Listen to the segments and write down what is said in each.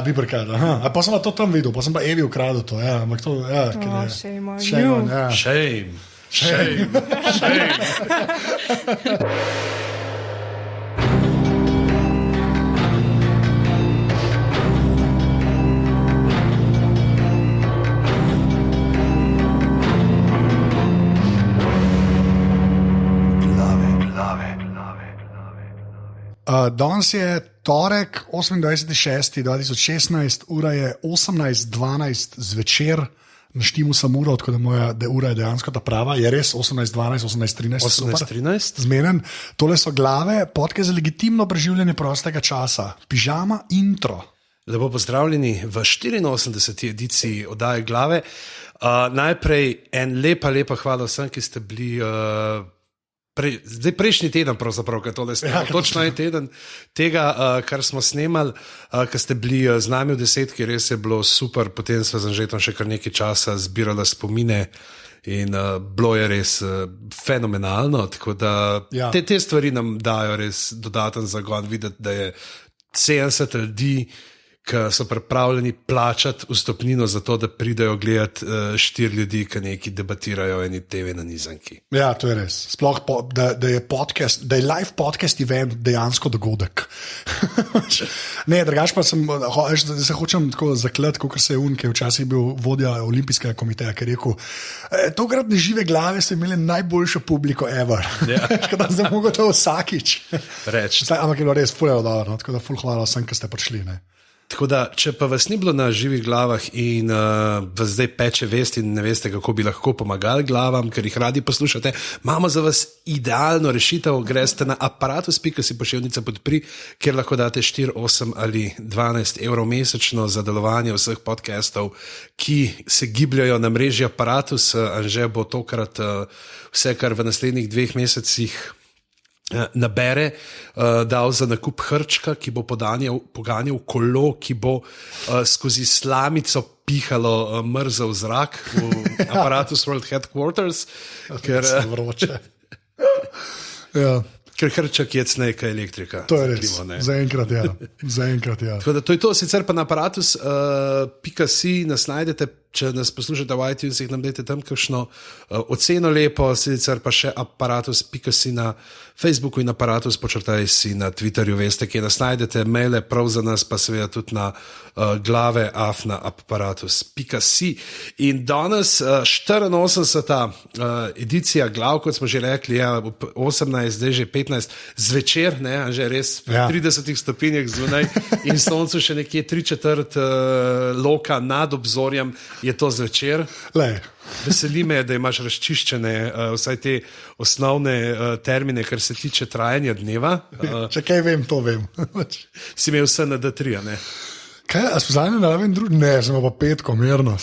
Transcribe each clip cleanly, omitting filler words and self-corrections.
Biberkad, aha. Pa sem pa to tam videl, pa sem pa Evi ukradel to, ja. Ampak to, ja. Shame on Shame you. on, ja. Shame. Danes je torek, 28.6.2016, ura je 18:12 zvečer, naštimo sem uro, tako da moja ura je dejansko ta prava, je res 18:12, 18:13. 18:13. Zmenen. Tole so glave, podke za legitimno preživljanje prostega časa, pižama intro. Lepo pozdravljeni v 84. ediciji oddaje Glave. Najprej en lepa hvala vsem, ki ste bili. Zdaj, prejšnji teden, pravzaprav, kaj tole snema, točno en teden tega, kar smo snemali, ker ste bili z nami v desetki, res je bilo super, potem smo z Anžetom še kar nekaj časa zbirali spomine in bilo je res fenomenalno, tako da te stvari nam dajo res dodaten zagon, videti, da je 70 ljudi, ki so pripravljeni plačati vstopnino za to, da pridejo gledati 4 ljudi, ki neki debatirajo eni TV na nizanki. Ja, to je res. Sploh, da je podcast, da je live podcast event dejansko dogodek. Ne, drugače pa se hočem tako zakleti, kot se je ki je včasih bil vodja olimpijskega komiteja, ki je rekel, tokratne žive glave so imeli najboljšo publiko ever. Ja. Da zdaj mogo to vsakič reči. Ampak je bilo res ful dobro, tako da ful hvala vsem, ki ste prišli. Ne? Tako da, če pa vas ni bilo na živih glavah in vas zdaj peče vest in ne veste, kako bi lahko pomagali glavam, ker jih radi poslušate, imamo za vas idealno rešitev. Greste na aparatus.si/pošiljnica podpri, kjer lahko date 4, 8 ali 12 evrov mesečno za delovanje vseh podcastov, ki se gibljajo na mreži Aparatus. Anže bo tokrat vse, kar v naslednjih 2 mesecih nabere, dal za nakup hrčka, ki bo poganjal kolo, ki bo skozi slamico pihalo mrzel zrak v Aparatus World Headquarters, ker vroče. Ja. Ker hrček je cnejka elektrika. To je res, zaenkrat ja. Tako da to je to, sicer pa na aparatus.si nas najdete, če nas poslušate v iTunesih, nam dajte tam kakšno oceno lepo, sicer pa še aparatus.si na Facebooku in aparatus_si na Twitterju, veste, kje nas najdete, maile prav za nas, pa seveda tudi na glave@aparatus.si. In danes 84. edicija glav, kot smo že rekli, 18, zdaj že 15 zvečer, ne, že res v 30 stopinjah zunaj in soncu še nekje 3/4 loka nad obzorjem, je to zvečer. Veseli me, da imaš razčiščene vsaj te osnovne termine, kar se tiče trajanja dneva. Če kaj vem, to vem. Si imel vse na D3, ne? Kaj, a spoznanje na raven drugi? Ne, sem pa petko, mirno.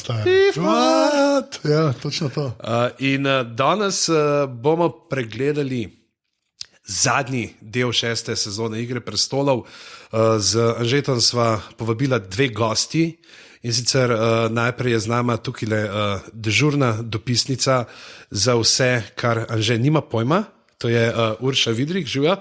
Ja, točno to. In danes bomo pregledali zadnji del 6. sezone Igre prestolov. Z Anžetom sva povabila 2 gosti. In sicer najprej je z nama tukaj dežurna dopisnica za vse, kar Anže nima pojma. To je Urša Vidrik, živa.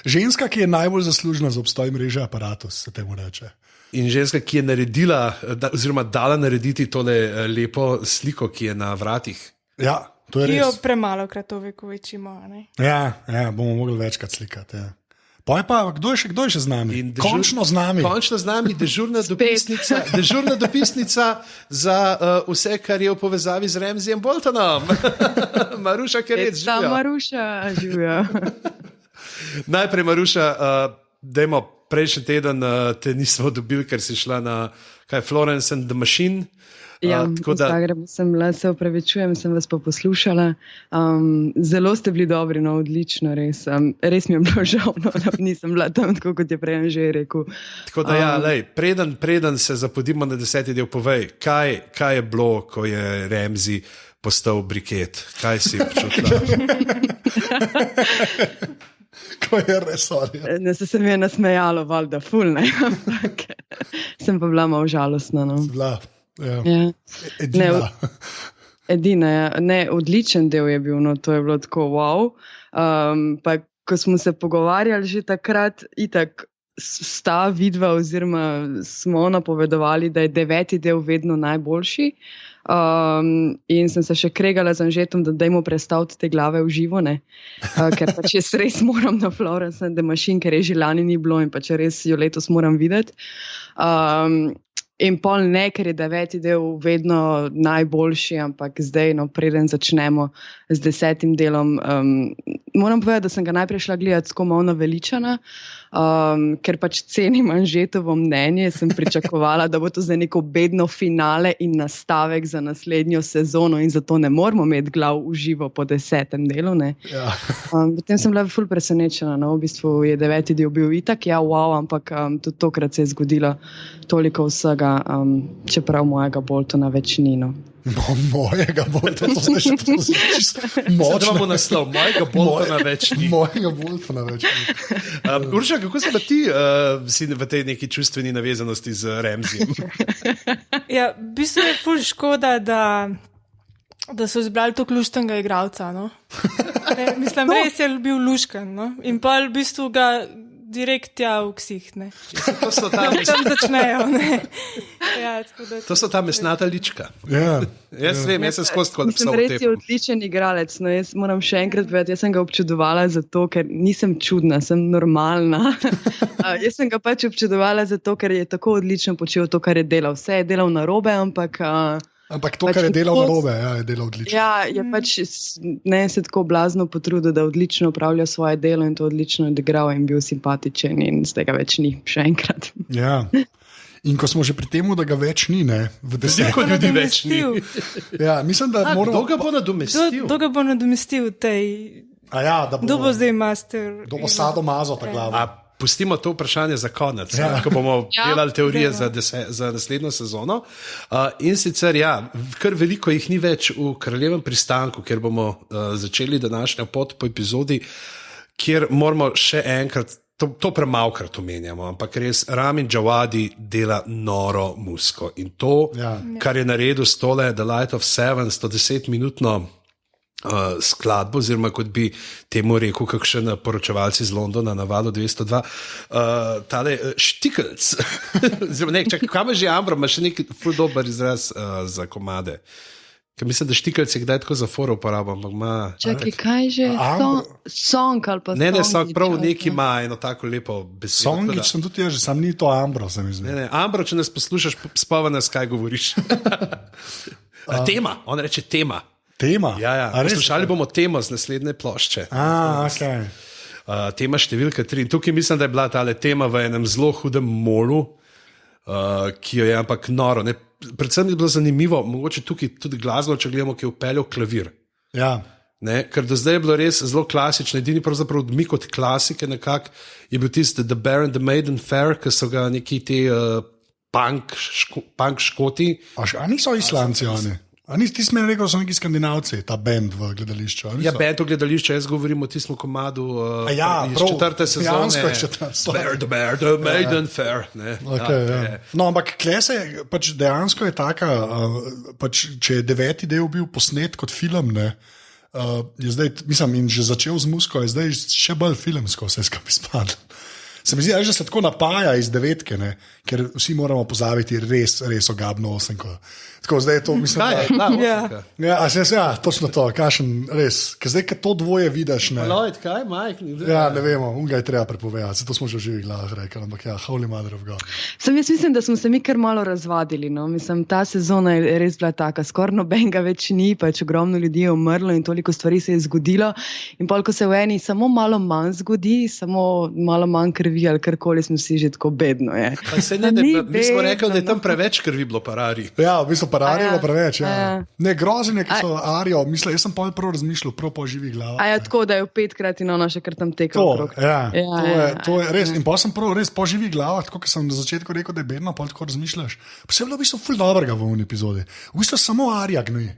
Ženska, ki je najbolj zaslužna za obstoj mreže Aparatus, se temu reče. In ženska, ki je naredila, oziroma dala narediti tole lepo sliko, ki je na vratih. Ja, to je res. Ki jo premalo Kratovikovič ima, ne? Ja, bomo mogli večkrat slikati, ja. Pa kdo je še z nami? Končno z nami. Končno z nami, dežurna dopisnica za vse, kar je v povezavi z Ramseyjem Boltonom. Maruša Kerec, živijo. Maruša, živijo. Najprej, Maruša, dajmo, prejšnji teden te nismo dobili, ker si šla na Florence and the Machine. Ja, v Zagrebu sem bila, se opravičujem, sem vas pa poslušala. Zelo ste bili dobri, no, odlično, res. Res mi je bilo žal, no, da nisem bila tam, tako kot je prej že rekel. Tako da preden se zapodimo na 10. del, povej, kaj je bilo, ko je Ramsey postal briket? Kaj si počutila? Ko je resorja. Se mi je nasmejalo, valjda, ful, ne, ampak sem pa bila malo žalostna, no. Bila. Ja. Edina, ja. Ne, odličen del je bil, no, to je bilo tako wow. Pa ko smo se pogovarjali že takrat, itak sta vidva oziroma smo napovedovali, da je 9. del vedno najboljši. In sem se še kregala z Anžetom, da dajmo predstaviti te glave v živo, ker pač jaz res moram na Florence and the Machine, ker je že lani ni bilo in pač res jo letos moram videti. In pol ne, ker je 9. del vedno najboljši, ampak zdaj, preden začnemo z 10. delom, moram povedati, da sem ga najprej šla gledati tako malo naveličana, ker pač cenim Anžetovo mnenje, sem pričakovala, da bo to zdaj neko bedno finale in nastavek za naslednjo sezono in zato ne moramo imeti glav v živo po 10. delu. Ja. Potem sem bila ful presenečena, v bistvu je 9. del bil itak, wow, ampak tudi tokrat se je zgodilo toliko vsega, čeprav mojega Boltona več ni. Mojega Boltona, to zdaj še močno. Da imamo naslov, mojega Boltona več ni. Mojega Boltona več ni. Urša, kako se pa ti si v tej neki čustveni navezanosti z Ramseyjem? Ja, v bistvu je ful škoda, da so izbrali to luštnega igralca. Mislim, res je bil lušken. In pa v bistvu ga direkt tja v ksih. To so tam začnejo. To so ta mesnata lička. Ja. Jaz vem, jaz sem skozi tako napsal v tem. Res je odličen igralec. Jaz moram še enkrat povedati, jaz sem ga občudovala zato, ker nisem čudna, sem normalna. Jaz sem ga pač občudovala zato, ker je tako odlično počel to, kar je delal. Vse je delal narobe, ampak to, kar je delal narobe, je delal odlično. Ja, je pač se tako blazno potrudil, da odlično upravlja svoje delo in to odlično odigral in bil simpatičen in z tega več ni, še enkrat. Ja. In ko smo že pri tem, da ga več ni, v 10. Veliko ljudi več ni. Ja, mislim, da moramo... Kdo ga bo nadomestil? Kdo ga bo nadomestil tej... Kdo bo zdaj master? Kdo bo sadomazo ta glava? Pustimo to vprašanje za konec, ko bomo delali teorije za naslednjo sezono. In sicer, kar veliko jih ni več v Kraljevem pristanku, kjer bomo začeli današnjo pot po epizodi, kjer moramo še enkrat, to premalkrat omenjamo, ampak res Ramin Džawadi dela noro muziko. In to, kar je naredil s tole The Light of Seven, 110-minutno skladbo, oziroma kot bi temu rekel kakšen poročevalci iz Londona na valu 202, tale štikljc, čakaj, kam je že Ambro, ima še neki ful dober izraz za komade. Ker mislim, da štikljc je kdaj tako za foro uporabljam, ampak ima... Čakaj, kaj že? Song ali pa Ne, song, prav neki ima eno tako lepo besedo. Songič sem tudi jaz, sam ni to Ambro, se mi zdi. Ne, Ambro, če nas poslušaš, spava nas, kaj govoriš. Tema, on reče tema. Tema? Ja. Poslušali bomo temo z naslednje plošče. Okay. Tema številka 3. In tukaj mislim, da je bila tale tema v enem zelo hudem moru, ki jo je ampak noro. Predvsem je bilo zanimivo, mogoče tukaj tudi glasbo, če gledamo, ki je upeljal klavir. Ja. Ker do zdaj je bilo res zelo klasično. Edini pravzaprav odmik od klasike nekak je bil tisti The Bear and the Maiden Fair, ki so ga neki ti punk škoti. A niso Islanci oni? Ti si meni rekel, da so neki Skandinavci, ta band v gledališču. Ja, band v gledališču, jaz govorim o tistem komadu iz 4. sezone. The Bear, the Maiden Fair. No, ampak klese, pač dejansko je taka, pač, če je 9. del bil posnet kot film, je zdaj, mislim, in že začel z muziko, je zdaj še bolj filmsko vse skupaj spadlo. Se mi zdi, da se tako napaja iz 9, ker vsi moramo pozabiti res ogabno 8. Tako, zdaj je to, mislim, točno to, kašen res. Ker zdaj, ker to dvoje vidiš, Lloyd, kaj, Mike? Ja, ne vemo, ga je treba prepovedati, zato smo že v živih glavah rekli, ampak holy mother of God. Jaz mislim, da smo se mi kar malo razvadili, Mislim, ta sezona je res bila taka, skoraj nobenega več ni, pač ogromno ljudi je umrlo in toliko stvari se je zgodilo in pol, ko se v eni samo malo manj zgodi, samo malo manj krvi ali karkoli, smo si že tako bedno, je. Mi smo rekli, da je tam preveč krvi bilo parari. Ja, v bistvu parari je bilo preveč, Ne, grozen je, ki so Arijo, mislim, jaz sem prav razmišljal, prav po živih glavah. Tako, da je v 5-krat in ona še kar tam teka okrog. To je res, in pa sem prav res po živih glavah, tako, ker sem na začetku rekel, da je bedno, pa tako razmišljaš. Pa se je bilo v bistvu ful dobrega v uni epizodi. V bistvu samo Arija gnoji.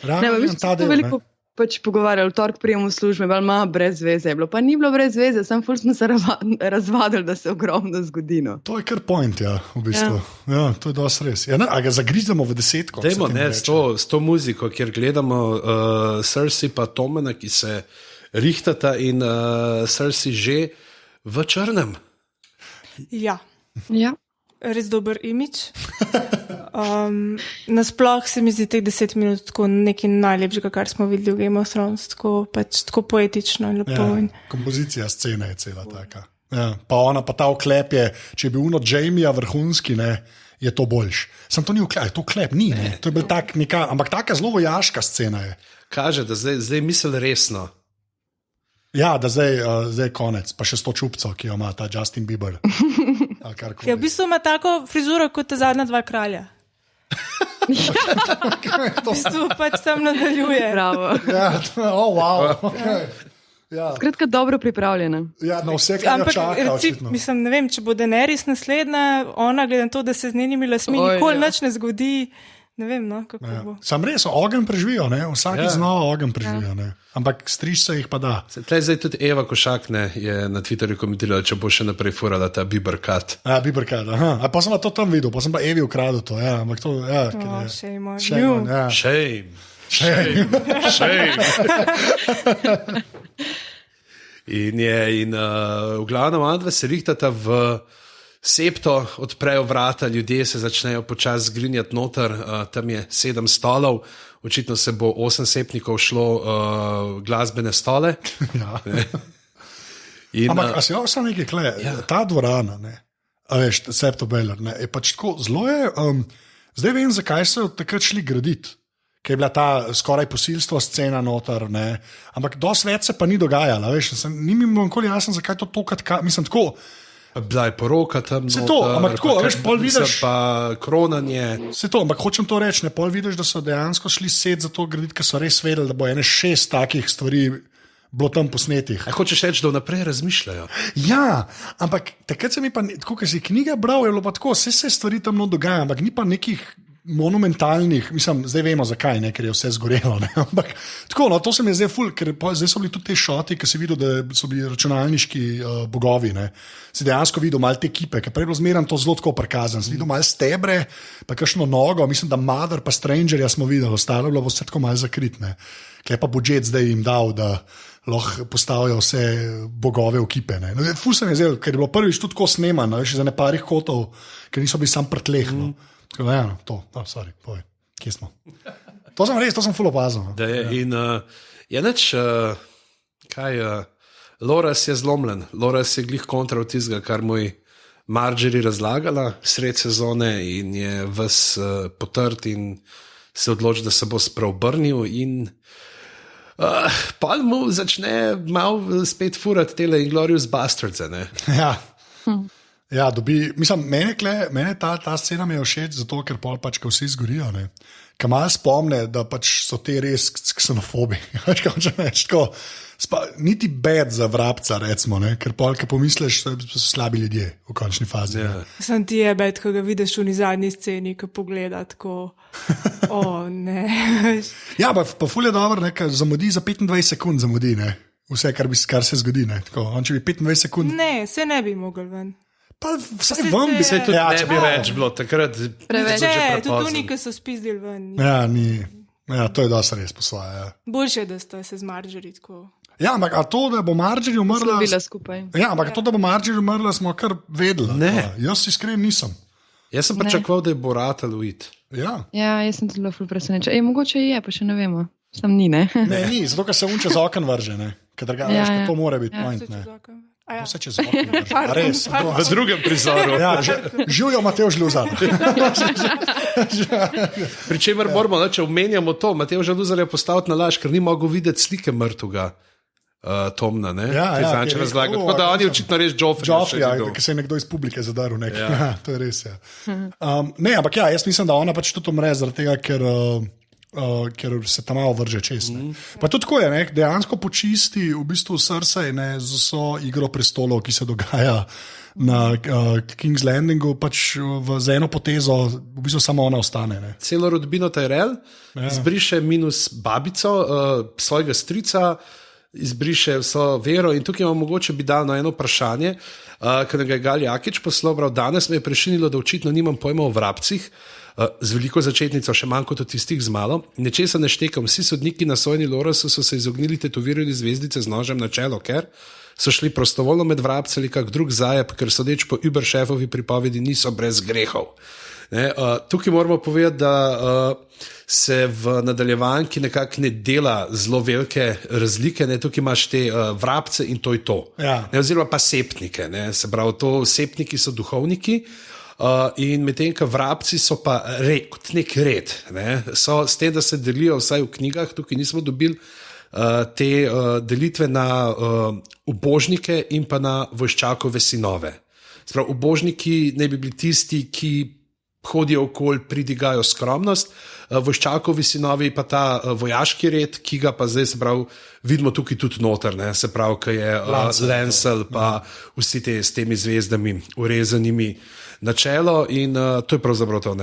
Veliko pač pogovarjali, v torek prijem v službe, malo brez veze je bilo. Pa ni bilo brez veze, samo ful smo se razvadili, da se ogromno zgodi. To je kar point, v bistvu. Ja, to je dosti res. A ga zagrizamo v 10? Dajmo, s to muziko, kjer gledamo Cersei pa Tomena, ki se rihtata in Cersei že v črnem. Ja. Ja. Res dober imič. Nasploh se mi zdi teh 10 minut tako nekaj najlepšega, kar smo videli v Game of Thrones, tako poetično in lepo. Ja, kompozicija scene je cela taka. Ja, pa ona pa ta oklep je, če je bil uno Jamija vrhunski, ne, je to boljš. Sam to ni oklep, to oklep ni, ne. To je bil tak neka, ampak taka zelo vojaška scena je. Kaže, da zdaj misel resno. Ja, da zdaj je konec, pa še 100 čupcev, ki jo ima ta Justin Bieber. Ja, v bistvu ima tako frizuro kot ta zadnja 2 kralja. V bistvu pač tam nadaljuje. Bravo. Ja, wow. Okay. Ja. Skratka, dobro pripravljena. Ja, na vse, kar jo čaka. Mislim, ne vem, če bo Daenerys naslednja, ona glede na to, da se z njenimi lasmi nikoli nič ne zgodi. Ne vem, no, kako bo. Sam res, ogenj preživijo, ne? Vsakič znova ogenj preživijo. Ne? Ampak striž se jih pa da. Zdaj tudi Eva Košak je na Twitterju komentirala, če bo še naprej furala ta Bieber cut. Ja, Bieber cut, aha. A pa sem pa to tam videl, pa sem pa Evi ukradil to. Ja, ampak to, ja. Shame. In v glavnem Andve se rihtata v septo, odprejo vrata, ljudje se začnejo počasi zgrinjati noter, tam je 7 stolov, očitno se bo 8 sepnikov šlo glasbene stole. Ja. Ampak, a si jo sam nekaj kle, ta dvorana, ne, a veš, Septo Beller, ne, je pač tako, zelo je, zdaj vem, zakaj so takrat šli graditi, ker je bila ta skoraj posilstvo scena noter, ne, ampak dosti več se pa ni dogajala, veš, ni mi nikoli jasno, zakaj to tokrat, mislim, tako, bila je poroka tam, se to, ampak tako, veš, pol vidiš, pa kronanje. Se to, ampak hočem to reči, ne, pol vidiš, da so dejansko šli set za to graditi, ker so res vedeli, da bo 6 takih stvari bilo tam posnetih. Hočeš reči, da vnaprej razmišljajo? Ja, ampak takrat se mi pa, tako, ker si knjige bral, je bilo pa tako, vse se stvari tam dogaja, ampak ni pa nekih monumentalnih, mislim, zdaj vemo zakaj, ne, ker je vse zgorelo, ne, ampak tako, no, to se mi je zdaj ful, ker zdaj so bili tudi te šoti, ki si videl, da so bili računalniški bogovi, ne, si dejansko videl malo te ekipe, ker prej je bilo zmeraj to zelo tako prikazano, si videl malo stebre, pa kakšno nogo, mislim, da Mother pa Strangerja smo videli, ostalo je bilo vse tako malo zakrit, ne, kaj pa budžet zdaj jim dal, da lahko postavijo vse bogove ekipe, ne, no, ful se mi je zdaj, ker je bilo prvič tudi tako snemano, veš, za neparih kotov, ker niso bili sam prtleh, no. Tako da, ja, to, sorry, povej, kje smo. To sem ful opazil. No. In je neč, kaj, Loras je zlomljen, Loras je glih kontra od tistega, kar mu je Marjorie razlagala sred sezone in je ves potrt in se odloči, da se bo spreobrnil in pa mu začne malo spet furati tele Inglourious Bastards, ne? Ja. Ja, mislim, mene ta scena mi je všeč, zato ker pol pač, ko vsi zgorijo, ne. Kaj malo spomne, da pač so te res ksenofobi. Niti bed za vrabca, recimo, ne, ker pol, kaj pomisliš, so slabi ljudje v končni fazi. Ja. Sam ti je bed, ko ga vidiš v zadnji sceni, ko pogleda tako, ne. Ja, pa ful je dobro, ne, ker zamudi za 25 sekund zamudi, ne. Vse, kar se zgodi, ne. Tako, on če bi 25 sekund... Ne, se ne bi mogel ven. Pa vsaj vam bi se tudi ne bi več bilo takrat. Preveč. Tudi oni, ki so spizdili ven. Ja, ni. Ja, to je dosti res po svoje. Ja. Boljše, da ste se z Marjorie tako. Ja, ampak to, da bo Marjorie umrla... Slovila skupaj. Ja, ampak to, da bo Marjorie umrla, smo kar vedeli. Ne. Jaz iskren nisem. Jaz sem pričakoval, da je Borat Luit. Ja. Ja, jaz sem zelo ful presenečen. Mogoče je, pa še ne vemo. Sam ni, ne? Ne, ni, zato, ker se unče z okn vrže, ne. Ker to mora biti point, ne. Ja. Vse čez okno. Res. V drugem prizoru. Ja, živijo Mateo Žluzar. Pričemer moramo, če omenjamo to, Mateo Žluzar je postavil na laž, ker ni mogel videti slike mrtvega Tomna, ne? Ja, če razlaga. Tako da on je očitno res Joffrey. Ja, ki se je nekdo iz publike zadaril. Ja, to je res, ja. Ne, ampak ja, jaz mislim, da ona pač tudi umre zaradi tega, ker se tam malo vrže čez. Pa tudi tako je, ne? Dejansko počisti v bistvu srce z vso Igro prestolov, ki se dogaja na King's Landingu, pač z eno potezo v bistvu samo ona ostane. Ne? Celo rodbino Tyrell, izbriše minus babico, svojega strica, izbriše vso vero in tukaj imamo mogoče bi dal na eno vprašanje, ker ga je Gal Jakič poslal, danes me je prešinilo, da očitno nimam pojma o vrabcih, z veliko začetnico, še manj kot od tistih z malo. Nečesa ne štekam, vsi sodniki na sojni Lorasu so se izognili tetovirali zvezdice z nožem na čelo, ker so šli prostovoljno med vrabce ali kak drug zajeb, ker sodeč po Uber-šefovi pripovedi niso brez grehov. Tukaj moramo povedati, da se v nadaljevanki nekako ne dela zelo velike razlike. Tukaj imaš te vrabce in to je to. Ja. Oziroma pa septnike. Se pravi, septniki so duhovniki. In medtem, ko vrabci so pa kot nek red. So s tem, da se delijo vsaj v knjigah, tukaj nismo dobili te delitve na ubožnike in pa na vojščakove sinove. Sprav, ubožniki ne bi bili tisti, ki hodijo okoli, pridigajo skromnost, vojščakovi sinovi pa ta vojaški red, ki ga pa zdaj, se pravi, vidimo tukaj tudi noter, se pravi, ki je Lancel pa vsi te s temi zvezdami urezanimi na čelo in to je pravzaprav to,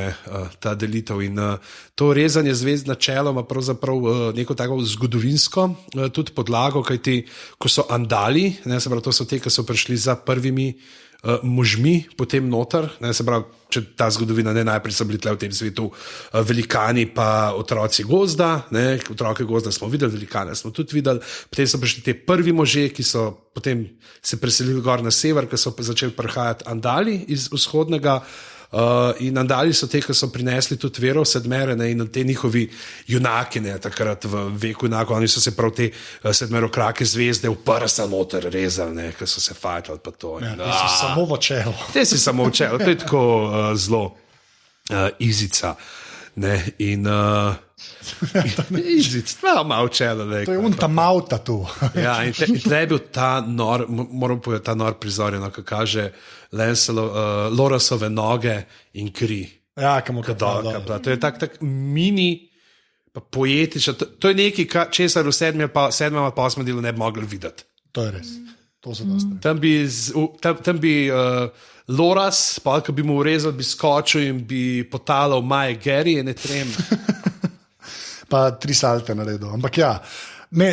ta delitev in to rezanje zvezd na čelo ima pravzaprav neko tako zgodovinsko tudi podlago, kajti ko so Andali, se pravi, to so te, ki so prišli za prvimi možmi potem noter, se pravi, če ta zgodovina najprej so bili tle v tem svetu velikani pa otroci gozda, otroke gozda smo videli, velikane smo tudi videli, potem so prišli te prvi možje, ki so potem se preselili gor na sever, ki so začeli prihajati Andali iz vzhodnega in Andali so te, ki so prinesli tudi vero v sedmere in te njihovi junaki, takrat v veku junakov, oni so se prav te sedmerokrake zvezde v prsa noter rezali, ki so se fajtali pa to. Ja, te si samo v čelo. Te si samo v čelo, to je tako zelo izica. In izica, malo čelo. To je unta malta tu. Ja, in tle je bil ta nor, moram povedati, ta nor prizorjen, ki kaže Lorasove noge in kri. Ja, kamo kadolka. To je tak mini, pa poetično. To je nekaj, česar v 7. pa 8. delu ne bi mogli videti. To je res. To so dosti. Tam bi Loras, pa ko bi mu urezal, bi skočil in bi potalal Maje Geri, ne trem. Pa 3 salte naredil. Ampak ja, ne,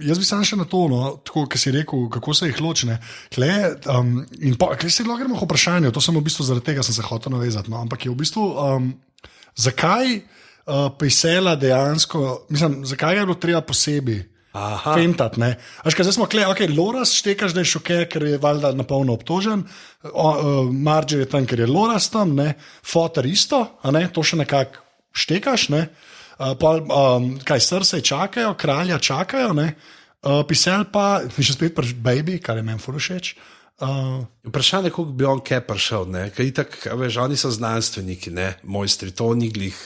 jaz bi sam še na to, tako, ki si rekel, kako se jih ločne. Kaj se lahko gremo v vprašanje, to sem v bistvu zaradi tega sem se hotel navezati. Ampak je v bistvu, zakaj Pisela dejansko, mislim, zakaj je bilo treba posebej fentat, ne? Zdaj smo kle, Loras štekaš, da je šoke, ker je valjda napolno obtožen, Marger je tam, ker je Loras tam, Foter isto, to še nekako štekaš, kaj Cersei čakajo, kralja čakajo, Pisel pa, še spet baby, kar je meni ful všeč. Vprašanje, kako bi on kaj prišel, ker itak, veš, oni so znanstveniki, mojstri, to ni glih.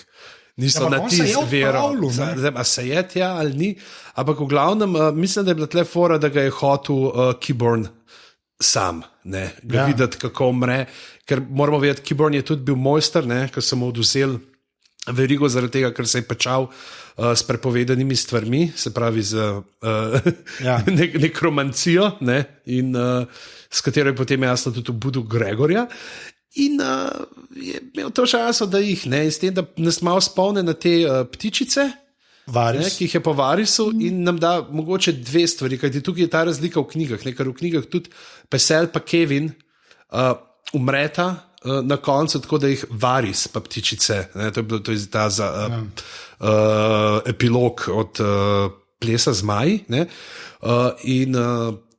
Niso na tisti vero, a se je tja ali ni, ampak v glavnem mislim, da je bila tle fora, da ga je hotel Qyburn sam, ga videti, kako umre, ker moramo vedeti, Qyburn je tudi bil mojster, ker so mu odvzeli verigo zaradi tega, ker se je pečal s prepovedanimi stvarmi, se pravi z nekromancijo, in s katero je potem jasno tudi obudil Gregorja. In je imel to časo, da jih s tem, da nas malo spomne na te ptičice, ki jih je po Varisu in nam da mogoče 2 stvari, kajti tukaj je ta razlika v knjigah, ker v knjigah tudi Pesel pa Kevin umreta na koncu, tako da jih Varis pa ptičice, to je ta epilog od Plesa zmaji, in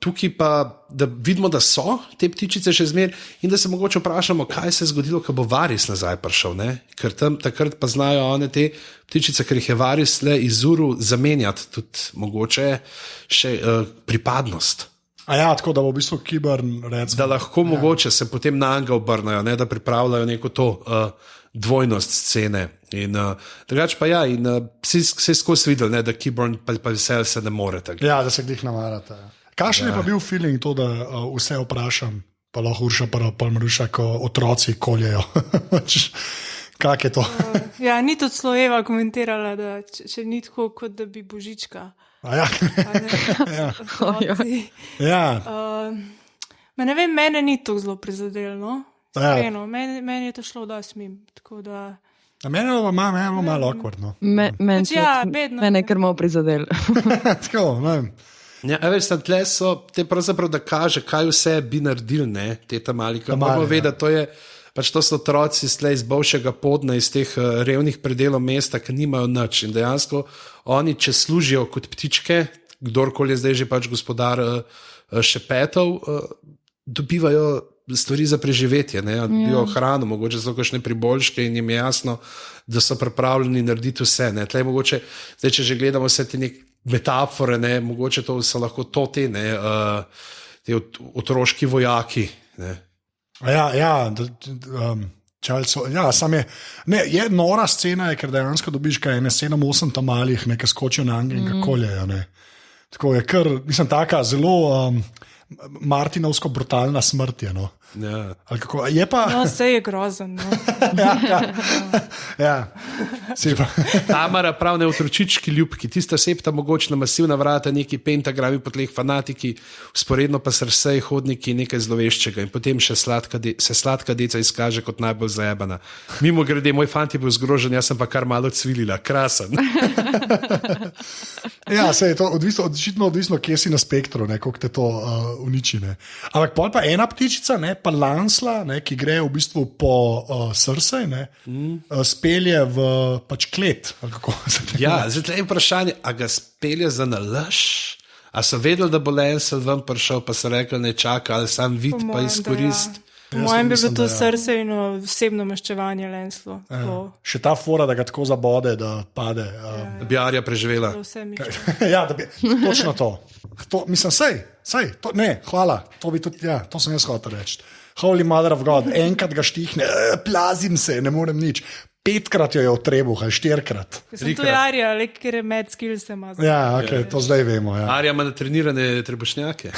tukaj pa, da vidimo, da so te ptičice še zmer in da se mogoče vprašamo, kaj se je zgodilo, ko bo Varis nazaj prišel, ker tam takrat pa znajo one te ptičice, ker jih je Varis le izuril zamenjati tudi mogoče še pripadnost. Tako da bo v bistvu Qyburn recimo. Da lahko mogoče se potem na njega obrnajo, da pripravljajo neko to dvojnost scene. In drugače pa in vse skozi videli, da Qyburn pa Visel se ne more tako. Ja, da se glih namarate. Kakšen je pa bil feeling to, da vse vprašam, pa lahko Urša pa Mruša, ko otroci koljejo? Kak je to? Ni tudi Sloveva komentirala, da če ni tako, kot da bi Božička. Ne vem, mene ni to zelo prizadelno. Meni je to šlo dosti mimo. Mene je bilo malo awkwardno. Mene je kar malo prizadel. Tako, ne vem. Veš, tle so te pravzaprav, da kaže, kaj vse bi naredili, te tamalike. Moramo vedeti, to je, to so otroci iz bivšega Podna, iz teh revnih predelov mesta, ki nimajo nič. In dejansko oni, če služijo kot ptičke, kdorkoli je zdaj že gospodar šepetov, dobivajo stvari za preživetje, dobijo hrano, mogoče so kakšne priboljške in jim je jasno, da so pripravljeni narediti vse. Tlej mogoče, zdaj, če že gledamo vse te metafore, mogoče to so lahko te otroški vojaki. Je nora scena, ker dejansko dobiš kaj 7-8 tam malih, ki skočijo na Angliji in koljejo. Tako je, kar, mislim, taka zelo martinovsko brutalna smrt je. Je pa. No, vse je grozen. No. Tamara prav ne otročički ljubki, tista septa mogočna masivna vrata, neki pentagrami po tleh fanatiki, usporedno pa srce hodniki nekaj zloveščega in potem še sladka deca izkaže kot najbolj zajebana. Mimo grede, moj fant je bil zgrožen, jaz sem pa kar malo cvilila, krasen. Se je to odvisno, kje si na spektru, koliko te to uniči. Ampak pol pa ena ptičica, pa lansla, ki gre v bistvu po srce, spelje v pač klet. Zdaj je vprašanje, a ga spelje za nalaž? A so vedeli, da bo Lancel ven prišel, pa so rekli, ne čaka, ali sam vid pa izkorist? Po mojem bi bilo to srce in osebno maščevanje Lancelu. Še ta fora, da ga tako zabode, da pade. Da bi Arja preživela. Točno to. Mislim, sej, hvala, to sem jaz hotel reči. Holy mother of God, enkrat ga štihne, plazim se, ne morem nič. 5-krat jo je v trebuh, ali 4-krat. To je Arja, ker je med skills ima. To zdaj vemo. Arja ima natrenirane trebušnjake.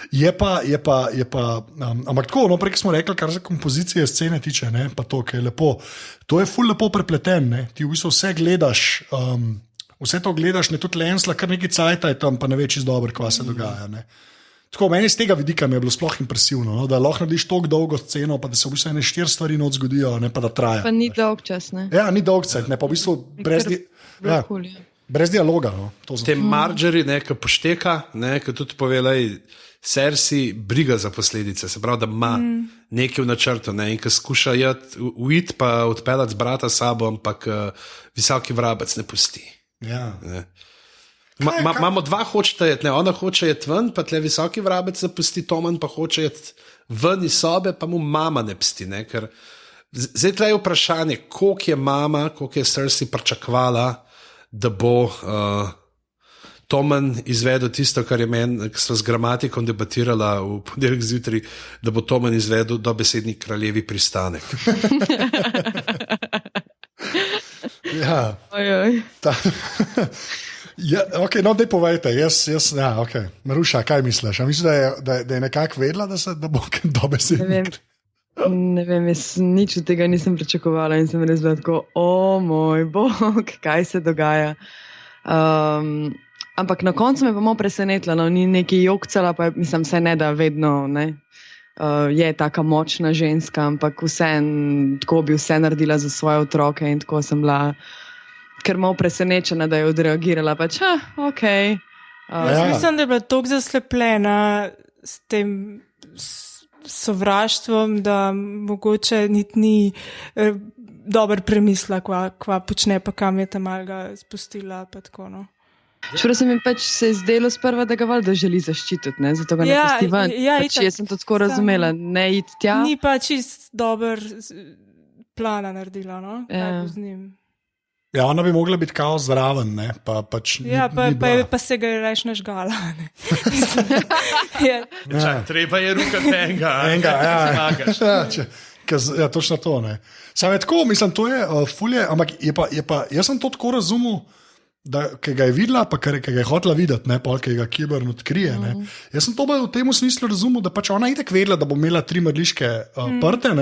Je pa ampak tako, prej smo rekli, kar se kompozicije scene tiče, pa to, kaj je lepo. To je ful lepo prepleten, ti v bistvu vse gledaš, vse to gledaš, tudi Lancela, kar neki cajta je tam, pa ne veš čisto dobro, kva se dogaja. Tako, meni z tega vidika mi je bilo sploh impresivno, da lahko narediš toliko dolgo sceno, pa da se v bistvu 4 stvari noč zgodijo, pa da traja. Pa ni dolg čas, ne? Ja, ni dolg čas, pa v bistvu brez dialoga. Te Marjorie, ki pošteka, ki tudi povela, Cersei briga za posledice, se pravi, da ima nekaj v načrtu in ki skuša uiti pa odpeljati z brata sabo, ampak visoki vrabec ne pusti. Imamo dva hočeta jeti, ona hoče jeti ven, pa tle visoki vrabec zapusti, Tommen pa hoče jeti ven iz sobe, pa mu mama ne pusti. Zdaj tle je vprašanje, koliko je mama, koliko je Cersei pričakovala, da bo Tommen izvedel tisto, kar je meni, ki smo z gramatikom debatirala v ponedeljek zjutraj, da bo Tommen izvedel dobesedni kraljevi pristanek. Daj povejte, Maruša, kaj misliš? Misliš, da je nekako vedela, da bo dobesedni? Ne vem, jaz nič od tega nisem pričakovala in sem res bila tako, moj bog, kaj se dogaja. Ampak na koncu me pa malo presenetila, ni nekaj jokcala, pa mislim, se ne da vedno, je taka močna ženska, ampak tako bi vse naredila za svoje otroke in tako sem bila ker malo presenečena, da je odreagirala, pač, okej. Mislim, da je bila toliko zaslepljena s tem sovraštvom, da mogoče niti ni dobro premislila, kva počne, pa kam je tam malga spustila, pa tako, Čeprav se mi pač se je zdelo sprva, da ga valjda želi zaščititi, zato ga ne pusti ven. Jaz sem to tako razumela, ne iti tja. Ni pa čist dober plana naredila, kaj bo z njim. Ja, ona bi mogla biti kao zraven, pa se ga je reč nažgala. Treba je rukati enega. Točno to, Sam je tako, mislim, to je fulje, ampak jaz sem to tako razumel, ki ga je videla, pa ki ga je hotela videti, ki ga Kibern odkrije. Jaz sem to v tem smislu razumel, da pač ona itak vedela, da bo imela 3 mrliške prte,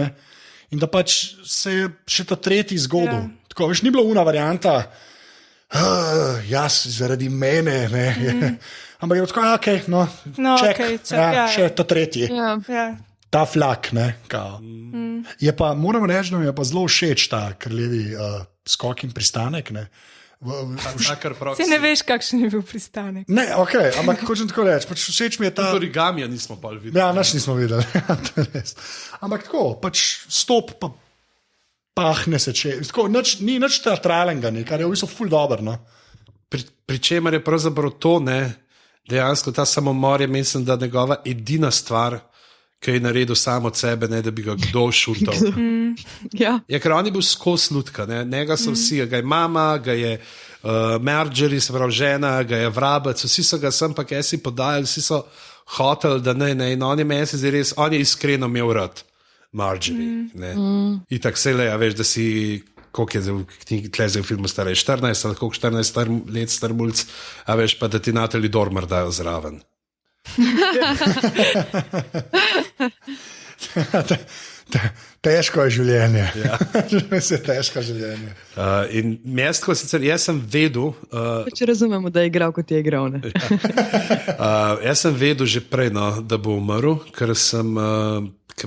in da pač se je še ta tretji zgodil. Tako, veš, ni bila una varianta, jaz zaradi mene, ampak je tako, še ta tretji. Ta flak, Je pa, moram reči, da mi je pa zelo všeč ta kraljevi skok in pristanek, Se ne veš, kakšen je bil pristanek. Ne, ampak hočem tako reči, pač všeč mi je ta... Origamija nismo pa videli. Ja, naš nismo videli, to je res. Ampak tako, pač stop, pa pahne se, ni nič teatralenga, kar je v bistvu ful dobro, Pri čemer je pravzaprav to, dejansko ta samomor je, mislim, da njegova edina stvar, ki je naredil samo od sebe, ne da bi ga kdo šutal. Ja. Ja, ker on je bil skozi lutka, njega so vsi, ga je mama, ga je Marjorie, se pravi žena, ga je vrabec, vsi so ga sem pa kaj si podajali, vsi so hoteli, da ne, in on je meni se zdaj res, on je iskreno imel rad Marjorie. In tako se le, veš, da si, koliko je zdaj v knjigi, tle zdaj v filmu starej, 14 ali koliko 14 let star mulc, a veš pa, da ti Natalie Dormer dajo zraven. Težko je življenje. Ja. Težko življenje. In mesto, sicer jaz sem vedel. Če razumemo, da je igral, kot je igral. Jaz sem vedel že prej, no, da bo umrl, ker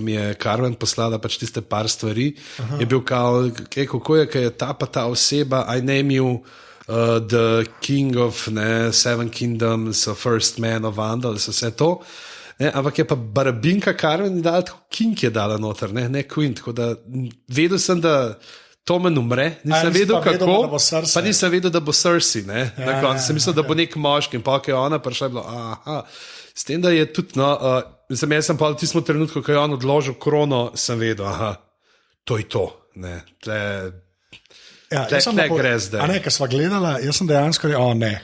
mi je Carmen poslala pač tiste par stvari. Je bil kao, kako je, ker je ta pa ta oseba, I name you. The King of Seven Kingdoms, First Man of Vandals, vse to. Ampak je pa barabinka Carmen dala, tako King je dala noter, ne Queen. Tako da vedel sem, da Tommen umre, nisem vedel kako, pa nisem vedel, da bo Cersei. Na koncu sem mislil, da bo nek moški in pa je ona prišla in bilo, aha. S tem, da je tudi, jaz sem pa v tistem trenutku, ko je on odložil krono, sem vedel, aha, to je to. Ja, gre zdaj. A ne, ker sva gledala, jaz sem dejansko rekel, ne.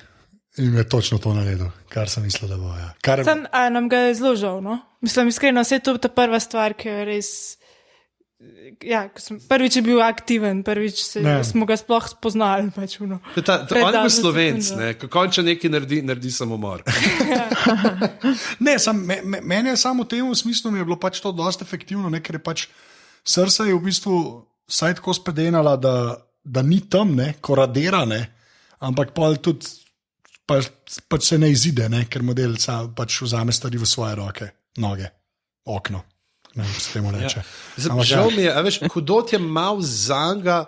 In je točno to naredil, kar sem mislil, da bo. Ja. Nam ga je zložil, no? Mislim, iskreno, vse to je ta prva stvar, ki je res. Ja, prvič je bil aktiven, prvič smo ga sploh spoznali. Pač, on je bil Slovenc, kako če nekaj naredi samomor. Ne, meni je samo v tem smislu mi je bilo pač to dosti efektivno, ker je pač Cersei je v bistvu saj tako spedenala, da ni tam, ko radira, ampak pa tudi pač se ne izide, ker model pač vzame stvari v svoje roke, noge, okno. Ne, se temu reče. Žal mi je, veš, hudo je mal zanga,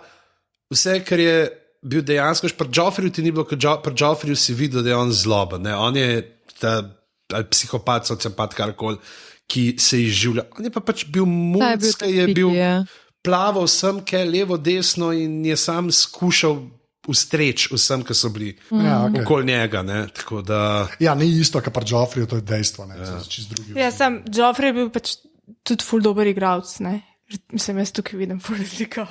vse, kar je bil dejansko, pri Joffreyju ti ni bilo, pri Joffreyju si videl, da je on zloben, on je ta psihopat, sociopat, karkoli, ki se izživlja. On je pa pač bil mulc, ki je bil plaval vsem, ki je levo, desno in je sam skušal ustreč vsem, ki so bili okoli njega. Tako da... Ja, ni isto, kar pri Joffreyju, to je dejstvo. Ja, sam Joffrey je bil pač tudi ful dober igralec, mislim, jaz tukaj vidim ful razliko.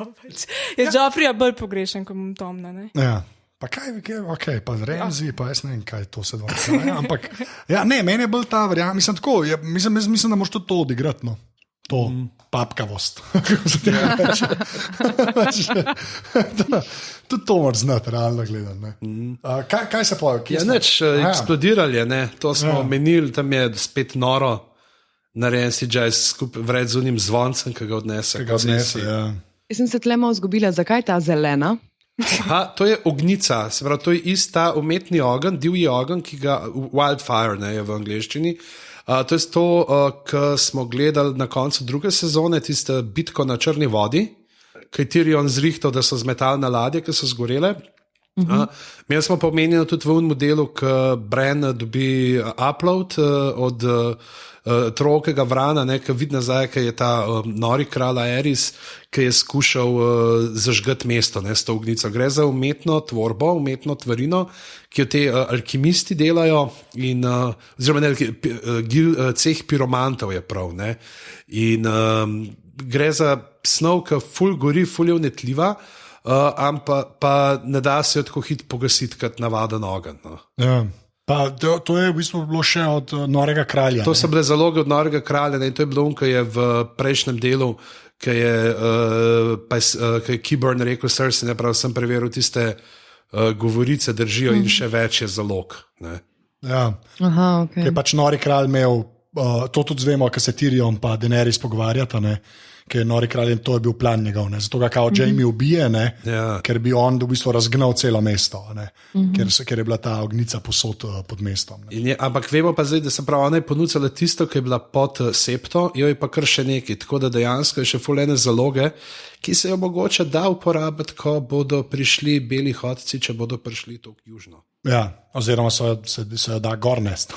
Jaz Joffreyja bolj pogrešam, kot Tomna, Ja, pa kaj, ok, pa Ramsay, pa jaz ne vem, kaj to se dogaja, ampak, ja, ne, meni je bolj ta verjam, mislim tako, mislim, da moraš tudi to odigrati, no. To papkavost. Kako se tega reče. Tudi to moraš znati, realno gledati. Kaj se poje? Ja, neč, eksplodirali je, to smo omenili, tam je spet noro, narejen si jazz skupaj vred z unim zvoncem, ki ga odnese. Ja. Jaz sem se tle malo zgubila, zakaj ta zelena? Aha, to je ognjica, se pravi, to je ista umetni ogenj, divji ogenj, ki ga wildfire je v angleščini. To je to, kar smo gledali na koncu druge sezone, tiste bitko na črni vodi, ki je Tyrion zrihtal, da so zmetali na ladje, ki so zgorele. Mi smo pa omenjeni tudi v unem delu, ko Bran dobi upload od trokega vrana, ki vidi nazaj, ki je ta nori kralj Aerys, ki je skušal zažgati mesto s to ognjico. Gre za umetno tvorbo, umetno tvarino, ki jo te alkimisti delajo, oziroma ceh piromantov je prav. In gre za snov, ki ful gori, ful je vnetljiva, ampak pa ne da se jo tako hit pogasiti kot navaden ogenj. Ja. Pa to je v bistvu bilo še od Norega kralja. To so bile zaloge od Norega kralja in to je bilo, ki je v prejšnjem delu, ki je Qyburn rekel Cersei, prav sem preveril tiste govorice držijo in še več je zalog. Ja. Aha, okay. Ker je pač Nori kralj imel, to tudi zvemo, ker se Tyrion pa Daenerys pogovarjata, ker je Nori kralj in to je bil plan njegov, zato ga kao Jaime ubije, ker bi on v bistvu razgnal celo mesto, ker je bila ta ognjica posod pod mestom. Ampak vemo pa zdaj, da se pravi, ona je ponudila tisto, ki je bila pod septo, jo je pa kar še nekaj, tako da dejansko je še fulene zaloge, ki se jo mogoče da uporabiti, ko bodo prišli beli hodci, če bodo prišli tako južno. Ja, oziroma se jo da gor nest.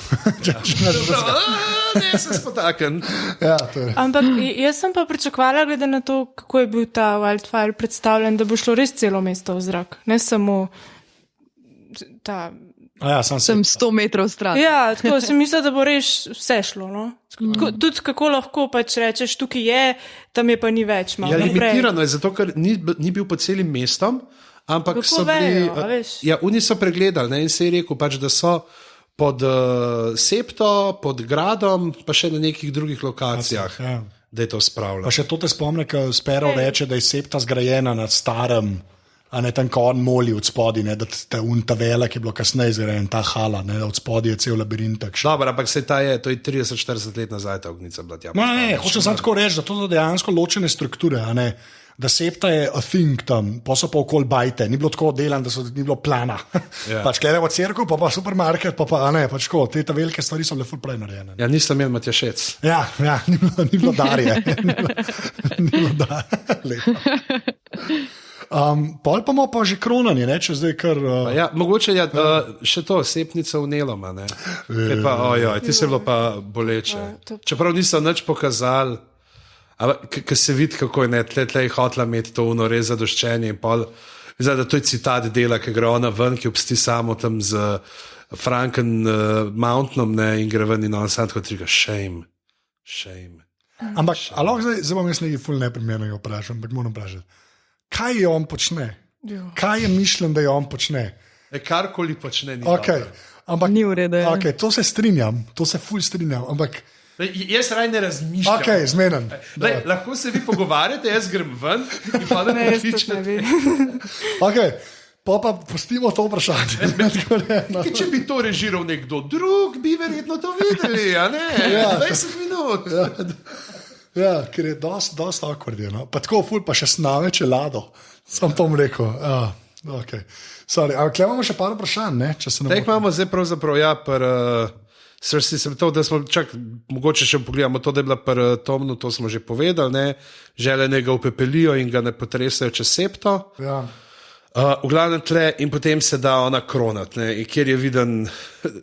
Ne, se spotakem. Ja, ampak jaz sem pa pričakovala, glede na to, kako je bil ta wildfire predstavljen, da bo šlo res celo mesto v zrak. Ne samo ta Sem 100 metrov stran. Ja, tako sem mislil, da bo res vse šlo. No? Tudi kako lahko pač rečeš, tukaj je, tam je pa ni več. Ja, limitirano je zato, ker ni bil pod celim mestom, ampak kako so bili. vejo, oni so pregledali, ne, in se je rekel, pač, da so pod Septo, pod gradom, pa še na nekih drugih lokacijah, da je to spravljalo. Pa še to te spomne, ko Sparrow reče, da je Septa zgrajena nad starem. A ne tam, ko on moli od spodaj, da ta vela, ki je bilo kasneje zgrajen, ta hala, ne, da od spodaj je cel labirint. Dobro, ampak to je 30-40 let nazaj, ta ognica bila tja. No, ne, hočem samo tako reči, da to so dejansko ločene strukture, a ne, da Septa je a thing tam, pa so pa okoli bajte, ni bilo tako delan, da ni bilo plana. Pač gledamo cerkev, pa supermarket, pa ne, pač tako, te velike stvari so bile ful prej narejene. Ja, nisem imel Matjašec. Ja, ni bilo Darje. Ni bilo Darje. Pol pa imamo pa že kronanje, ne, če zdaj kar... mogoče je še to, sepnica v Neloma, ne. Ti se bilo pa boleče. Čeprav niso nič pokazali, ker se vidi, kako je tle hotla imeti to uno res zadoščenje in pol, da to je citat dela, ki gre ona ven, ki obsti samo tam z Franken Mountanom, ne, in gre ven in on sam tako triga, shame. Ampak, zdaj bom jaz nekaj ful neprimernega vprašal, ampak moram vprašati. Kaj je on počne? Kaj je mišljen, da je on počne? Karkoli počne, ni ampak, ni v redu. To se strinjam, to se ful strinjam. Ampak, jaz raj ne razmišljam. Zmenen. Lahko se vi pogovarjate, jaz grem ven in pa da ne razmišljate. Pa pustimo to vprašanje. Če bi to režiral nekdo drug, bi verjetno to videli, a ne? 20 minut. Ja, ker je dosti awkward. No? Pa tako ful, pa še snave čelado. Sam to bom rekel. Ampak imamo še par vprašanj, ne? Imamo zdaj pravzaprav, da smo mogoče še pogledamo to, da je bila pri Tomnu, to smo že povedali, ne? Želenega upepelijo in ga ne potresajo čez Septo. Ja. V glavnem tle in potem se da ona kronat, ne, kjer je viden,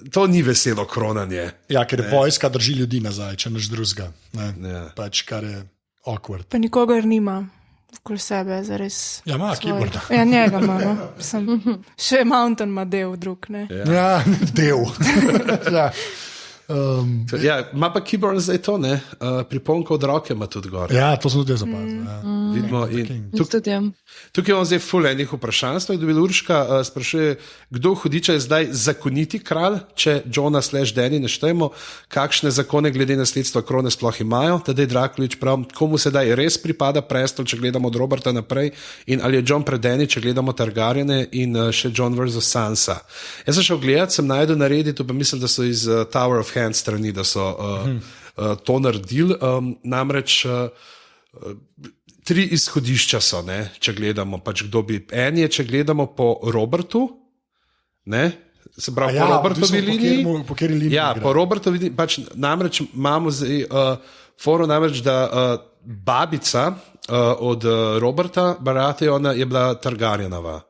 to ni veselo kronanje. Ja, ker vojska drži ljudi nazaj, če naš drugega. Pač kar je awkward. Pa nikogar nima okoli sebe, zares. Ja, ima keyboarda. Ja, njega ima, no. Še Mountain ima del drug, ne. Ja, del. Ja. Ima pa keyboard zdaj to, ne? Priponka od roke ima tudi gor. Ja, to sem tudi zapazil. Vidimo. Tukaj imamo zdaj ful enih vprašanj, smo jih dobili. Urška sprašuje, kdo hudiča je zdaj zakoniti kralj, če Johna / Danny neštejemo, kakšne zakone glede nasledstva krone sploh imajo, tedaj Drakulič prav, komu sedaj res pripada prestol, če gledamo od Roberta naprej, in ali je John pred Danny, če gledamo Targaryene, in še John versus Sansa. Jaz sem šel gledat, sem najdel na Redditu, pa mislim, da so iz Tower of strani, da so to naredili. Namreč 3 izhodišča so, ne, če gledamo, pač kdo bi. En je, če gledamo po Robertu, ne, se pravi po Robertovi liniji. Po kateri liniji? Ja, po Robertovi liniji, pač namreč imamo zdaj foro, namreč, da babica od Roberta Baratheona je bila Targaryenova.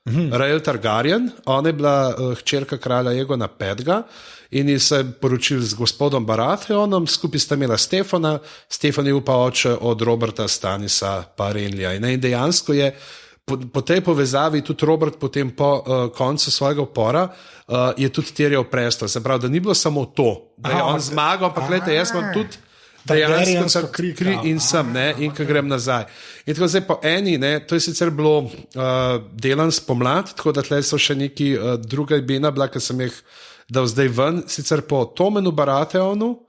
Rhael Targaryen, ona je bila hčerka kralja Aegona V. In se je poročil z gospodom Baratheonom, skupaj sta imela Stefana, Stefan je pa oče od Roberta, Stanisa pa Renlija. In dejansko je po tej povezavi tudi Robert potem po koncu svojega upora je tudi terjal prestol. Se pravi, da ni bilo samo to, da je on zmagal, ampak gledajte, jaz imam tudi dejansko kri in sem, ne, in ko grem nazaj. In tako zdaj po eni, ne, to je sicer bilo delan spomlad, tako da tle so še neki druga imena bila, ki sem jih dal zdaj ven, sicer po Tomenu Baratheonu,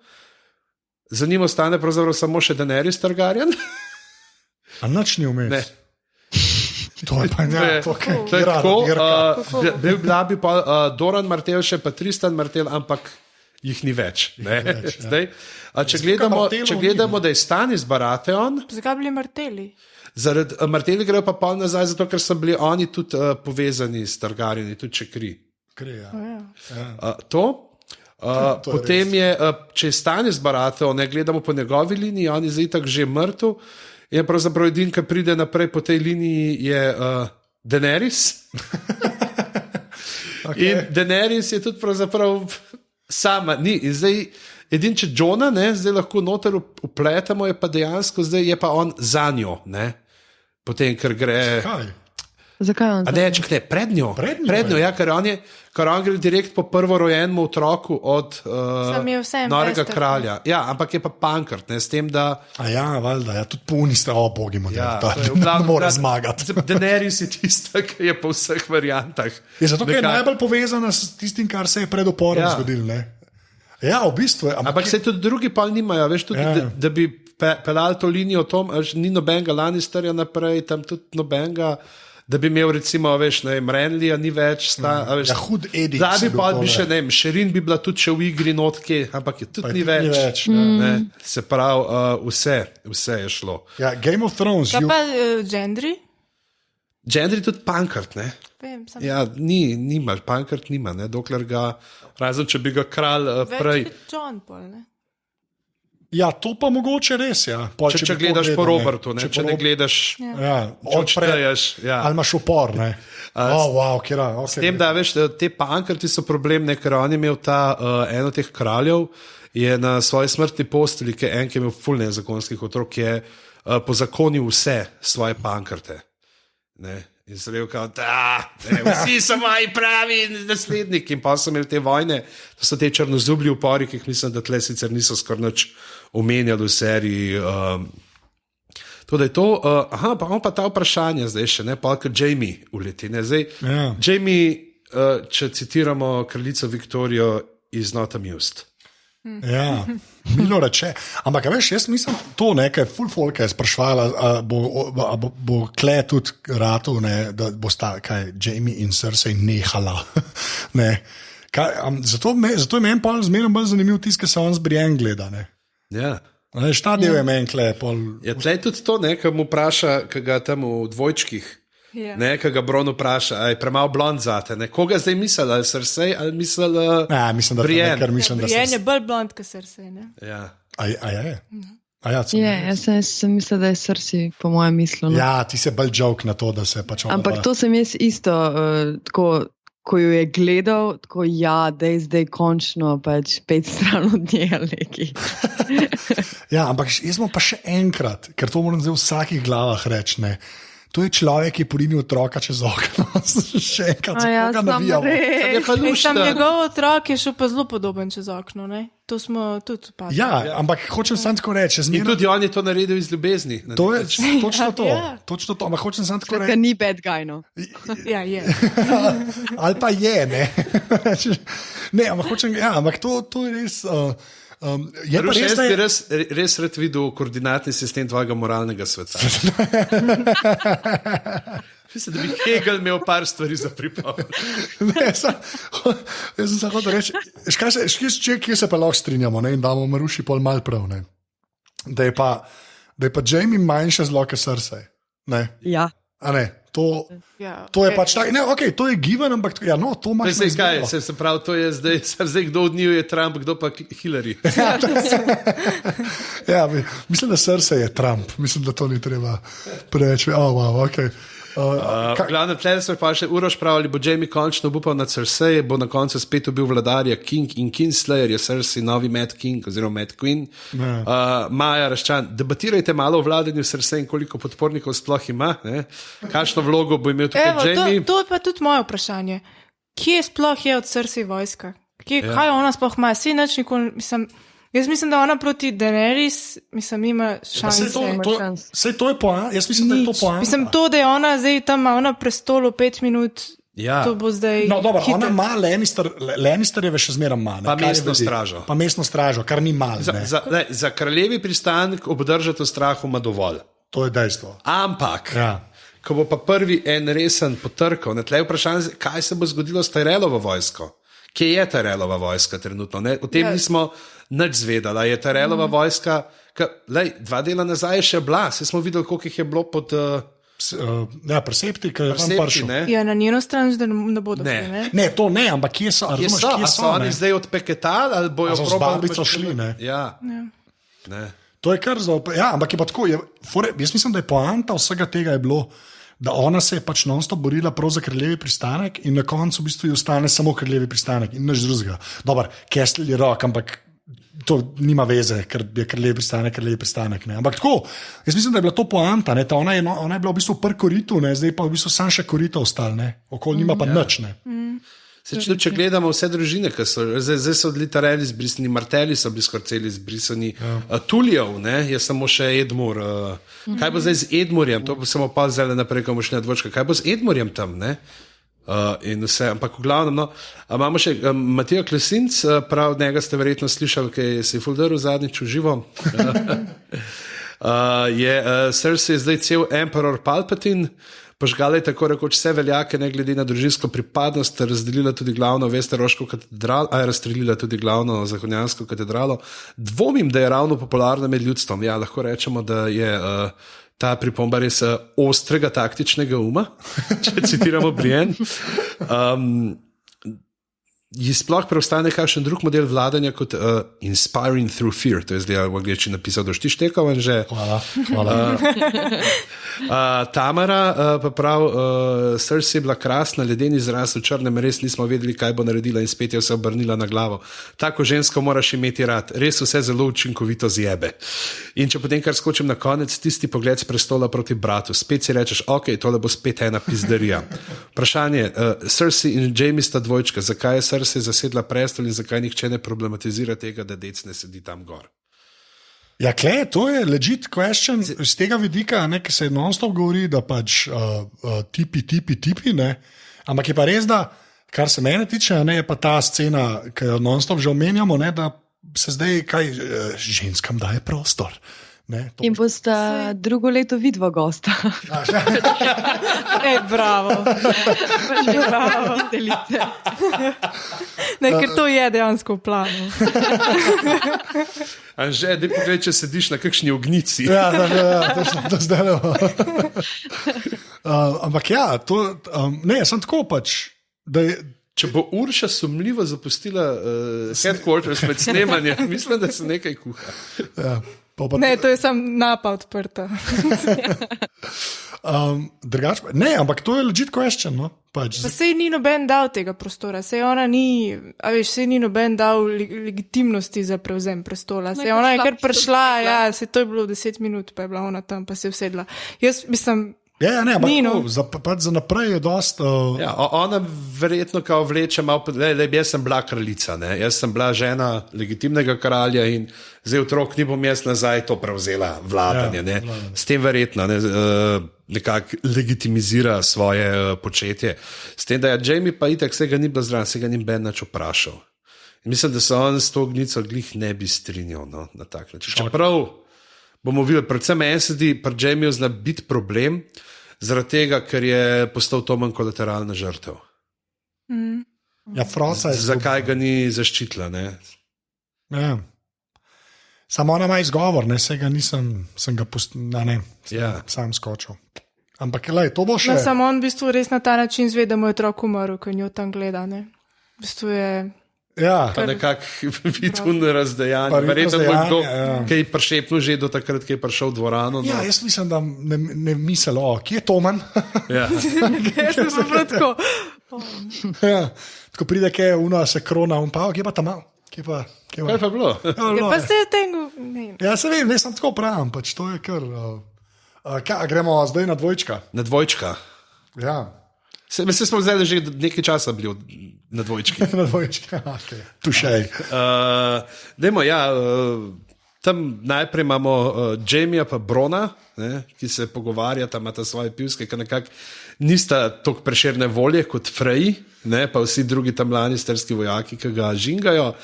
za njim ostane pravzaprav samo še Daenerys Targaryen. A nič ni vmes? Ne. To je pa ne, to je tako. Bila bi pa Doran Martell še pa Tristan Martell, ampak jih ni več. Ne? Zdaj, če gledamo, da je Stannis Baratheon. Zakaj bili Martelli? Zaradi Martelli grejo pa pol nazaj, zato ker so bili oni tudi povezani s Targaryeni, tudi če kri. Potem je, če je Stannis Baratheon, ne gledamo po njegovi liniji, on je zdaj tako že mrtev, in pravzaprav edin, ki pride naprej po tej liniji, je Daenerys. In Daenerys je tudi pravzaprav sama, ni. In zdaj, edin, če Johna, ne, zdaj lahko noter upletamo, je pa dejansko, zdaj je pa on za njo, ne. Potem, ker gre... Kaj? Zakaj on? A ne, čakaj, pred njo, ja, ker on gre direkt po prvorojenemu otroku od norega kralja. Ja, ampak je pa Pankrt, ne, s tem, da... Valjda, tudi puni sta, bogi model, ne more zmagati. Daenerys je tista, ki je po vseh variantah. Je zato, ker je najbolj povezana s tistim, kar se je pred oporom zgodilo, ne? Ja, v bistvu je. Ampak se tudi drugi pol nimajo, veš, tudi, da bi pelali to linijo o tom, ni nobenega Lannisterja naprej, tam tudi nobenega... Da bi imel, recimo, veš, ne vem, Renlija ni več, hud Edik. Da bi pa bi še, ne vem, Šerin bi bila tudi še v igri notke, ampak je tudi ni več. Se pravi, vse je šlo. Ja, Game of Thrones. Kaj pa Gendry? Gendry tudi Pankrt, ne? Vem, ja, nima, Pankrt nima, ne, dokler ga, razen če bi ga kralj prej. Več kot John Paul, ne? Ja, to pa mogoče res, ja. Če gledaš po Robertu, ne? Če ne gledaš, odpreješ, ali imaš upor, ne. S tem, da veš, te Pankrti so problem, ne, ker on je imel eno teh kraljev, je na svoji smrtni posteli, ki je imel ful nezakonskih otrok, je pozakonil vse svoje Pankrte. Ne. In se rekel, vsi so moji pravi nasledniki. In pa so imeli te vojne, to so te črnozublji upori, ki jih mislim, da tle sicer niso skoraj nič omenjali v seriji. To, da je to, pa imamo pa ta vprašanja zdaj še, ne, pa kot Jamie uleti. Ne, zdaj, Jamie, če citiramo kraljico Viktorijo, is not amused. Ja, milo reče. Ampak, veš, jaz mislim, to nekaj full folka je sprašvala, bo kle tudi ratu, ne, da bo sta, Jamie in Cersei nehala. Ne. Zato je meni pa zmerno bolj zanimiv tisk, ki se on z Brienne gleda. Ne. Ja. Šta del je meni kle? Ja, tle je tudi to, ne, ki mu vpraša, ki ga tam v dvojčkih, ne, ki ga Bron vpraša, aj premalo blond zate, ne, koga zdaj misli, ali Cersei, ali misli Brienne. Brienne je bolj blond, kot Cersei, ne? Ja. A je? Jaz sem mislil, da je Cersei, po mojem mislu. Ja, ti se bolj joke na to, da se pač... Ampak to sem jaz isto, tako, ko jo je gledal, tako da je zdaj končno pač 5 stran od nje ali neki. Ja, ampak jaz smo pa še enkrat, ker to moram zdaj v vsakih glavah reči, ne. To je človek, ki je porinil otroka čez okno. Še enkrat, koga navijamo. Njegov otrok je šel pa zelo podoben čez okno, ne? To smo tudi opazili. Ja, ampak hočem samo tako reči. In tudi on je to naredil iz ljubezni. To je točno to. Točno to, ampak hočem samo tako reči. Ni bad guy, no. Ja, je. Ali pa je, ne. Ne, ampak hočem, ampak to je res... Jaz bi res rad videl koordinatni sistem tvojega moralnega sveta. Mislim, da bi Hegel imel par stvari za pripravljati. Jaz sem se hotel reči, kje se pa lahko strinjamo, ne, in damo Maruši pol mal prav, ne. Da je pa Jamie manjša zlo, kot Cersei. Ne? Ja. A ne? To je pač tako, ne, ok, to je given, ampak to imaš na izbiro. Se pravi, to je zdaj kdo od njiju je Trump, kdo pa Hillary. Ja, mislim, da Cersei je Trump, mislim, da to ni treba preveč. Ok. Glavno, tle so pa še Uroš pravili, bo Jamie končno obupal na Cersei, bo na koncu spet ubil vladarja King in Kingslayer, je Cersei novi Mad King oziroma Mad Queen. Maja Raščan, debatirajte malo o vladanju Cersei in koliko podpornikov sploh ima, ne? Kakšno vlogo bo imel tukaj Jamie? To je pa tudi moje vprašanje. Kje sploh je od Cersei vojska? Kaj ona sploh ima? Jaz mislim, da ona proti Daenerys, ima šanse. Sej to je poanta. Jaz mislim, da je to poanta. Mislim, to, da je ona zdaj tam na prestolu 5 minut, to bo zdaj no, dobro, ona ima Lannisterjeve še zmeraj manj. Pa mestno stražo. Kar ni malo. Za kraljevi pristanek obdržati v strahu ima dovolj. To je dejstvo. Ampak, ko bo pa prvi en resen potrkal, tle je vprašanje, kaj se bo zgodilo s Tyrelovo vojsko? Kje je Tyrellova vojska trenutno? Ne? O tem nismo nič zvedali. Je Tyrellova vojska, dva dela nazaj je še bila, se smo videli, koliko jih je bilo pod... Presepti, ki je tam prišel. Ja, na njeno stran zdaj ne bodo. Ne, to ne, ampak kje so? Kje so oni zdaj odpeketali ali bojo probali? Z babico šli, ne? Ja. Ne. To je kar ampak je pa tako, jaz mislim, da je poanta vsega tega je bilo, da ona se je pač non-stop borila prav za kraljevi pristanek in na koncu v bistvu ji ostane samo kraljevi pristanek in nič drugega. Dobar, Castle je rock, ampak to nima veze, ker je kar lep pristanek. Ne. Ampak tako, jaz mislim, da je bila to poanta. Ona je bila v bistvu prvi koritu, zdaj pa v bistvu sam še korito ostal, okoli nima pa nič. Če gledamo vse družine, ki so zdaj so litareli izbrisani, Marteli so bili skorceli izbrisani, Tulijev, je samo še Edmur. Kaj bo zdaj z Edmurjem? To bo samo pa zdaj naprej, ko bomo šli na dvočka. Kaj bo z Edmurjem tam? In vse, ampak v glavnem, imamo še Matijo Klesinc, prav od njega ste verjetno slišali, ki se je fuldaril zadnjič v živo. Cersei je zdaj cel Emperor Palpatine, požgala je tako rekoč vse veljake, ne glede na družinsko pripadnost, razdelila tudi glavno Westeroško katedralo, razstrelila tudi glavno zahodnjansko katedralo. Dvomim, da je ravno popularna med ljudstvom. Ja, lahko rečemo, da je ta pripomba res ostrega taktičnega uma, če citiramo Brienne. Ji sploh preostane kakšen drug model vladanja kot inspiring through fear. To je zdaj v angleščini napisal, da šti štekal in že. Hvala. Tamara pa prav, Cersei je bila krasna, ledeni izraz v črnem, res nismo vedeli, kaj bo naredila in spet je se obrnila na glavo. Tako žensko moraš imeti rad, res vse zelo učinkovito zjebe. In če potem kar skočim na konec, tisti pogled s prestola proti bratu, spet si rečeš, ok, tole bo spet ena pizderija. Vprašanje, Cersei in Jaime sta dvojčka, zakaj je Cersei zasedla prestol in zakaj nihče ne problematizira tega, da dec ne sedi tam gor? Ja, to je legit question z tega vidika, ki se non-stop govori, da pač tipi, ne. Ampak je pa res, da kar se mene tiče, je pa ta scena, ki jo non-stop že omenjamo, da se zdaj ženskam daje prostor. In bosta drugo leto vidva gosta. Bravo. Ker to je dejansko v planu. Anže, daj pogled, če sediš na kakšni ognici. Ja, to zdaj ne bo. Ampak ja, sem tako pač, da je... Če bo Urša sumljivo zapustila headquarters med snemanjem, mislim, da se nekaj kuha. Ja. Ne, to je samo napa odprta. Ne, ampak to je legit question. No? Sej ni noben dal tega prostora, sej ona ni, sej ni noben dal legitimnosti za prevzem prestola. Sej ona je kar prišla, sej to je bilo 10 minut, pa je bila ona tam, pa se je usedla. Jaz mislim... Ja, ne, ampak za naprej je dost... Ja, ona verjetno kao vleče malo... Jaz sem bila kraljica, jaz sem bila žena legitimnega kralja in zdaj otrok ni bom jaz nazaj to prevzela vladanje. Ja, s tem verjetno nekako legitimizira svoje početje. S tem, da je Jaime pa itak vsega ni bila zraven, vsega ni ben nič vprašal. In mislim, da se on s to ognico glih ne bi strinjal na tak način. Čeprav bomo videli, predvsem meni se zdi, pri Jaimiju zna biti problem, zaradi tega, ker je postal to manj kolateralna žrtev. Ja, Frosa je... Zakaj ga ni zaščitila, ne? Ja. Samo ona ima izgovor, vsega nisem, sem ga sam skočil. Ampak, to bo še... Samo on v bistvu res na ta način zve, da mu je otrok umrl, ko njo tam gleda, V bistvu je... Ja, pa nekako vidno razdejanje. Verjetno bo kdo kaj prišepnil že do takrat, ki je prišel v dvorano. Ja, jaz mislim, da ne misel, kje je Toman? Ja. Jaz sem prav tako. Tako pride, kje je una se krona, kje pa tam mal? Kaj pa bilo? Pa se je tengo... Ja, se vem, ne sem tako pravim, pač to je kar... Gremo zdaj na dvojčka. Na dvojčka? Ja. Mislim, smo zdaj že nekaj časa bili na dvojčki. Na dvojčki, okay. Tušej. Dajmo, tam najprej imamo Jaimija pa Brona, ki se pogovarjata, imata svoje pivske, ki nekako nista toliko Prešerne volje kot Frey, pa vsi drugi tam lannisterski vojaki, ki ga žingajo.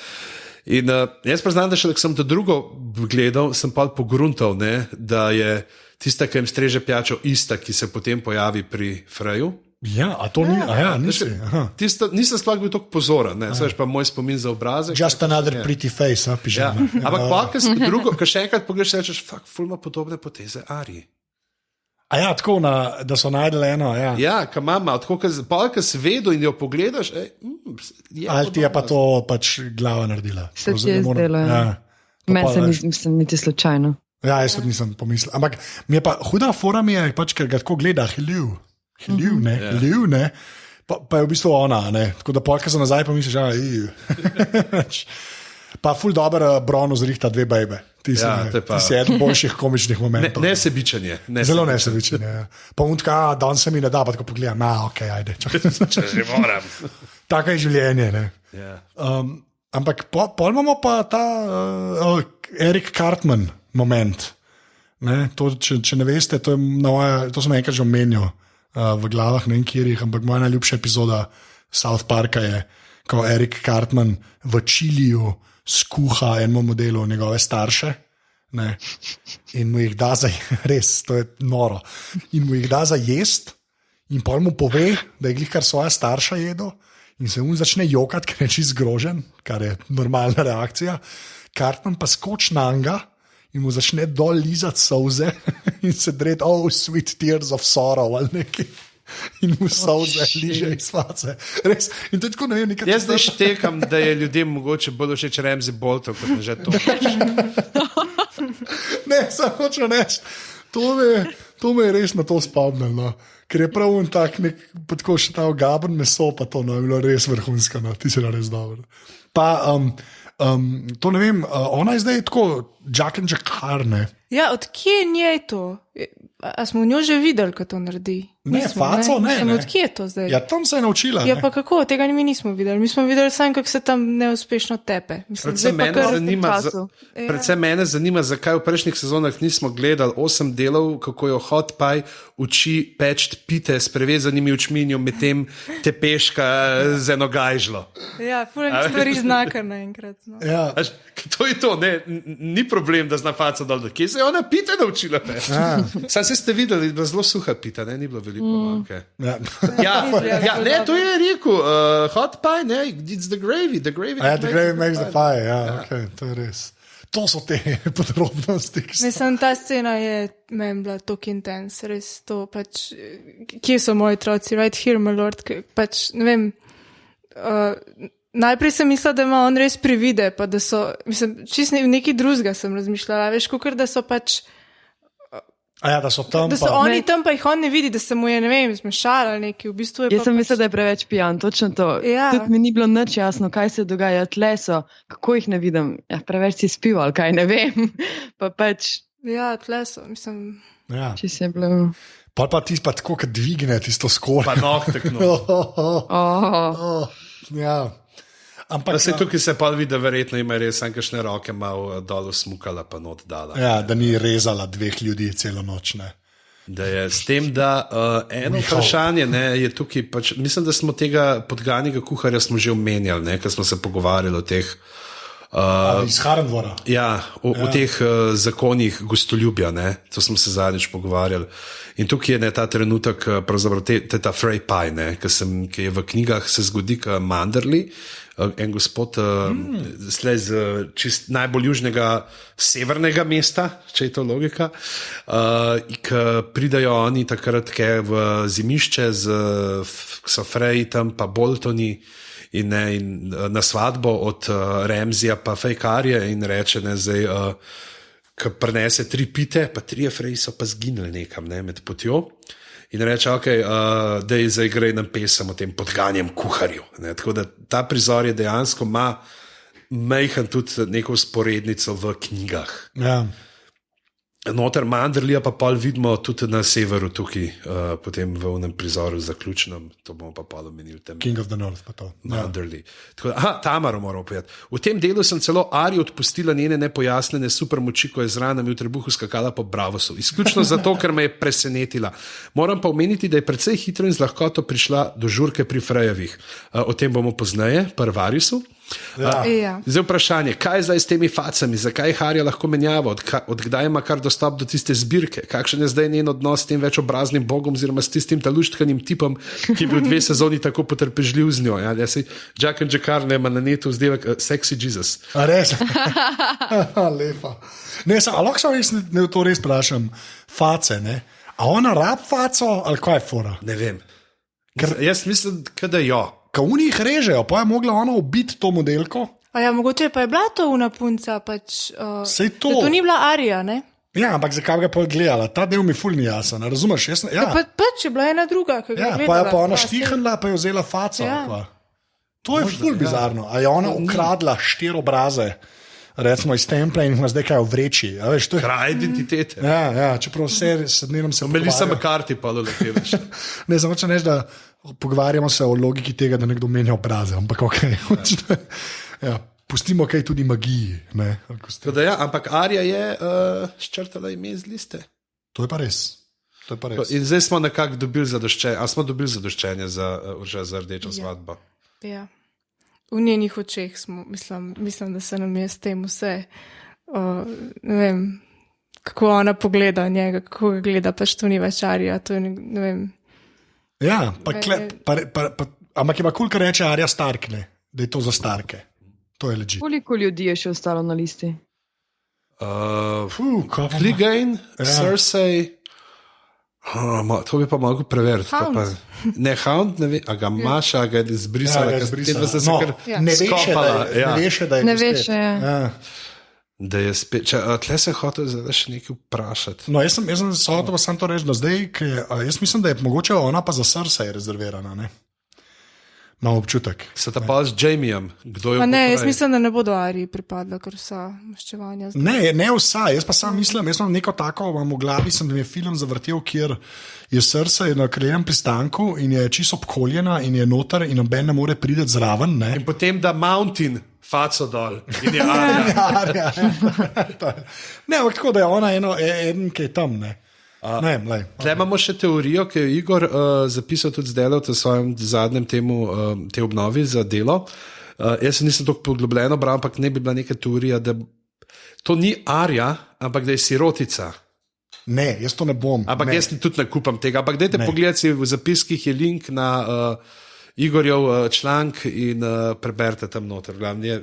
In jaz priznam, da še da sem to drugo gledal, sem pa pogruntal, da je tista, ki jim streže pijačo, ista, ki se potem pojavi pri Freyu. Ja, a to ni, nisi. Nisem sploh bil tako pozoren, veš pa moj spomin za obrazek. Just another pretty face, pižama. Ja. Ampak pa, ko še enkrat pogledaš, rečeš, ful ima podobne poteze Ariji. A ja, tako, da so najdele eno, ja. Ja, ka mama, tako, ko si vedel in jo pogledaš, ali ti je pa to pač glava naredila? Se ti je zdelo, ja. Meni se nisem niti slučajno. Ja, jaz tudi nisem pomislil. Ampak mi je pa huda fora mi je, pač, ker ga tako gleda, Hilju, ne. Pa je v bistvu ona, ne. Tako da polka za nazaj pomisliš, Pa ful dobro Brono zrihta dve bejbe. Ti si eden boljših komičnih momentov. Nesebičanje. Zelo nesebičanje. Ja. Pa untka, dan se mi ne da, pa tako pogledam, ok, ajde. Če že moram. Tako je življenje. Ampak pol imamo pa ta Eric Cartman moment. To, če ne veste, to sem enkrat že omenil v glavah, ne vem kjerih, ampak moja najljubša epizoda South Parka je, ko Eric Cartman v Čiliju skuha enemu modelu njegove starše, ne, in mu jih da za res, to je noro, in mu jih da za jest in pol mu pove, da je glih kar svoja starša jedo in se mu začne jokati, ker je čist zgrožen, kar je normalna reakcija. Cartman pa skoči na njega in mu začne dol lizati solze in se dreti, oh, sweet tears of sorrow ali nekaj. In mu solze liže iz face. Res. In to je tako, ne vem, nekaj. Jaz zdaj štekam, da je ljudem mogoče bolj všeč Ramsey Bolton, kot že to. Ne, samo hočem reči, to me je res na to spomnilo. No. Ker je prav on tak nek, pa tako še ta ogaben meso, pa to no, je bilo res vrhunsko, no. Ti si res dobro. Pa, to ne vem, ona je zdaj tako Jack and Jackar, ne? Ja, odkje njej to? A smo njo že videli, ko to naredi? Ne, faco, ne. Odkje je to zdaj? Ja, tam se je naučila. Ja, pa kako? Tega mi nismo videli. Mi smo videli samo, kako se tam neuspešno tepe. Predvsem mene zanima, zakaj v prejšnjih sezonah nismo gledali 8 delov, kako jo Hot Pie uči peči pite s prevezanimi očmi in jo medtem tepeška z eno gajžlo. Ja, fulani stvari znaka naenkrat. No. Ja. To je to, ne, ni problem, da zna faco dol. Kje se je ona pite naučila peči? Sam se ste videli, da je zelo suha pita, ne, ni bilo veliko manjke. Ja, ne, to je rekel, Hot Pie, ne, it's the gravy. The gravy makes the pie, ja, ok, to je res. To so te podrobnosti. Mislim, ta scena je meni bila tako intens, res to pač, kje so moji otroci, right here, my lord, pač, ne vem, najprej sem mislila, da ima on res privide, pa da so, mislim, čist nekaj drugega sem razmišljala, veš, kakor da so pač, da so tam. Da so oni tam, pa jih on ne vidi, da se mu je, ne vem, zmešala neki, v bistvu je. Jaz sem mislila, da je preveč pijan, točno to. Ja. Tudi mi ni bilo nič jasno, kaj se dogaja, tle so, kako jih ne vidim. Ja, preveč si spil, ali kaj, ne vem. Pa pač. Ja, tle so, mislim. Ja. Če se je bilo. Pa ti pa tako, kad dvigne tisto skoro. Pa noktek, no. Ja. Ampak, da se tukaj se pa vidi, da verjetno ima res kakšne roke malo dol smukala pa not dala. Ja, da ni rezala 2 ljudi celo noč, ne. Da je s tem, da eno vprašanje ne, je tukaj, pač, mislim, da smo tega podganjega kuharja smo že omenjali, ne, ko smo se pogovarjali o teh iz Harendvora. Ja, o teh zakonih gostoljubja, ne, to smo se zadnjič pogovarjali. In tukaj je ne, ta trenutek, pravzaprav ta Frey Pie, ne, ki je v knjigah se zgodi, ka Manderly, en gospod z čist najbolj južnega severnega mesta, če je to logika, ki pridajo oni takrat v zimišče so Freji tam pa Boltoni in na svadbo od Ramseyja pa Fejkarje in reče, ne, zdaj ki prinese 3 pite, pa 3 Freji so pa zginili nekam, ne, med potjo. In reče, ok, da je zdaj gre nam pesem o tem podganjem kuharju. Ne? Tako da ta prizor je dejansko ima majhen tudi neko sporednico v knjigah. Ja. Noter Manderlija pa pol vidimo tudi na severu tukaj, potem v onem prizoru zaključnem, to bomo pa pol omenili. King of the North pa to. Manderly. Ja. Tamaro moram povedati. V tem delu sem celo Ari odpustila njene nepojasnjene supermoči, ko je z ranami v trebuhu skakala po Bravosu. Izključno zato, ker me je presenetila. Moram pa omeniti, da je precej hitro in z lahkoto prišla do žurke pri Frejevih. O tem bomo pozneje, pri Variusu. Ja. Zdaj vprašanje, kaj je zdaj s temi facami, zakaj Harja lahko menjava, od kdaj ima kar dostop do tiste zbirke, kakšen je zdaj njen odnos s tem večobraznim bogom oziroma s tistim taluštkanim tipom, ki je bil 2 sezoni tako potrpežljiv z njo. Ja, se Jack and Jackar nema na netu vzdevek Sexy Jesus. A res? Lepa. Ne, lahko se res ne to res vprašam, face, ne? A ona rab faco ali kaj je fora? Ne vem. Jaz mislim, da jo. Ka oni jih režejo, pa je mogla ona ubiti to modelko. A ja, mogoče pa je bila to una punca, pač. Sej to. To ni bila Arija, ne? Ja, ampak zakaj ga pa gledala? Ta del mi ful ni jasen, razumeš? Ja. Pač je bila ena druga, ki ga je gledala. Pa je pa ona štihnila, pa je vzela faco. Ja. To je ful bizarno. A je ona ukradla 4 obraze, recimo iz templa in jih ima zdaj kaj v vreči. Veš, to je kraj identitete. Ja, čeprav se dnevno se Melissa McCarthy pa doleteveš. Ne, samo če neš, da pogovarjamo se o logiki tega, da nekdo menja obraze, ampak ja, pustimo kaj tudi magiji. Ja, ampak Arja je ščrtala ime z liste. To je pa res. In zdaj smo nekako dobili zadoščenje. A smo dobili zadoščenje za rdečo svatbo? Ja. V njenih očeh smo, mislim, da se nam je s tem vse, ne vem, kako ona pogleda njega, kako ga gleda, pač to ni več Arja, to je, ne vem. Ja, ampak je pa kul, kar reče Arja Stark, ne, da je to za Starke. To je legit. Koliko ljudi je še ostalo na listi? Clegane, Cersei. To bi pa mogel preveriti. Ne, Hound, ne ve, a ga imaš, a ga je izbrisala. Ne veš, da je spet. Da je spet. Tle se hotel zdaj še nekaj vprašati. No, jaz sem se hotel pa sam to reči, da zdaj, jaz mislim, da je mogoče ona pa za Cersei rezervirana, ne? Imam občutek. Se ta pa z Jamiem, kdo je ne, jaz mislim, da ne bodo Arji pripadla, ker vsa maščevanja. Ne vsa, jaz pa sam mislim, jaz imam neko tako, imam v glavi, da mi je film zavrtel, kjer je Cersei na kraljem pristanku in je čisto obkoljena in je noter in noben ne more priti zraven. Ne? In potem da Mountain faco dol in je Arja. Ne, ampak tako, da je ona eden, ki je tam, ne. Tle imamo še teorijo, ki je Igor zapisal tudi zdaj v svojem zadnjem te obnovi za delo. Jaz se nisem tako poglobljeno bral, ampak ne bi bila neka teorija, da to ni Arja, ampak da je sirotica. Ne, jaz to ne bom. Ampak jaz tudi ne kupam tega. Ampak dajte pogledati, v zapiskih je link na Igorjev članek in preberite tam noter. Glavni je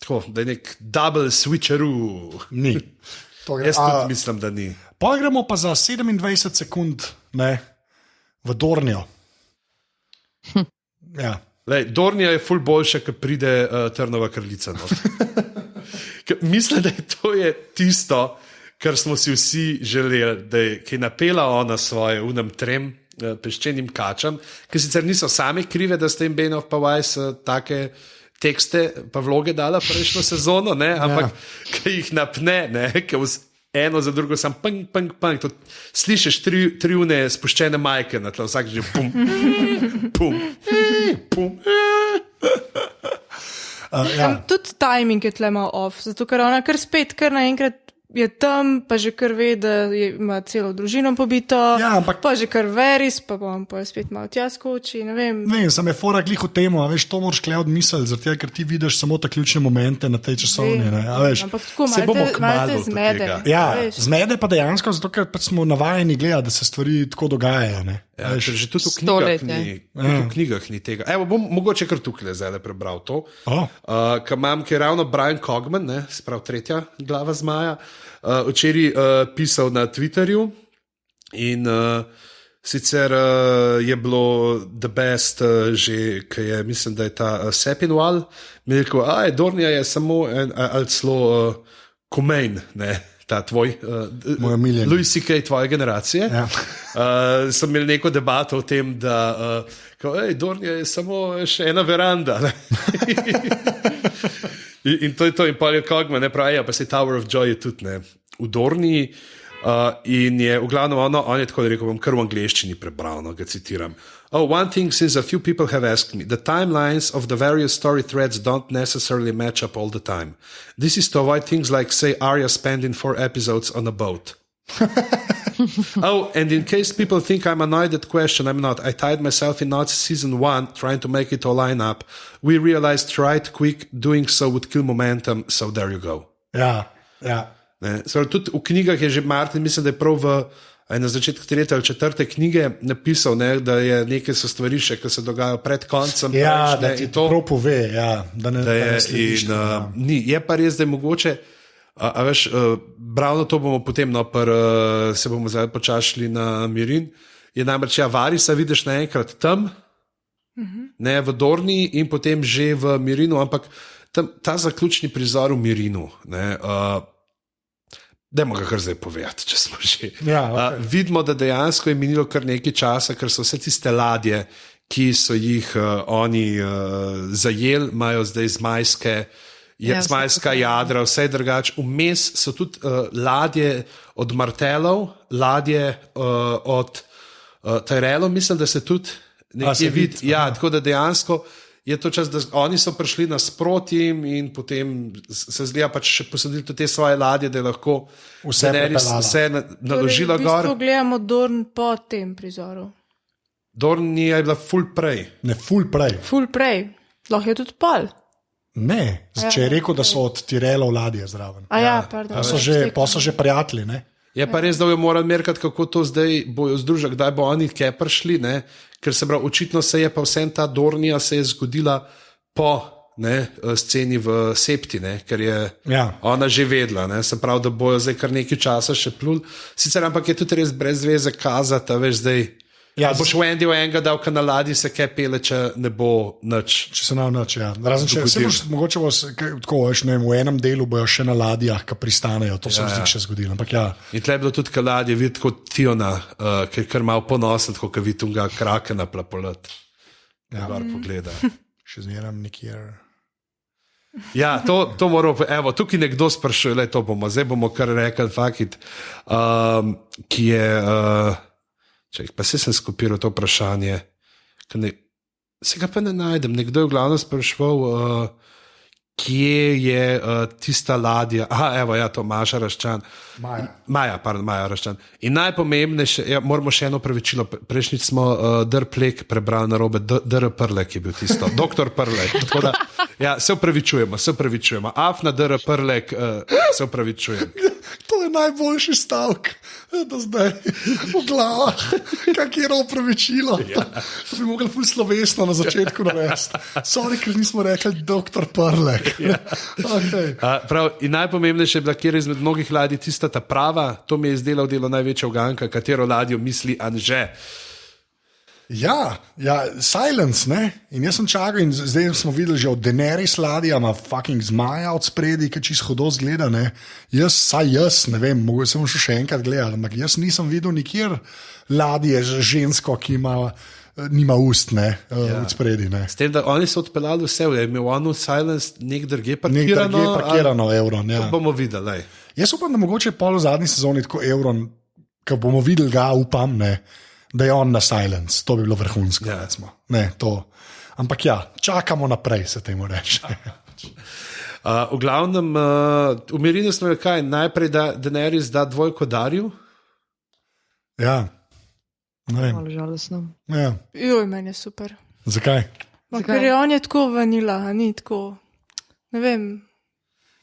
tako, da je nek double switcheroo. Ni. Jaz tudi mislim, da ni. Pa gremo pa za 27 sekund v Dornijo. Ja. Dornija je ful boljša, ko pride Trnova kraljica. Mislim, da to je tisto, kar smo si vsi želeli, da je napela ona svoje unem 3 peščenim kačam, ki sicer niso sami krive, da ste jim Bane of Pawais take tekste pa vloge dala prejšnjo sezono, ne? Ampak ki jih napne, ki eno za drugo sam pang, pang, pang, to slišiš 3 une spuščene majke na tle, vsak že pum, pum, pum. Tudi timing je tle malo off, zato ker ona kar spet, kar naenkrat je tam, pa že kar ve, da ima celo družino pobito, pa že kar veris, pa bom pa spet malo tja skoči, ne vem. Ne, sem je fora glih v temu, a veš, to moraš kle odmisliti, zato ker ti vidiš samo ta ključne momente na tej časovni, ne, a veš. Ampak tako, malo te zmede. Ja, zmede pa dejansko, zato ker pač smo navajeni gledati, da se stvari tako dogajajo, ne. Ja, že tudi v knjigah ni tega. Evo, bom mogoče kar tukaj zdaj prebral to. Ki je ravno Brian Cogman, sprav 3. glava Zmaja, včeraj pisal na Twitterju in sicer je bilo the best že, ki je, mislim, da je ta Sepinwall, mi je rekel, Dornija je samo ali celo Kumain, ne, ta tvoj, Louis C.K. tvoje generacije. Ja. Sem imel neko debato o tem, da Dornija je samo še ena veranda. In to je to, in pa je Cogman, ne pravi, pa se Tower of Joy je tudi v Dorniji. In je v glavnem on je tako rekel, bom kar v angleščini prebral, ga citiram. One thing since a few people have asked me, the timelines of the various story threads don't necessarily match up all the time. This is to avoid things like, say, Arya spending 4 episodes on a boat. And in case people think I'm annoyed at question, I'm not. I tied myself in knots season 1 trying to make it all line up. We realized right quick doing so would kill momentum, so there you go. Ja. Tudi v knjigah je že Martin, mislim, da je prav na začetku 3. ali 4. knjige napisal, da je nekaj so stvari še, ki se dogajajo pred koncem. Ja, da ti to prav pove, da ne slediš. Je pa res, da je mogoče, a veš, ravno to bomo potem, se bomo zdaj počašli na Mirin, je namreč Varisa vidiš naenkrat tam, ne v Dorniji in potem že v Mirinu, ampak ta zaključni prizor v Mirinu, dajmo ga kar zdaj povedati, če smo že. Ja, okay. Vidimo, da dejansko je minilo kar nekaj časa, ker so vse tiste ladje, ki so jih oni zajeli, imajo zdaj zmajska jadra, vse drugače. Vmes so tudi ladje od martelov, ladje od Tyrellov, mislim, da se tudi nekje vidi. Ja, tako da dejansko je to čas, da oni so prišli nasproti in potem se zdi, pač še posadili tudi te svoje ladje, da je lahko vse naložila torej, gor. V bistvu gledamo Dorn po tem prizoru. Dorn je bila ful prej. Ne, ful prej. Lahko je tudi pol. Ne, če je rekel, da so od Tyrellov ladje zraven. Pardon. Pa so že prijatelji, ne? Je pa res, da jo moram merkati, kako to zdaj bojo združili, kdaj bo oni kje prišli, ne? Ker se pravi, očitno se je pa vsem ta Dornija se je zgodila po sceni v Septi, ne? Ker je ona že vedela, ne? Se pravi, da bojo zdaj kar nekaj časa še plul. Sicer ampak je tudi res brez veze kazati, veš zdaj. Ja, boš v enega dal, na ladji se kaj pele, če ne bo nič. Če se ne bo nič, ja. Razen če se boš, mogoče bo tako, veš, ne vem, v enem delu bojo še na ladjah, ki pristanejo, to se zdi še zgodilo. Ampak ja. In tle je bilo tudi, ka ladje vidi kot Tiona, ki je kar malo ponosen, kot vidi tunga krakena plapolet. Ja. Bar pogleda. Še zmeram nekjer. Ja, to moramo, evo, tukaj nekdo sprašuje, zdaj bomo kar rekli, fakit, ki je... Pa se sem skopiral to vprašanje, se ga pa ne najdem. Nekdo je v glavnem sprašval, kje je tista ladja. Evo, ja, to Maša Raščan. Maja Raščan. In najpomembnejše, moramo še eno opravičilo. Prejšnjič smo Prlek prebrali narobe, Prlek je bil tisto, doktor Prlek. Tako da, ja, se opravičujemo. Afna Prlek, se opravičujem. To je najboljši stavek do zdaj v glavah, kakšno opravičilo. Ja. To bi mogli ful slovesno na začetku navesti. Sorry, ker nismo rekli doktor Prlek. Ja. Okay. In najpomembnejše je bila, kjer izmed mnogih ladij tista ta prava, to mi je izdelal delo največja uganka, katero ladjo misli Anže. Ja, Silence, ne? In jaz sem čakal in zdaj smo videli že od Daenerys ladja, ima fucking zmaja od spredi, ki čisto hudo zgleda, ne? Jaz, ne vem, mogoče sem še enkrat gledal, ampak jaz nisem videl nikjer ladje žensko, ki nima ust, ne, od spredi, ne. S tem, da oni so odpeljali vse, je imel on v Silence nek drugje parkirano Euron, ja. To bomo videli, Jaz upam, da mogoče pol v zadnji sezoni tako Euron, ko bomo videli ga, upam, ne, da je on na Silence, to bi bilo vrhunsko. Ja. Ne, to. Ampak ja, čakamo naprej, se temu reče. V glavnem, umirili smo kaj, najprej da Daenerys da dvojko Darju. Ja, ne vem. Malo žalostno. Ja. Meni je super. Zakaj? Ker je on je tako vanila, ni tako, ne vem.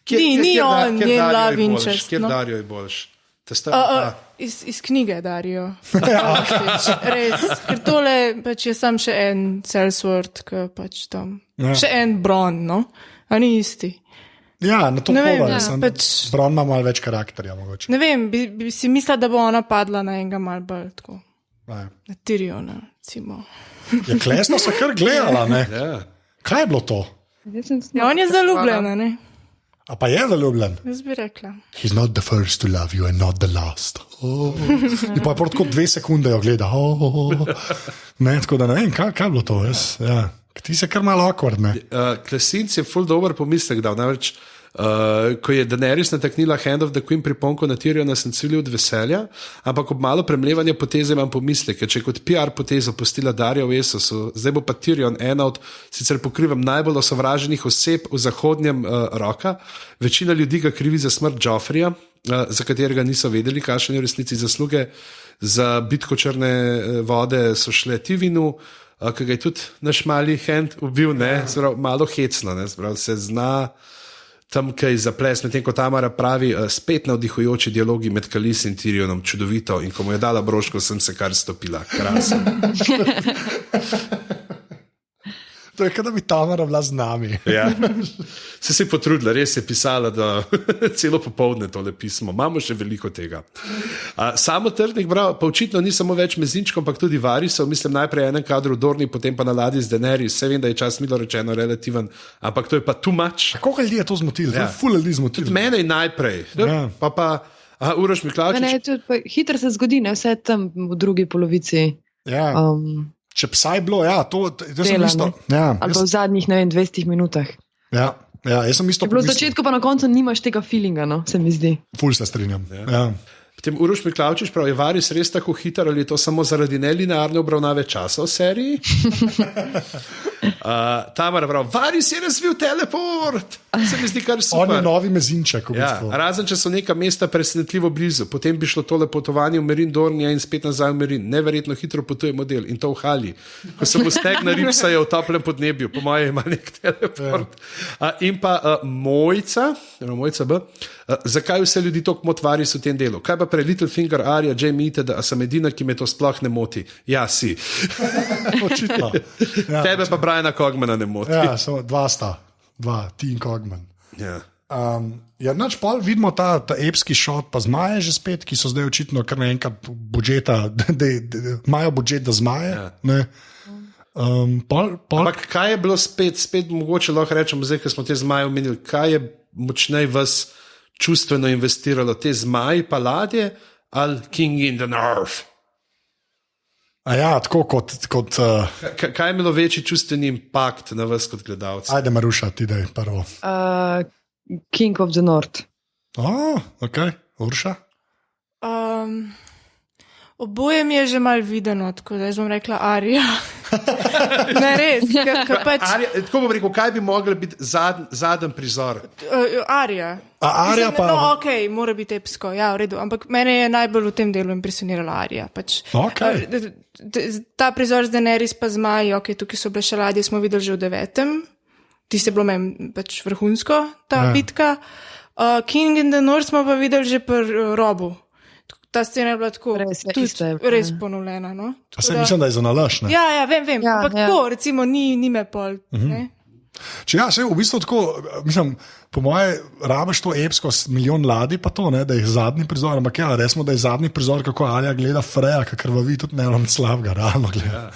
Ni on, njen love interest. Kjer Darjo je boljš? Iz knjige Darijo. Res, ker tole pač je sam še en Sellsworth, ki pač tam. Še en Bronn, no? A ni isti. Ja, na to povem. Bronn ima malo več karakterja, mogoče. Ne vem, bi si mislila, da bo ona padla na enega malo bolj tako. Na Tyriona, recimo. Ja, Klesno se kar gledala, ne? Kaj je bilo to? Ja, on je zaljubljena, ne? A pa je zaljubljen? Jaz bi rekla. He's not the first to love you and not the last. In pa je tako 2 sekunde jo gleda. Ne, tako da ne vem, kaj je bilo to? Ja. Ti se kar malo awkward, ne? Klesinc je ful dober pomislek dal, namreč ko je Daenerys nataknila Hand of the Queen priponko na Tyriona, sem cvilil od veselja, ampak ob malo premlevanja poteze imam pomisleke, če je kot PR potezo pustila Darja v Essosu, zdaj bo pa Tyrion ena od, sicer pokrivam, najbolj osovraženih oseb v zahodnjem roka. Večina ljudi ga krivi za smrt Joffreya, za katerega niso vedeli, kakšne v resnici zasluge za bitko Črne vode so šle Tywinu, ki ga je tudi naš mali Hand ubil, ne, malo hecno, ne, se zna tam kaj zaples, medtem ko Tamara pravi, spet navdihujoči dialogi med Khaleesi in Tyrionom, čudovito, in ko mu je dala broško, sem se kar stopila. Krasno. To je, kada bi Tamara bila z nami. Ja. Se je potrudila, res je pisala, da celo popoldne tole pismo. Imamo še veliko tega. Samo Trdnik, pa očitno ni samo več mezinčkov, ampak tudi Varysov. Mislim, najprej enem kadru v Dorni, potem pa na ladji z Daenerys. Vse vem, da je čas milo rečeno relativen, ampak to je pa too much. Koliko ljudi je to zmotilo? Ja. To je ful ljudi zmotilo. Tudi mene najprej. Ja. Uroš Miklavčič. Hitro se zgodi, ne, vse tam v drugi polovici. Ja. če psaj bilo, ja, to sem isto. Ja, ali pa v zadnjih, ne vem, 20 minutah. Ja, jaz sem isto. Bilo v začetku, pa na koncu nimaš tega feelinga, no, se mi zdi. Ful se strinjam. Ja. Potem Uroš Miklavčič pravi, je Varis res tako hiter ali je to samo zaradi nelinearne obravnave časa v seriji? Tamara pravi, Varis je razvil teleport. Se mi zdi kar super. On je novi mezinček. Razen, če so neka mesta presenetljivo blizu, potem bi šlo tole potovanje v Merin Dornija in spet nazaj v Merin. Neverjetno hitro potuje model in to v Hali. Ko se mu stegna ripsajo v toplem podnebju, po mojem ima nek teleport. In pa Mojca B. Zakaj vse ljudi toliko moti Varis v tem delu? Kaj pa pre Littlefinger, Arya, Jaime itd., a sem edina, ki me to sploh ne moti? Ja, si. Očitno. Ja, tebe pa Briana Cogmana ne moti. Ja, samo dva, ti in Cogman. Ja. Nač pol vidimo ta epski shot, pa zmaje že spet, ki so zdaj očitno kar naenkrat budžeta, imajo budžet, da zmaje. Ja. Ampak kaj je bilo spet mogoče lahko rečemo, zdaj, ko smo te zmaje omenili, kaj je močnej vas čustveno investiralo, te zmaji pa ladje ali King in the North? Ja, tako kot kaj je imelo večji čustveni impakt na vas kot gledalci? Ajde, Maruša, ti daj prvo. King of the North. Ok, Urša? Oboje mi je že mal videno, tako da jaz bom rekla Arya. Ne, res. Tako bom rekel, kaj bi mogel biti zadnji prizor? Arya. Arya pa... No, ok, mora biti epsko, ja, v redu. Ampak mene je najbolj v tem delu impresionirala Arya. Okay. Ta prizor z Daenerys pa zmaji, ok, tukaj so bile še ladje, smo videli že v 9. Tiste bilo meni pač vrhunsko, ta bitka. King in the North smo pa videli že pri Robu. Ta scena je bila tako res ponovljena. No? Mislim, da je za nalaž. Ja, vem. Ampak tako, recimo, ni me pol. Ja, v bistvu tako, mislim, po moje rabiš to epsko milijon ladij, pa to, ne, da je zadnji prizor. Ampak ja, resmo, da je zadnji prizor, kako Arya gleda Freja, kakor krvavi tudi ne slabega, realno gleda.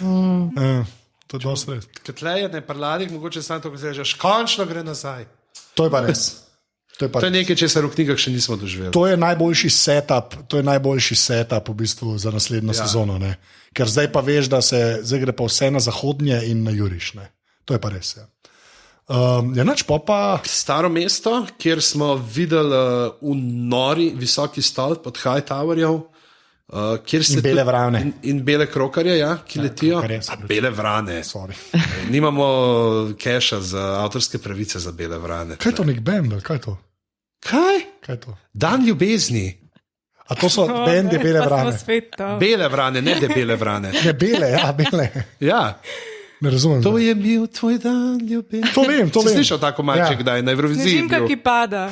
To je dosti res. Katleje, ne parladih, mogoče samo to, ko se reče, končno gre nazaj. To je pa res. To je nekaj, česar v knjigah še nismo doživeli. To je najboljši setup v bistvu za naslednjo sezono. Ne? Ker zdaj pa veš, da zdaj gre pa vse na zahodnje in na juriš. Ne? To je pa res. Ja. Staro mesto, kjer smo videli nori visoki stolp od Hightowerjev. In bele vrane. In bele krokarje, ja, ki letijo. Bele vrane. Nimamo keša za avtorske pravice za bele vrane. Kaj je to nek band? Kaj je to? Kaj je to? Dan ljubezni. A to so bendi bele vrane? Bele vrane, ne debele vrane. Ne bele, ja, bele. Ja. Ne razumem. To je bil tvoj dan ljubezni. To vem. Si slišal tako malček, kdaj na Evroviziji? Zimka, ki pada.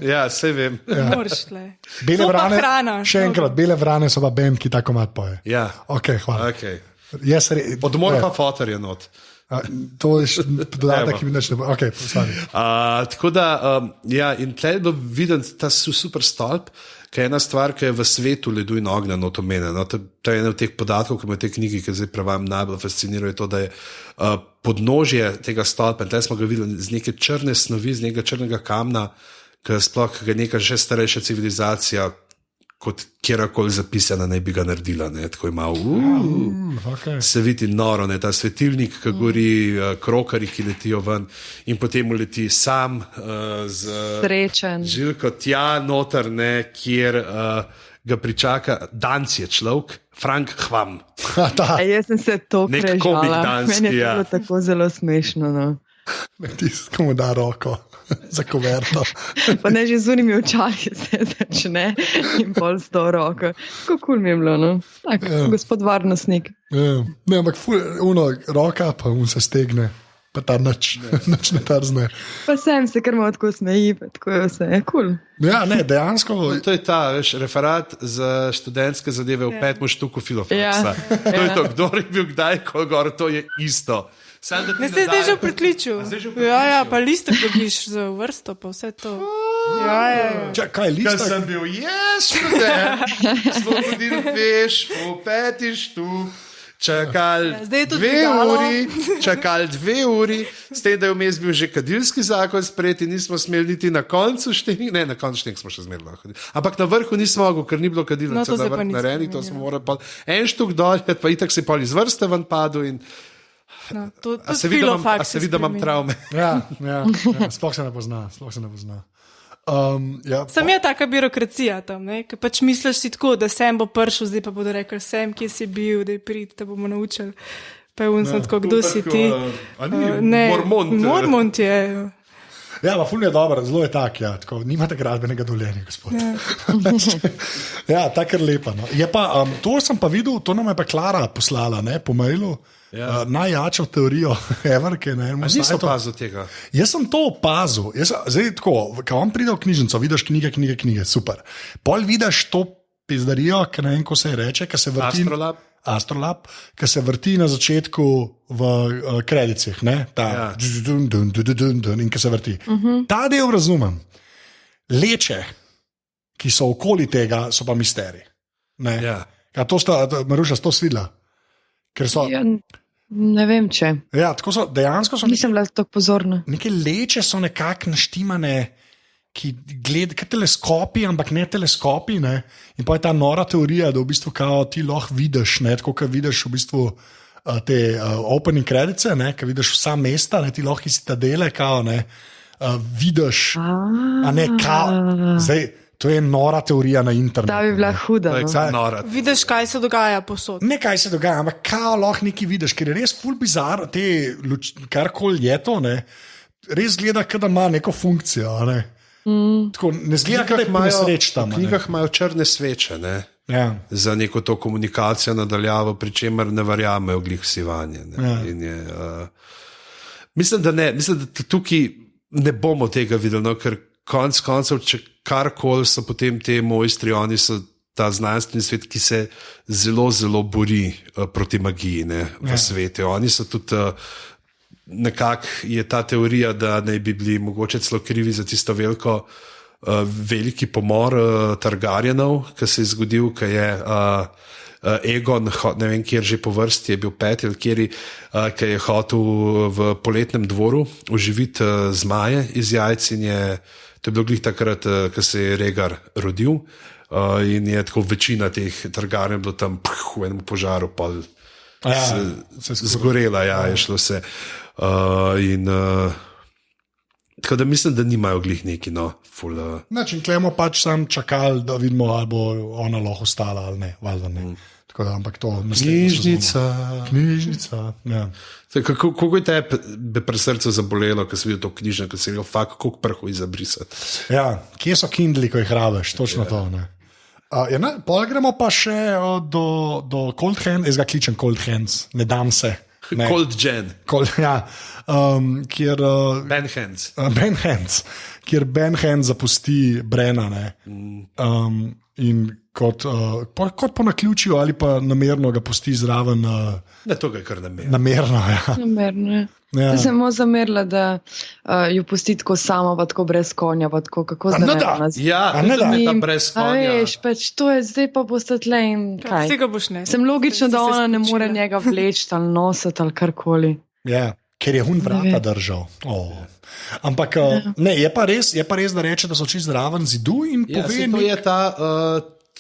Ja, sej vem. Bele vrane, še enkrat, bele vrane so pa band, ki tako mat poje. Ja. Ok, hvala. Odmor pa fotor je not. To je dodatek, ki mi neč ne bo. Ok, postavi. Tako da, ja, in tle je bilo videti ta super stolp, ki je ena stvar, ki je v svetu ledu in ognja not omenjena. No, to je ena od teh podatkov, ki me v tej knjigi, ki zdaj prevajam, najbolj fascinira, je to, da je podnožje tega stolpa, in tle smo ga videli z neke črne snovi, z nekega črnega kamna, ki sploh ga neka že starejša civilizacija, kot kjerkoli zapisana, naj bi ga naredila. Ne? Tako ima se vidi noro, ne? Ta svetilnik, ki gori, krokari, ki letijo ven, in potem uleti sam srečen Žilko tja noter, ne? Kjer ga pričaka Danc je človek, Frank Hvam. Jaz sem se to prežala. Meni je bilo tako zelo smešno. No. Tisti, ko mu da roko za koverto. Pa ne, že z unimi očali se začne in pol s to roko. Kako kul mi je bilo, no? Tak, gospod varnostnik. Ne, ampak roka pa mu se stegne, pa ta nič ne trzne. Pa sem se kar malo tako smeji, pa tako je vse, kul. Ja, ne, dejansko. To je ta, veš, referat za študentske zadeve v 5. štuku filofaksa. To je to, kdo je bil kdaj, ko gor, to je isto. Ne ste zdaj že v pritličju. Ja, pa listek dobiš za vrsto, pa vse to. Ja. Kaj je listek? Kaj sem bil študent, smo hodili peš v 5. štuk, čakali zdaj je to 2 dvigalo. uri, čakali 2 uri, s tem, da je vmes bil že kadilski zakon sprejet in nismo smeli niti na koncu šteng, ne, na koncu šteng smo še zmerno lahko. Ampak na vrhu nismo mogli, ker ni bilo kadilnice, to na zdaj pa vrh nismo narejenih, to imeli, smo morali pa en štuk dol, pa itak se pol iz vrste ven padel in No, to a se vidi, da imam travme. Ja, sploh se ne pozna. Sam je taka birokracija tam, ki pač misliš si tako, da sem bo prišel, zdaj pa bodo rekli, sem, kje si bil, da je prid, da bomo naučili. Pa je unsen tako, kdo si ti. Mormont je. Ja, pa ful je dobro, zelo je tak, ja, tako, nimate gradbenega dovoljenja, gospod. Ja, tako je lepa. No. Je pa, to sem pa videl, to nam je pa Klara poslala, ne, po mailu. Ja. Najjačo teorijo, ki je na enem sajtu. Nisem opazil tega. Jaz sem to opazil. Zdaj, tako, ko vam pride v knjižnico, vidiš knjige, super. Pol vidiš to pizdarijo, ki ne vem, ko se reče, ki se vrti. Astrolab, ki se vrti na začetku v kredicih, in ki se vrti. Ta del razumem. Leče, ki so okoli tega, so pa misteriji. Ja, to sta, Maruša, to svidela. Ja, ne vem, če. Ja, tako so, dejansko so. Nisem bila tako pozorna. Neke leče so nekako naštimane, ki gledajo teleskopi, ampak ne teleskopi. Ne? In pa je ta nora teorija, da v bistvu ti lahko vidiš, tako kot vidiš v bistvu te opening kredice, ki vidiš vsa mesta, ne? Ti lahko iz Citadele, vidiš. Zdaj. To je nora teorija na internetu. Ta bi bila huda. No. Vidiš, kaj se dogaja posod. Ne, kaj se dogaja, ampak kao lahko nekaj vidiš, ker je res ful bizar, karkoli je to, ne, res gleda, da ima neko funkcijo. Ne, tako, ne zgleda, da je nesreč tam. V knjigah imajo črne sveče, ne, za neko to komunikacijo nadaljavo, pri čemer ne verjamejo glih vsi vanje. Mislim, da tukaj ne bomo tega videli, no, ker konc koncev, če karkoli so potem te mojstri, oni so ta znanstveni svet, ki se zelo, zelo bori proti magiji v svetu. Oni so tudi, nekako je ta teorija, da naj bi bili mogoče celo krivi za tisto veliki pomor Targaryenov, ki se je zgodil, ki je Egon, ne vem, kjer že po vrsti je bil 5 ali ki je hotel v poletnem dvoru oživiti zmaje iz jajc in to je bilo glih takrat, ko se je Rhaegar rodil in je tako večina teh Targaryen bilo tam v enem požaru pa zgorela, je šlo vse. Tako da mislim, da nimajo glih neki, Če klemo pač sam čakali, da vidimo, ali bo ona lahko ostala ali ne, valjda ne. Tako da, ampak to knjižnica. Ja. Kako je tebe pri srcu zabolelo, ko si videl to knjižno, ko si rekel, kako prho izabrisati? Ja, kje so Kindli, ko jih rabiš, točno to. Ne. Pol gremo pa še do Cold Hands, jaz ga kličem Cold Hands, ne dam se. Ne. Cold Gen. Kjer Ben Hands. Kjer Ben Hands zapusti Brena. In kot po naključju ali pa namerno ga pusti zraven. Ne, to je kar namerno. Namerno, ja. Namerno. Ja. Sem samo zamerila, da jo pusti tako samo, pa tako brez konja, pa tako kako zdaj nas. Ja, ne da je tam brez konja. Veš, pač to je, zdaj pa boste tle in kaj. Vsi ga boš ne. Sem logično, da ona ne more njega vleči ali nositi ali karkoli. Ja, ker je hun vrata držal. Ampak ne, je pa res, da reče, da so čisto zraven zidu in pove.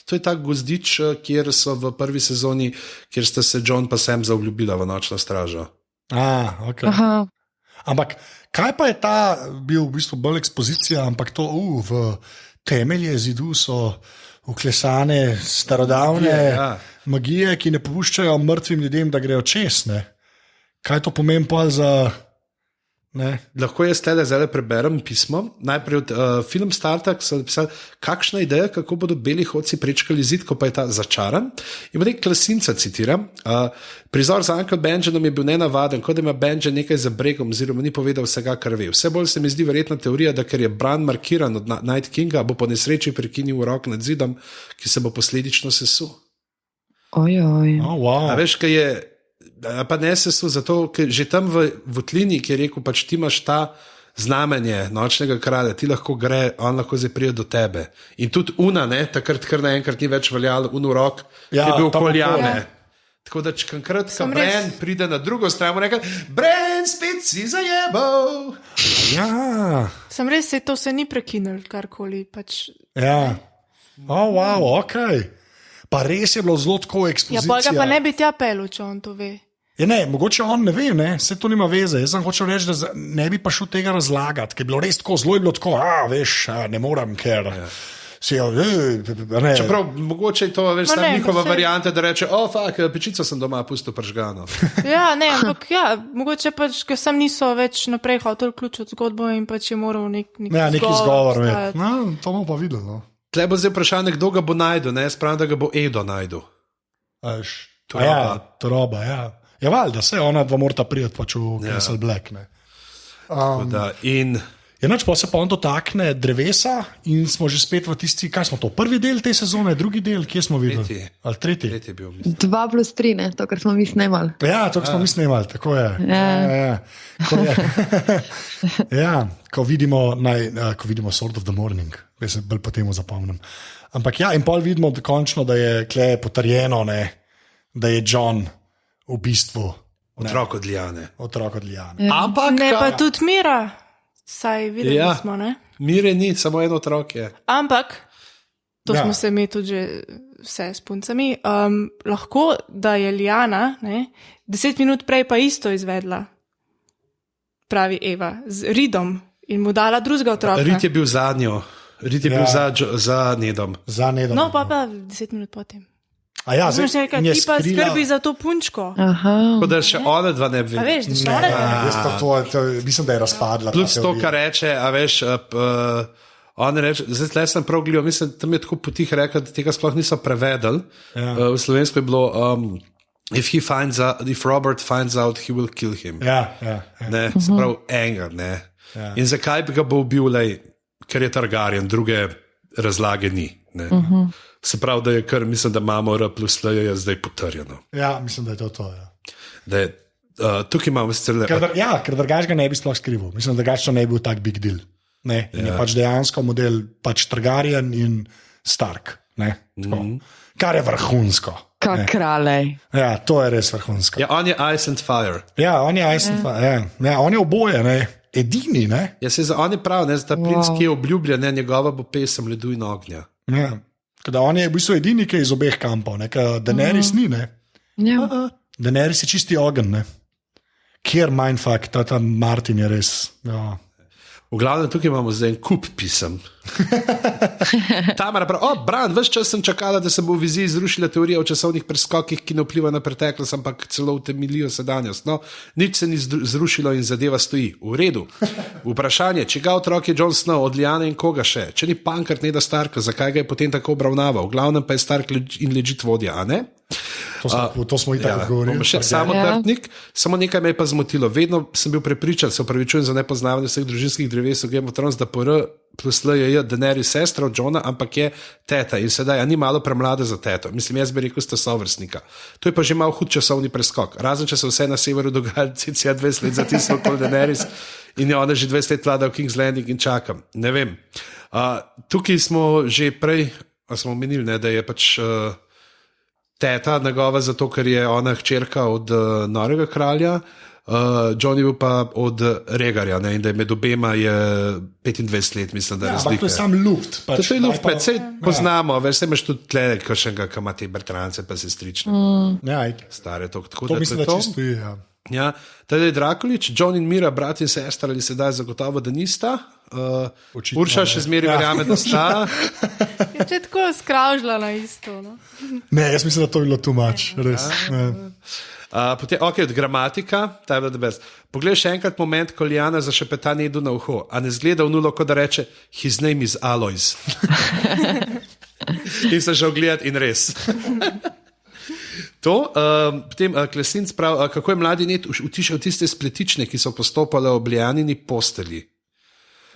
To je ta gozdič, kjer so v prvi sezoni, kjer sta se Jon pa Sam zaobljubila v Nočno stražo. Okay. Ampak kaj pa je ta bil v bistvu bolj ekspozicija, ampak to v temelje zidu so uklesane starodavne magije, ki ne popuščajo mrtvim ljudem, da grejo čez. Ne? Kaj to pomeni pa za... Ne. Lahko jaz zdaj preberem pismo. Najprej od Film Startup so napisali, kakšna ideja, kako bodo beli hodci prečkali zid, ko pa je ta začaran. In potem Klasinca citiram. Prizor za Uncle Benjanom je bil nenavaden, kot da ima Benjamin nekaj za bregom, oziroma ni povedal vsega, kar ve. Vse bolj se mi zdi verjetna teorija, da ker je Bran markiran od Night Kinga, bo po nesreči prekinil rok nad zidom, ki se bo posledično sesul. Wow. A veš, kaj je... Pa ne sesu, zato ker že tam v Votlini, ki je rekel, pač ti imaš ta znamenje nočnega kralja, ti lahko gre, on lahko zdaj pride do tebe. In tudi takrat kar naenkrat ni več veljalo, rok, ki je bil okoli jame. Tako da, če enkrat Bran pride na drugo stran, reče: Bran, spet si zajebal. Ja. Sem res, to se ni prekinil, karkoli. Pač. Ja. Wow, ok. Pa res je bilo zelo tako ekspozicija. Ja, pa ga pa ne bi tja pelil, če on to ve. Ja, ne, mogoče on ne ve, ne? Vse to nima veze. Jaz sem hočel reči, da ne bi pa šel tega razlagati, ker je bilo res tako, zelo je bilo tako, veš, ne morem, ker... Ja. Čeprav mogoče je to njihova varianta, da reče: pečico sem doma pustil pržgano. Ja, ne, ampak mogoče pač, ker sem niso več naprej hotel vključiti zgodbo in pač je moral neki izgovor. To bomo pa videli. No. Tle bo zdaj vprašanje, kdo ga bo najdel, ne? Spravim, da ga bo Edo najdel. Toroba, ja. Ja, valjda, se ona dva morata prijeti pač v Castle Black, ne. Enač pa se pa on dotakne drevesa in smo že spet v tisti, kaj smo to, prvi del te sezone, drugi del, kje smo videli? Tretji je bil, mislim. 2+3, ne, to, kar smo mi snemali. Ja, to, kar smo mi snemali, tako je. Ja, ko vidimo Sword of the Morning, jaz se bolj potem zapomnim. Ampak ja, in pol vidimo končno, da je kle potrjeno, ne, da je Jon v bistvu otrok od Lyanne. Ja. Ampak ne, pa tudi Mira. Saj videli smo, ne? Mire ni, samo eno otrok je. Ampak, to smo se mi tudi že vse s puncami, lahko, da je Lyanna 10 minut prej pa isto izvedla, pravi Eva, z Reedom in mu dala drugega otroka. Reed je bil zadnjo, Reed je bil za Nedom. No, pa 10 minut potem. Ja, zdaj, ti pa skrbi za to punčko. Tako da še ona dva ne bi videla. Veš, da še ona dva. Mislim, da je razpadla. Plus to, kar reče, a veš, on reče, zdaj sem prav gledal, mislim, tam je tako potih rekel, da tega sploh niso prevedeli. V slovensko je bilo, if Robert finds out, he will kill him. Ne, se pravi, anger, ne. In zakaj bi ga bo ubil, ker je Targaryen, druge razlage ni, ne. Se pravi, da je kar, mislim, da imamo R plus L je zdaj potrjeno. Ja, mislim, da je to, ja. Da je, tukaj imamo sicer... Ker drugač ga ne bi sploh skrival. Mislim, da drugač to ne bi bil tak big deal. Ne, in je pač dejansko model pač Targaryen in Stark. Ne, kar je vrhunsko. Kak kralej. Ja, to je res vrhunsko. Ja, on je Ice and Fire. Ja, on je Ice and Fire, ja. On je oboje, ne. Edini, ne. Ja, on je prav, ne, ta princ, ki je obljubljen, ne, njegova bo pesem Ledu in ognja. Ja. Kada on je v bistvu edini, ki je iz obeh kampov, Daenerys ni, ne? Ja. Daenerys je čisti ogen, ne? Kjer mindfuck, ta Martin je res, ja. V glavnem, tukaj imamo zdaj en kup pisem. Tamara pravi: Bran, ves čas sem čakala, da se bo v viziji zrušila teorija o časovnih preskokih, ki ne vpliva na preteklost, ampak celo utemeljijo sedanjost. No, nič se ni zrušilo in zadeva stoji. V redu. Vprašanje, čigav otrok je Jon Snow, od Lyanne in koga še? Če ni Pankrt Neda Starka, zakaj ga je potem tako obravnaval? V glavnem pa je Stark in legit vodja, a ne? To smo itak odgovorili. Samo trtnik, samo nekaj me je pa zmotilo. Vedno sem bil prepričan, se opravičujem za nepoznavanje vseh družinskih dreves v Game of Thrones, da po R plus L je Daenerys sestra od Jona, ampak je teta in sedaj, a ni malo premlada za teto. Mislim, jaz bi rekel, sta sovrstnika. To je pa že malo hud časovni preskok. Razen, če se vse na severu dogaja, cca 20 let zatisnil okoli Daenerys in je ona že 20 let vlada v King's Landing in čakam. Ne vem. Tukaj smo že prej, smo menili, ne, da je pač teta njegova, zato ker je ona hčerka od norega kralja, Jon je bil pa od Rhaegarja, ne, in da je med obema je 25 let, mislim, da je razlika. To je sam luft. Pač, to je luft, vse poznamo, veš, imaš tudi tle, kakšnega, ki ima te Bertrance, pa sestrične. Stare to. To mislim, da čisto je, ja. Ja, teda je Drakulič, Jon in Mira, brat in sestra, ali sedaj zagotovo, da nista. Urša še zmeri verjame, da sta. Je če tako skravžila na isto. No? Ne, jaz mislim, da to je bilo too much, res. Potem, ok, od gramatika, ta je bila the best. Poglej še enkrat moment, ko Lyanna zašepeta Nedu na uho, a ne zgleda v nulo, kot da reče, his name is Alois. In se že ogledati in res. To, potem Klesinc pravi, kako je mladi Ned utišal tiste spletične, ki so postopale ob Lyanini posteli.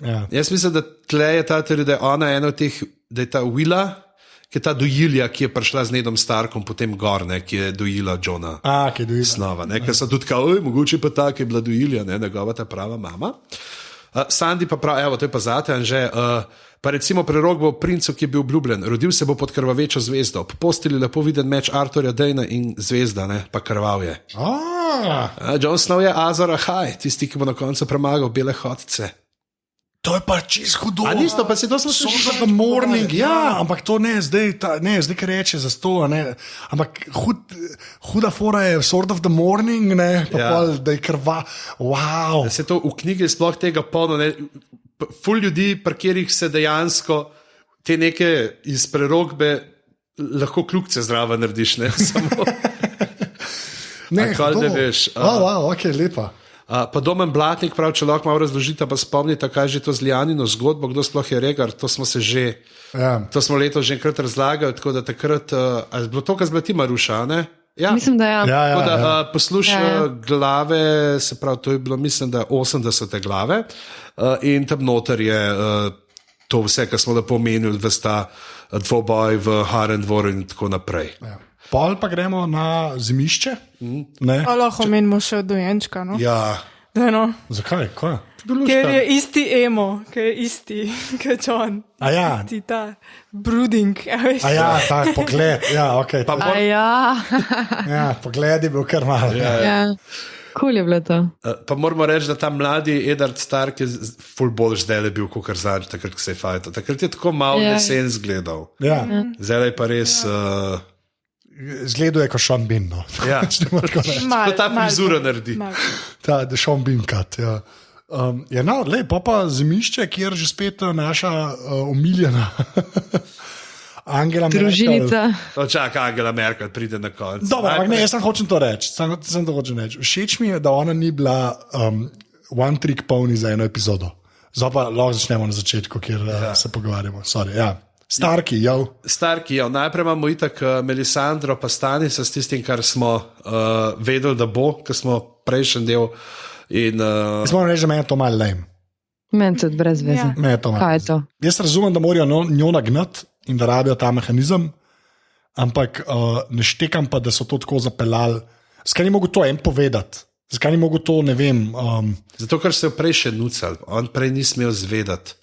Ja. Jaz mislim, da tle je ta teorija, da je ona ena od teh, da je ta Willa, ki je ta dojilja, ki je prišla z Nedom Starkom potem gor, ne, ki je dojila Jona. Ki je dojila. Snova, ne, ker so tudi kao, mogoče pa ta, ki je bila dojilja, ne, njegova ta prava mama. Sandy pa pravi, evo, to je pa zate, Anže. Pa recimo prerok bo princu, ki je bil obljubljen, rodil se bo pod krvavečo zvezdo. Po posteli lepo viden meč Arturja Dejna in zvezda, ne, pa krvav je. Jon Snow je Azor Ahai, tisti, ki bo na koncu premagal bele hodce. To je pa čisto hudo. A nisto, pa si to smo slišali. Sword of the Morning, ja, ampak to ne, zdaj kar reče za sto, ne. Ampak huda fora je Sword of the Morning, ne, pa pol, da je krva. Wow. Da se to v knjigi sploh tega polno, ne. Ful ljudi, pri katerih se dejansko te neke iz prerokbe lahko kljukce zdravo narediš, ne samo. Ne, ne veš. Wow, ok, lepa. Pa Domen Blatnik pravi, če lahko malo razložite, pa spomnite, kaj je že to z Lijanino zgodbo, kdo sploh je Regar, to smo se že, to smo letos že enkrat razlagali, tako da takrat, a je bilo to, kar zblati Maruša, ne? Ja. Mislim, da ja. Tako da poslušaj glave, se pravi, to je bilo, mislim, da 80. glave in tam noter je to vse, kar smo lepo omenili, da sta dvoboj v Harendvoru in tako naprej. Ja. Pol pa gremo na zimišče. Lahko menimo še od dojenčka. No? Ja. No. Zakaj? Kaj? Ker je isti emo, ker je isti, kot John. Ja. Isti ta brooding. Ja, tak pogled. Ja, okay. Ja, pogled je bil kar malo. Ja. Cool je bilo to. Pa moramo reči, da ta mladi Eddard Stark je ful bolj zdaj bil, kot kar zadnji, takrat, ko se je fajto. Takrat je tako malo jesen zgledal. Ja. Zdaj je pa res... Zgledal je kot Sean Bean. No. Ja. Ko ta frizura naredi. Ta Sean Bean cut, ja. No, lepo pa zimišče, kjer že spet naša omiljena Angela Merkel. Družinica. Čakaj, Angela Merkel pride na konec. Dobro, ampak ne, jaz sem hočem to reči. Všeč mi je, da ona ni bila one trick pony za eno epizodo. Zdaj pa lahko začnemo na začetku, kjer se pogovarjamo. Sorry, ja. Starki, najprej imamo itak Melisandro pa Stanisa s tistim, kar smo vedeli, da bo, ker smo prejšnji del. Smo reči, da meni je to malo lame. Meni je to brez veze. Kaj je to? Jaz razumem, da morajo njo nagnati in da rabijo ta mehanizem, ampak ne štekam pa, da so to tako zapeljali. Zakaj ni mogel to en povedati? Zakaj ni mogel to, ne vem... Zato, ker se je prej še nucal, on prej ni smel zvedati.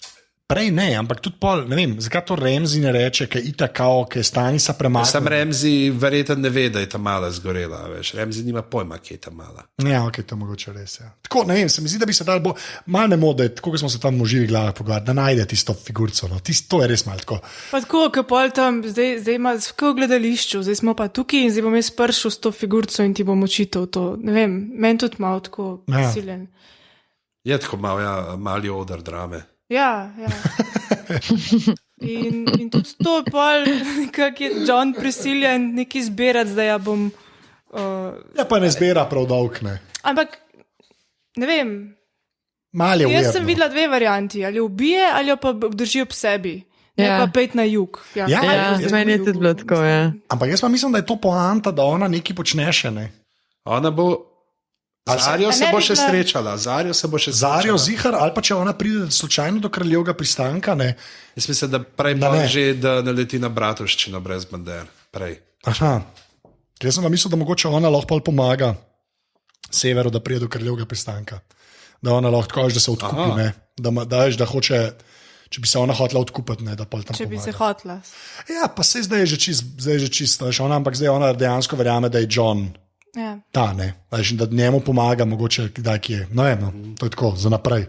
Prej ne, ampak tudi pol, ne vem, zakaj to Ramsay ne reče, ker je itakao, ker Stanisa premagal. Sam Ramsay verjetno ne ve, da je ta mala zgorela, veš. Ramsay nima pojma, kje je ta mala. Ja, ok, to mogoče res, ja. Tako, ne vem, se mi zdi, da bi se dal malo ne mode, tako kot smo se tam v živih glavah pogovarjali, da najde tisto figurco, no. To je res malo tako. Pa tako, ker pol tam, zdaj ima v gledališču, zdaj smo pa tukaj in zdaj bom jaz prišel s to figurco in ti bom očital to, ne vem, meni tudi malo tako prisiljen. Je tako malo, ja, mali odar drame. Ja. In tudi to je pol, kak je John prisiljen nekaj zbirati, da ja bom... Ja, pa ne zbira prav dolg, ne. Ampak, ne vem, jaz sem videla dve varianti, ali jo ubije, ali jo pa drži ob sebi. Ne pa pet na jug. Ja, meni je tudi bilo tako, ja. Ampak jaz pa mislim, da je to poanta, da ona nekaj počne še, ne. Ona bo... Zarjo se bo še srečala, Zarjo zihar, ali pa če ona pride slučajno do kraljevega pristanka, ne. Jaz mislim, da prej že, da naleti na bratovščino brez bander, prej. Aha, jaz sem pa mislil, da mogoče ona lahko pomaga severu, da pride do kraljevega pristanka. Da ona lahko tako, da se odkupi, ne. Da hoče, če bi se ona hotela odkupiti, ne, da pol tam če pomaga. Bi se hotela. Ja, pa se zdaj je že čist, ampak zdaj ona dejansko verjame, da je John ta, ne, da njemu pomaga, mogoče kdaj kje. No, to je tako, za naprej.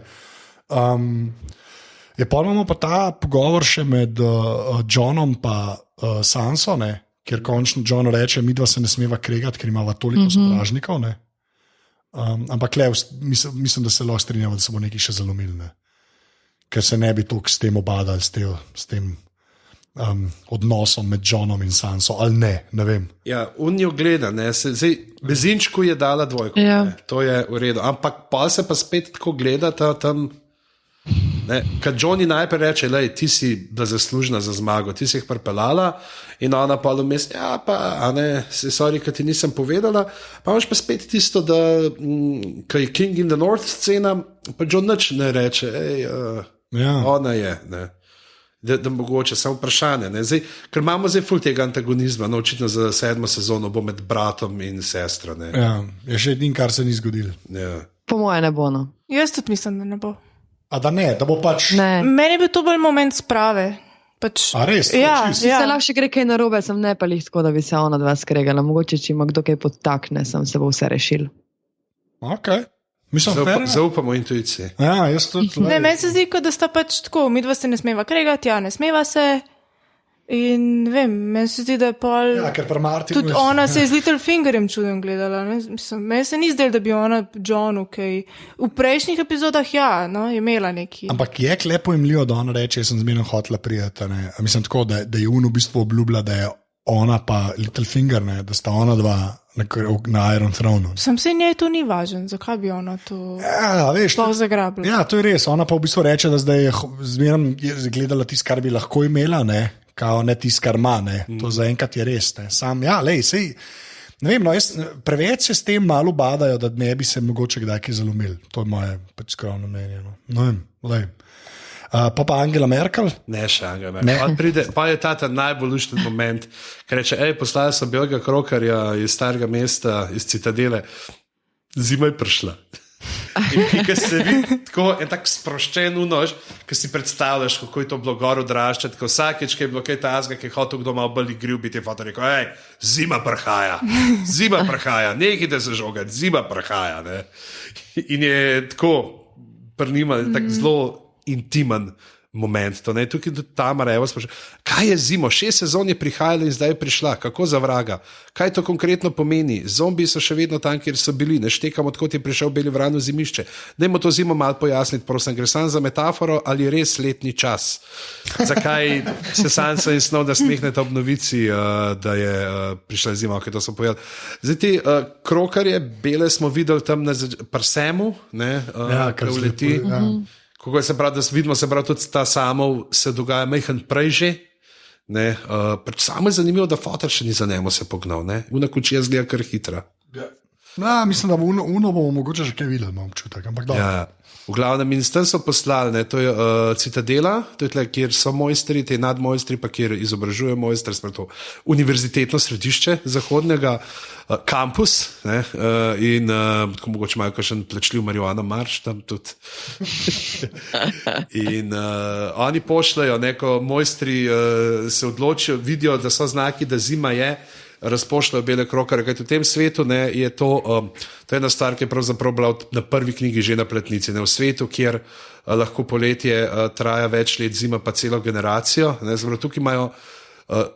Imamo pa ta pogovor še med Johnom pa Sanso, ne, kjer končno John reče, midva se ne smeva kregati, ker imava toliko sovražnikov, ne. Ampak le, mislim, da se lahko strinjava, da se bo nekaj še zalomil, ne. Ker se ne bi toliko s tem obadali, s tem odnosom med Johnom in Sanso, ali ne vem. Ja, unijo gleda, ne, zdaj Bezinčku je dala dvojko, to je v redu, ampak pa se pa spet tako gleda tam, ne, kad Johnny najprej reče, lej, ti si bila zaslužna za zmago, ti si jih pripeljala in ona pa vmes, ja, pa, a ne, sorry, kad ti nisem povedala, pa imaš pa spet tisto, da, kaj je King in the North scena, pa John nič ne reče, ona je, ne. Da mogoče samo vprašanje. Zdaj, ker imamo zdaj ful tega antagonizma, no, očitno za 7. sezono bo med bratom in sestra. Ne. Ja, je še edin, kar se ni zgodil. Ja. Po moje ne bo, no. Jaz tudi mislim, da ne bo. A da ne, da bo pač. Ne. Meni je bil to bolj moment sprave. Pač, A res? Ja, Čisto? ja. Se lahko še gre kaj narobe, sem ne pa lih tako, da bi se ona dva skregala. Mogoče, če ima kdo kaj podtakne, sem se bo vse rešil. Okay. Mislim, fair enough. Zaupamo intuiciji. Ja, jaz tudi. Ne, meni se zdi, kot da sta pač tako, mi dva se ne smeva kregati, ja, ne smeva se. In vem, meni se zdi, da je pol. Ja, ker pri Martinu Tudi ona se je z Littlefingerjem čudem gledala. Meni se ni zdelo, da bi ona Johnu kaj. V prejšnjih epizodah ja, no, je imela neki. Ampak je lepo imljivo, da ona reče, jaz sem zmerno hotela prijeti. Mislim tako, da je Uno v bistvu obljubila, da je ona pa Littlefinger, ne, da sta ona dva na Iron Thronu. Sam se njej to ni važen, zakaj bi ona to Ja, veš. sploh zagrabila. Ja, to je res. Ona pa v bistvu reče, da zdaj je zmerno gledala tisto, kar bi lahko imela, ne, kao ne tisto, kar ima. To zaenkrat je res. Ne. Sam, ja, lej, sej. Ne vem, no, preveč se s tem malo badajo, da ne bi se mogoče kdaj kaj zalomili. To je moje pač skromno mnenje. No. Ne vem, lej. Pa Angela Merkel? Ne, še Angela Merkel. Pride, pa je ta najbolj lušten moment, ker reče, poslala sem belega krokarja iz starega mesta, iz Citadele, zima je prišla. In ki se vidi tako en tak sproščen unož, ki si predstavljaš, kako je to bilo gor odraščati, ko vsakeč, ki je bilo kaj tazga, ki je hotel kdo malo bolj igriv biti, je foto rekel, zima prihaja, nekaj se žogati, zima prihaja. Ne? In je tako prnima, tak zelo intimen moment. To, ne? Tukaj tudi Tamara Evo sprašuje, kaj je zimo, 6 sezon je prihajala in zdaj je prišla, kako za vraga, kaj to konkretno pomeni, zombiji so še vedno tam, kjer so bili, ne štekam, odkot je prišel Beli vrano zimišče. Dajmo to zimo malo pojasniti, prosim, gre sam za metaforo ali res letni čas? Zakaj se Sansa in Snow nasmehnete ob novici, da je prišla zima, kaj to so povedali. Zdaj ti krokarje, bele smo videli tam na Parsemu, ne, kar uleti. Kako se pravi, da vidimo, se pravi, tudi ta samov se dogaja majhen prej že. Samo je zanimivo, da fotor še ni za njemu se pognal. Una kučija zgleda kar hitra. Ja, mislim, da Uno bomo mogoče že kaj videli, imam občutek. Ja. V glavnem, in tam so poslali, to je Citadela, to je tle, kjer so mojstri, te nadmojstri, pa kjer izobražujejo mojstre, to univerzitetno središče zahodnega, kampus, in tako mogoče imajo kakšen plačljiv marihuana marš tam tudi. In oni pošljajo, ko mojstri se odločijo, vidijo, da so znaki, da zima je, razpošljajo bele krokarje, kajti v tem svetu je to je ena stvar, ki je pravzaprav bila na prvi knjigi že na platnici. V svetu, kjer lahko poletje traja več let, zima pa celo generacijo. Tukaj imajo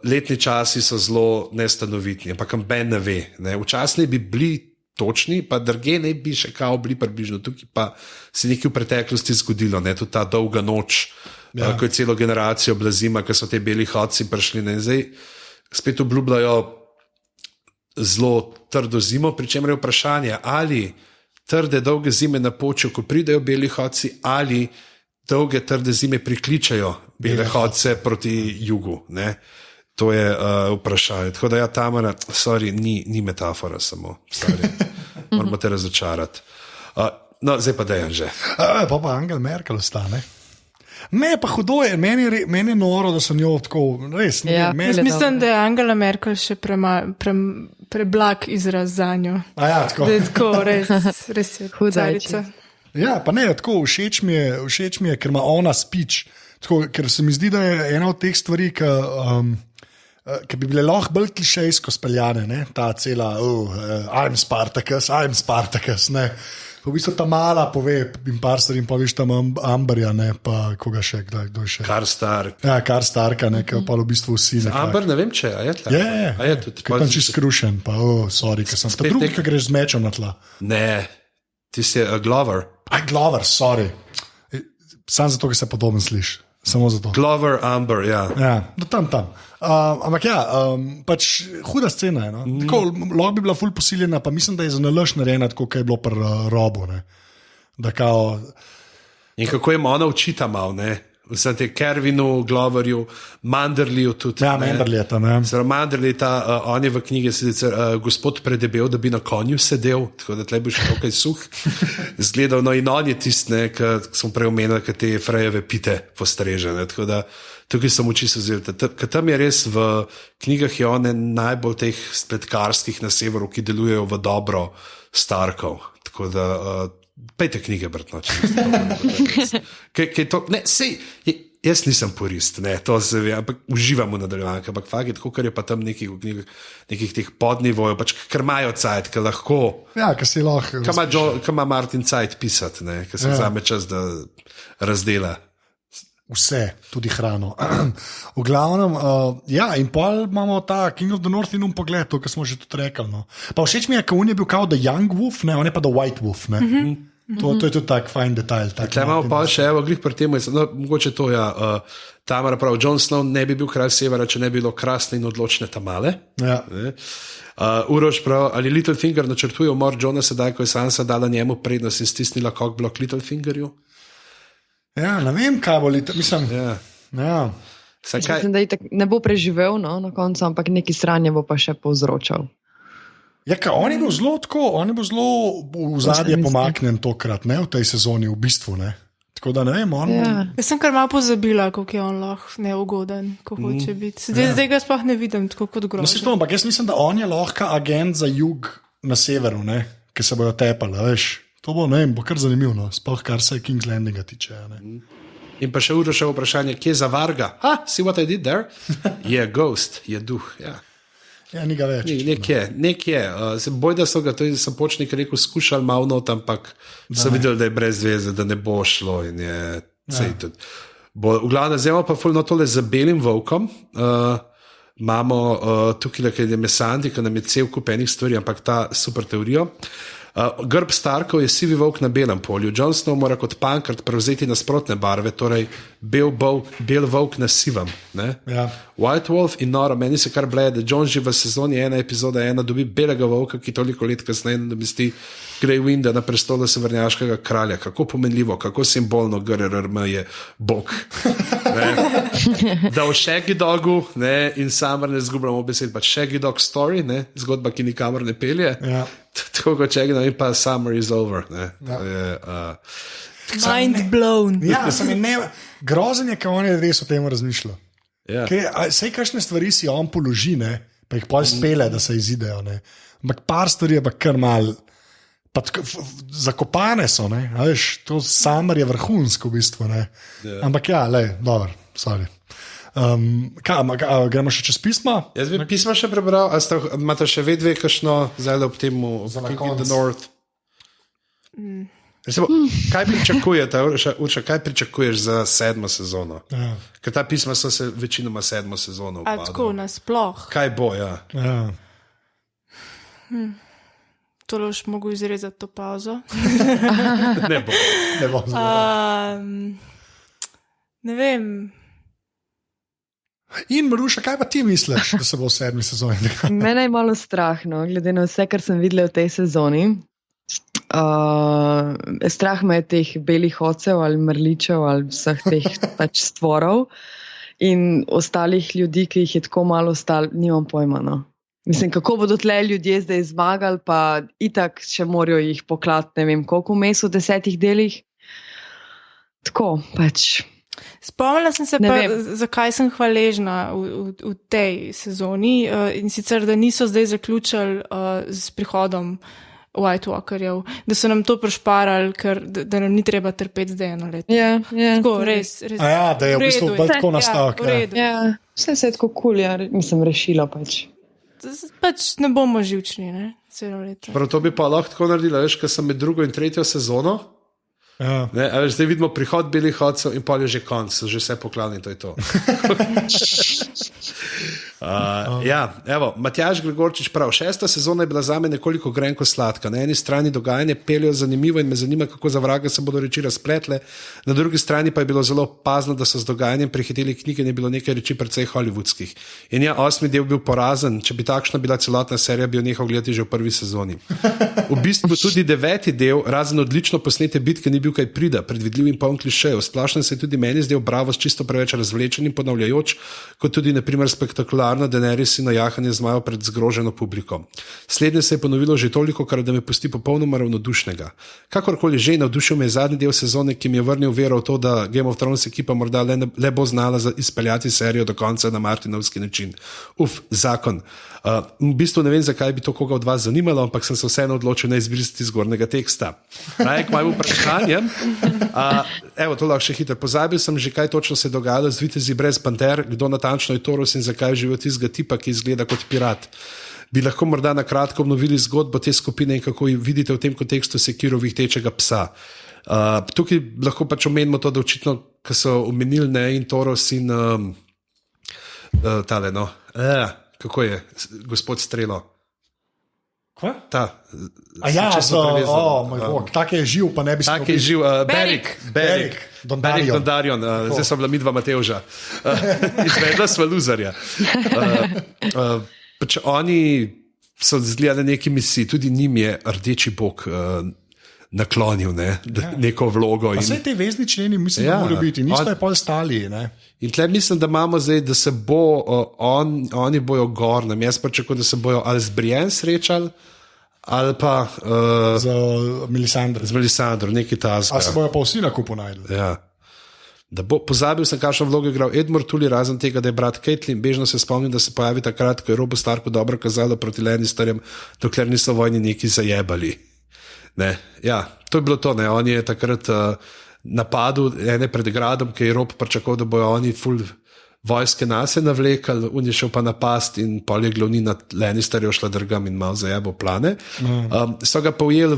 letni časi so zelo nestanovitni, ampak noben ne ve. Včasih bi bili točni, pa drugje ne bi še kao bili približno. Tukaj pa se nekaj v preteklosti zgodilo, tudi ta dolga noč, ko je celo generacijo bila zima, ko so te beli hodci prišli. Zdaj spet obljubljajo zelo trdo zimo, pri čemer je vprašanje, ali trde dolge zime napočijo, ko pridejo beli hodci, ali dolge trde zime prikličajo bele hodce proti jugu. To je vprašanje. Tako da Tamara, sorry, ni metafora samo. Moramo te razočarati. No, zdaj pa Dejan že. Pa Angela Merkel ostane. Ne, pa hudo je, meni je noro, da so njo tako, res. Mislim, da je Angela Merkel še preblag izraz za njo. Ja, tako. Da je tako, res je hudajca. Ja, pa ne, tako, všeč mi je, ker ima ona speech, tako, ker se mi zdi, da je ena od teh stvari, ki bi bile lahko bolj klišejsko speljane, ne, ta cela, I'm Spartacus, ne. V bistvu ta mala pove in par stvari in poviš tam Amberja, ne, pa koga še, kdo še. Kar Stark. Ja, Kar Starka, ne, pa v bistvu vsi. Amber, ne vem če, a je tle? Je, ker tam čist skrušen, pa sorry, ker sem ta drugi, ki greš z mečem na tla. Ne, ti si Glover. Glover, sorry. Sam zato, ker se podoben sliši. Samo zato. Glover, Amber, ja. Ja, tam. Ampak ja, pač huda scena je. No? Tako, lahko bi bila ful posiljena, pa mislim, da je za nalaž narejena, tako kot je bilo pri Robu. In kako je ona učita mal, ne? Vsem te Kervinu, Gloverju, Manderliju tudi. Ja, Manderlij je tam, ja. Manderlij, on je v knjigi sicer gospod predebel, da bi na konju sedel, tako da tle bi še nekaj suh zgledal. No in on je tist, ki smo prej omenili, ki te Frejeve pite postrežene. Tako da tukaj sem oči se zelo. Ker tam je res v knjigah je one najbolj teh spletkarskih na severu, ki delujejo v dobro Starkov. Tako da Pejte knjige, bratnoče. Jaz nisem purist, ne, to se ve, ampak uživam v nadaljevanju. Ampak fakt je tako, ker je pa tam nekih teh podnivojev, pač, ker imajo cajt, ker lahko. Ja, ker si lahko. Ker ima Martin cajt pisati, ker se vzame čas, da razdela. Vse, tudi hrano. V glavnem, ja, in pol imamo ta King of the North in pogled, to, kar smo že tudi rekli. No. Pa všeč mi je, ker on je bil kao The Young Wolf, ne, on je pa The White Wolf. Ne. To je tudi tak fajn detajl. Tukaj imamo pa še, evo, glih pri tem, no, mogoče to, ja, Tamara prav, Jon Snow ne bi bil kralj severa, če ne bi bilo krasne in odločne Tamale. Ja. Uroš prav, ali Littlefinger načrtuje umor Jona sedaj, ko je Sansa dala njemu prednost in stisnila cockblock Littlefingerju? Ja, ne vem, kaj bo mislim. Ja. Mislim, da ne bo preživel na koncu, ampak neki sranje bo pa še povzročal. Ja, on je bil zelo v zadje pomaknen tokrat, ne, v tej sezoni, v bistvu. Ne. Tako da ne vem, on. Ja. Jaz sem kar malo pozabila, kako je on lahko neugoden, ko hoče biti. Zdaj ga sploh ne vidim tako kot grožnja. No, ampak jaz mislim, da on je lahko agent za jug na severu, ki se bojo tepali, veš. To bo, ne vem, bo kar zanimivo, no. Sploh kar se King's Landinga tiče. Ne. In pa še Uroševo vprašanje, kje je za Varga? See what I did there? Je ghost, je duh, ja. Ja, ni ga več. Nekje. Se boj, da so ga, to je Sapočnik rekel, skušali malo not, ampak so videli, da je brez veze, da ne bo šlo in je tudi. V glavnem, zdaj pa fulno tole za belim volkom. Imamo tukaj, kaj je mesanti, ki nam je cel kup enih stvari, ampak ta super teorijo. Grb Starkov je sivi volk na belem polju. Jon Snow mora kot Pankrat prevzeti nasprotne barve, torej bel volk na sivem. Ja. White Wolf in Nora, meni se kar bleje, da Jon že v sezoni 1, epizoda 1 dobi belega volka, ki toliko let kasneje nadomesti Grey Winda na prestolu severnjaškega kralja. Kako pomenljivo, kako simbolno GRRM je bog. Da v Shaggy Dogu in Summer ne zgubljamo besed, pa Shaggy Dog Story, zgodba, ki nikamor ne pelje. Ja. Tako kot Shaggy Dog in pa Summer is over. Mind blown. Ja, grozen je, kaj on je res o tem razmišljal. Ja. Sej kakšne stvari si on položi, pa jih pol spele, da se izidejo. Ampak par stvari je pa kar mal. Zakopane so, veš, to Summer je vrhunsko v bistvu. Yeah. Ampak ja, dobro, sorry. Gremo še čez pisma? Jaz bi pisma še prebral, ali imate še vedve kakšno zdaj ob temu King of the North? Kaj pričakujete, Urša, kaj pričakuješ za 7. sezono? Ja. Ker ta pisma so se večinoma 7. sezono upadali. A tako, nasploh. Kaj bo, ja. To boš mogel izrezati to pauzo. Ne bo. Ne vem. In Maruša, kaj pa ti misliš, da se bo v 7. sezoni? Mene je malo strah, glede na vse, kar sem videla v tej sezoni. Strah me je teh belih ocev ali mrličev ali vseh teh pač stvorov in ostalih ljudi, ki jih je tako malo ostalo, nimam pojma. Mislim, kako bodo tle ljudje zdaj zmagali, pa itak še morajo jih poklati, ne vem, koliko vmes v 10 delih. Tako, pač. Spomnila sem se pa, zakaj sem hvaležna v tej sezoni in sicer, da niso zdaj zaključili s prihodom White Walkerjev, da so nam to prišparali, ker da nam ni treba trpeti zdaj 1 leto. Ja. Tako, res. A ja, da je v bistvu bolj tako nastavek. Ja, vse se je tako cool, mislim, rešilo pač. Pač ne bomo živčni, celo leto. Prav to bi pa lahko tako naredila, veš, ker sem med 2. in 3. sezono. Ja. Zdaj vidimo prihod belih ocev in pol je že konc, so že vse pokladni, to je to. Evo, Matjaž Gregorčič prav, 6. sezona je bila zame nekoliko grenko sladka. Na eni strani dogajanje peljejo zanimivo in me zanima, kako za vraga se bodo reči razpletle, na drugi strani pa je bilo zelo opazno, da so z dogajanjem prehiteli knjige in je bilo nekaj reči precej hollywoodskih. In 8. del bil porazen, če bi takšna bila celotna serija, bi jo nehal gledati že v 1. sezoni. V bistvu tudi 9. del, razen odlično posnete bitke, ni bil kaj prida, predvidljiv in poln klišejev. Splošno se je tudi meni zdel Bravo s čisto preveč razvlečen in ponavljajoč, kot tudi na primer spektakularno nevarno Daenerys in najahanje zmajev pred zgroženo publiko. Slednje se je ponovilo že toliko, kar da me pusti popolnoma ravnodušnega. Kakorkoli že, navdušil me je zadnji del sezone, ki mi je vrnil vero v to, da Game of Thrones ekipa morda le bo znala izpeljati serijo do konca na Martinovski način. Zakon. V bistvu ne vem, zakaj bi to koga od vas zanimalo, ampak sem se vseeno odločil ne izbrisati zgornjega teksta. Rajek, maj vprašanje. Evo, to lahko še hitro. Pozabil sem že, kaj točno se je dogajalo z vitezi brez panter, kdo natančno je Toros in zakaj živi tistega tipa, ki izgleda kot pirat. Bi lahko morda na kratko obnovili zgodbo te skupine in kako vidite v tem kontekstu Sekirovih tečega psa. Tukaj lahko pač omenimo to, da očitno, ko so omenili ne in Toros in tale, no, kako je, gospod Strelo? Kva? Ta. Moj bog, tak je živ, pa ne bi se tak je živ, Berik. Dondarion, zdaj so bila midva Matevža. Izvedla sva luzarja. Pač oni so zgledali neki misiji, tudi njim je rdeči bog naklonil neko vlogo. Pa vse te vezni členi mislim, da morajo biti, niso je pol stali. In tle mislim, da imamo zdaj, da se bo, oni bojo gornem, jaz pa čakam, da se bojo ali z Brienne srečali, ali pa z Melisandro, nekaj tasga. Ali se bojo pa vsi na kupu najdli. Ja. Pozabil sem, kakšno vlogo je igral Edmund Tully, razen tega, da je brat Caitlyn. Bežno se spomnim, da se pojavi takrat, ko je Robb Starku dobro kazalo proti Lannisterjem, dokler niso vojni neki zajebali. Ne. Ja, to je bilo to. Ne. On je takrat napadel ene pred gradom, ki je Robb pričakoval, da bojo oni full vojske nase navlekali, on je šel pa napast in pol je glavnina Lannisterjev šla drgam in malo zajebal plane. So ga pa ujeli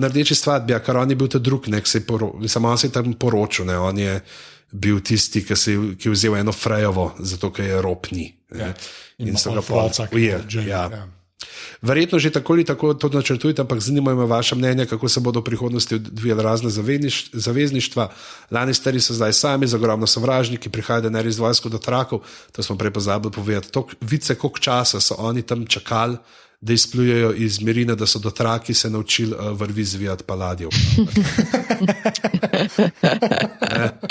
na Rdeči svadbi, ker on je bil ta drug, samo on se je tam poročil, ne. On je bil tisti, ki je vzel eno Frejovo, zato ker je Robb ni. Ja. In so ga pa ujeli. Ja. Verjetno že tako ali tako to načrtujete, ampak zanimajo me vaše mnenje, kako se bodo v prihodnosti odvijale razne zavezništva. Lannisterji so zdaj sami, z ogromno sovražniki, prihaja Daenerys z vojsko do Trakov, to smo prej pozabili povedati. Vice, koliko časa so oni tam čakali, da izplujejo iz Merina, da so do Traki se naučili vrvi zvijati paladjev.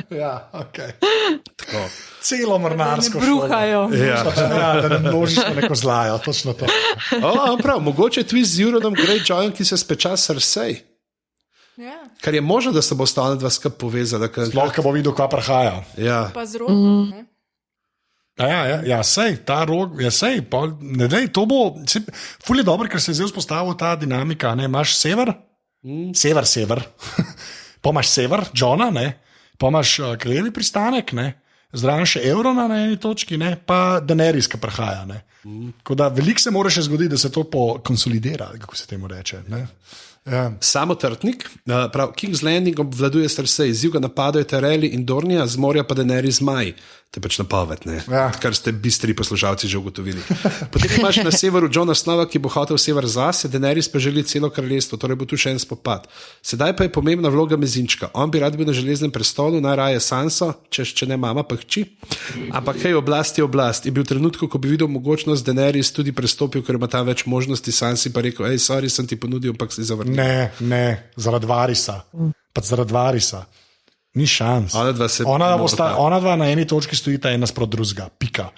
Ja, okej. Tako. Celo mornarsko bruhajo. Da ne množično neko zlajo, točno to. Prav, mogoče twist z Euronom Greyjoyom, ki se speča Cersei. Ja. Kar je možno, da se bo sta dva skupaj povezala. Sploh, ko bo videl, kva prahaja. Ja. Pa z Robbom, ne? Sej, ta rog, sej, ne dej, to bo, ful je dobro, ker se je zdaj vzpostavil ta dinamika, ne, imaš sever, sever, pa imaš sever, Johna, ne, pa imaš kraljevi pristanek, ne, zraven še Eurona na eni točki, ne, pa Daenerys, ki prahaja, ne. Tako da veliko se mora še zgoditi, da se to pokonsolidira, kako se temu reče, ne. Ja. Samotrtnik, prav, King's Landing obvladuje Cersei, z juga napadajo Tereli in Dornija, z morja pa Daenerys zmaj. To je pač napoved, kar ste bistri poslušalci že ugotovili. Potem imaš na severu Jona Snova, ki bo hotel sever zase, Daenerys pa želi celo kraljestvo, torej bo tu še en spopad. Sedaj pa je pomembna vloga mezinčka. On bi rad bil na železnem prestolu, najraje Sanso, če ne mama pa hči. Ampak hej, oblast je oblast. In bil trenutku, ko bi videl mogočnost Daenerys tudi prestopil, ker ima tam več možnosti, Sansi pa rekel, hej, sorry, sem ti ponudil, ampak si zavrnil. Ne, zaradi Varisa. Ni šans. Ona dva na eni točki stojita ena sprot drugega, pika.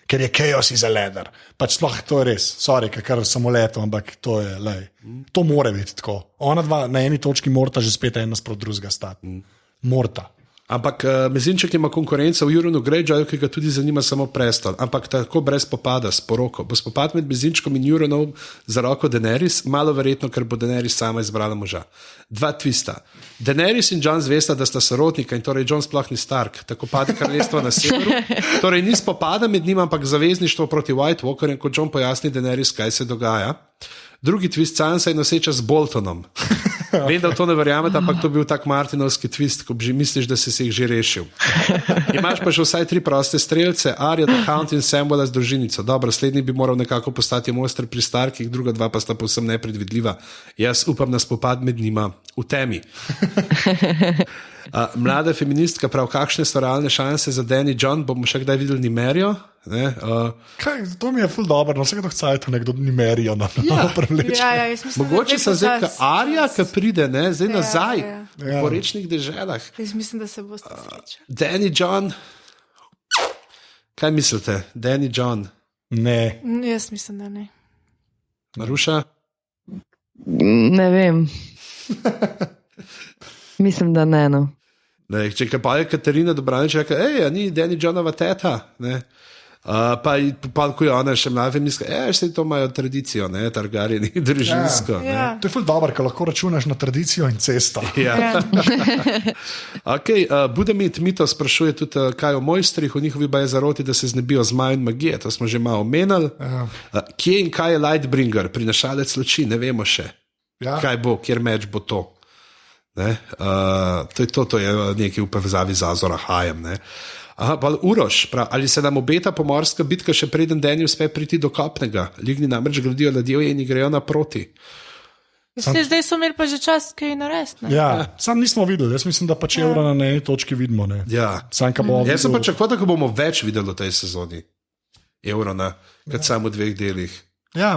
Ker je chaos iz leder. Pač sploh to je res, sorry, ker samo leto, ampak to je, lej. To mora biti tako. Ona dva na eni točki morata že spet ena sprot drugega stati. Morta. Ampak mezinček ima konkurenco v Euronu Greyjoyu, ki ga tudi zanima samo prestol. Ampak tako brez popada, s poroko. Bo spopad med mezinčkom in Euronom za roko Daenerys? Malo verjetno, ker bo Daenerys sama izbrala moža. Dva twista. Daenerys in Jon zvesta, da sta sorodnika in torej Jon sploh ni Stark. Tako pade kraljestvo na severu. Torej ni spopada med njima, ampak zavezništvo proti White Walkerjem, ko Jon pojasni Daenerys, kaj se dogaja. Drugi twist, Sansa je noseča z Boltonom. Vem, da v to ne verjamete, ampak to je bil tak Martinovski twist, ko že misliš, da si jih že rešil. Imaš pa že vsaj 3 proste strelce, Arya, The Hound in Samuela z družinico. Dobro, slednji bi moral nekako postati mojster pri Starkih, druga dva pa sta povsem nepredvidljiva. Jaz upam na spopad med njima v temi. Mlada feministka prav, kakšne so realne šanse za Dany Jon, bomo še kdaj videli Nimerijo? To mi je ful dobro, no vsega cajta nekdo Nimerijo na prevleče. Mogoče se zdaj Arya, ki pride zdaj nazaj po rečnih deželah. Jaz mislim, da se boste srečali. Dany Jon, kaj mislite? Dany Jon? Ne. Jaz mislim, da ne. Maruša? Ne vem. Mislim, da ne. No. Ne, če pa je Katarina Dobranič reče, a ni Danny Johnova teta, ne? Pa ko je ona še mlada, misli, vse to imajo tradicijo, ne, Targaryen in družinsko. Ja. To je ful dobro, ker lahko računaš na tradicijo in cesto. Ja. Okay, Budemit Mito sprašuje tudi, kaj o mojstrih, o njihovi baje zaroti, da se znebijo zmaj in magije, to smo že malo omenili. Kje in kaj je Lightbringer, prinašalec luči, ne vemo še. Kaj bo, kjer meč bo to. Ne? To je nekaj v povezavi z Azor Ahajem. Aha, pa Uroš, ali se nam obeta pomorska bitka še preden Dani uspe priti do kopnega? Ligni namreč gradijo ladje in grejo naproti. Zdaj so imeli pa že čas, kaj narediti. Ja, sam nismo videli, jaz mislim, da pač Eurona na eni točki vidimo. Ne. Ja. Jaz sem pričakoval, da bomo več videli v tej sezoni Eurona, kot samo v 2 delih. Ja,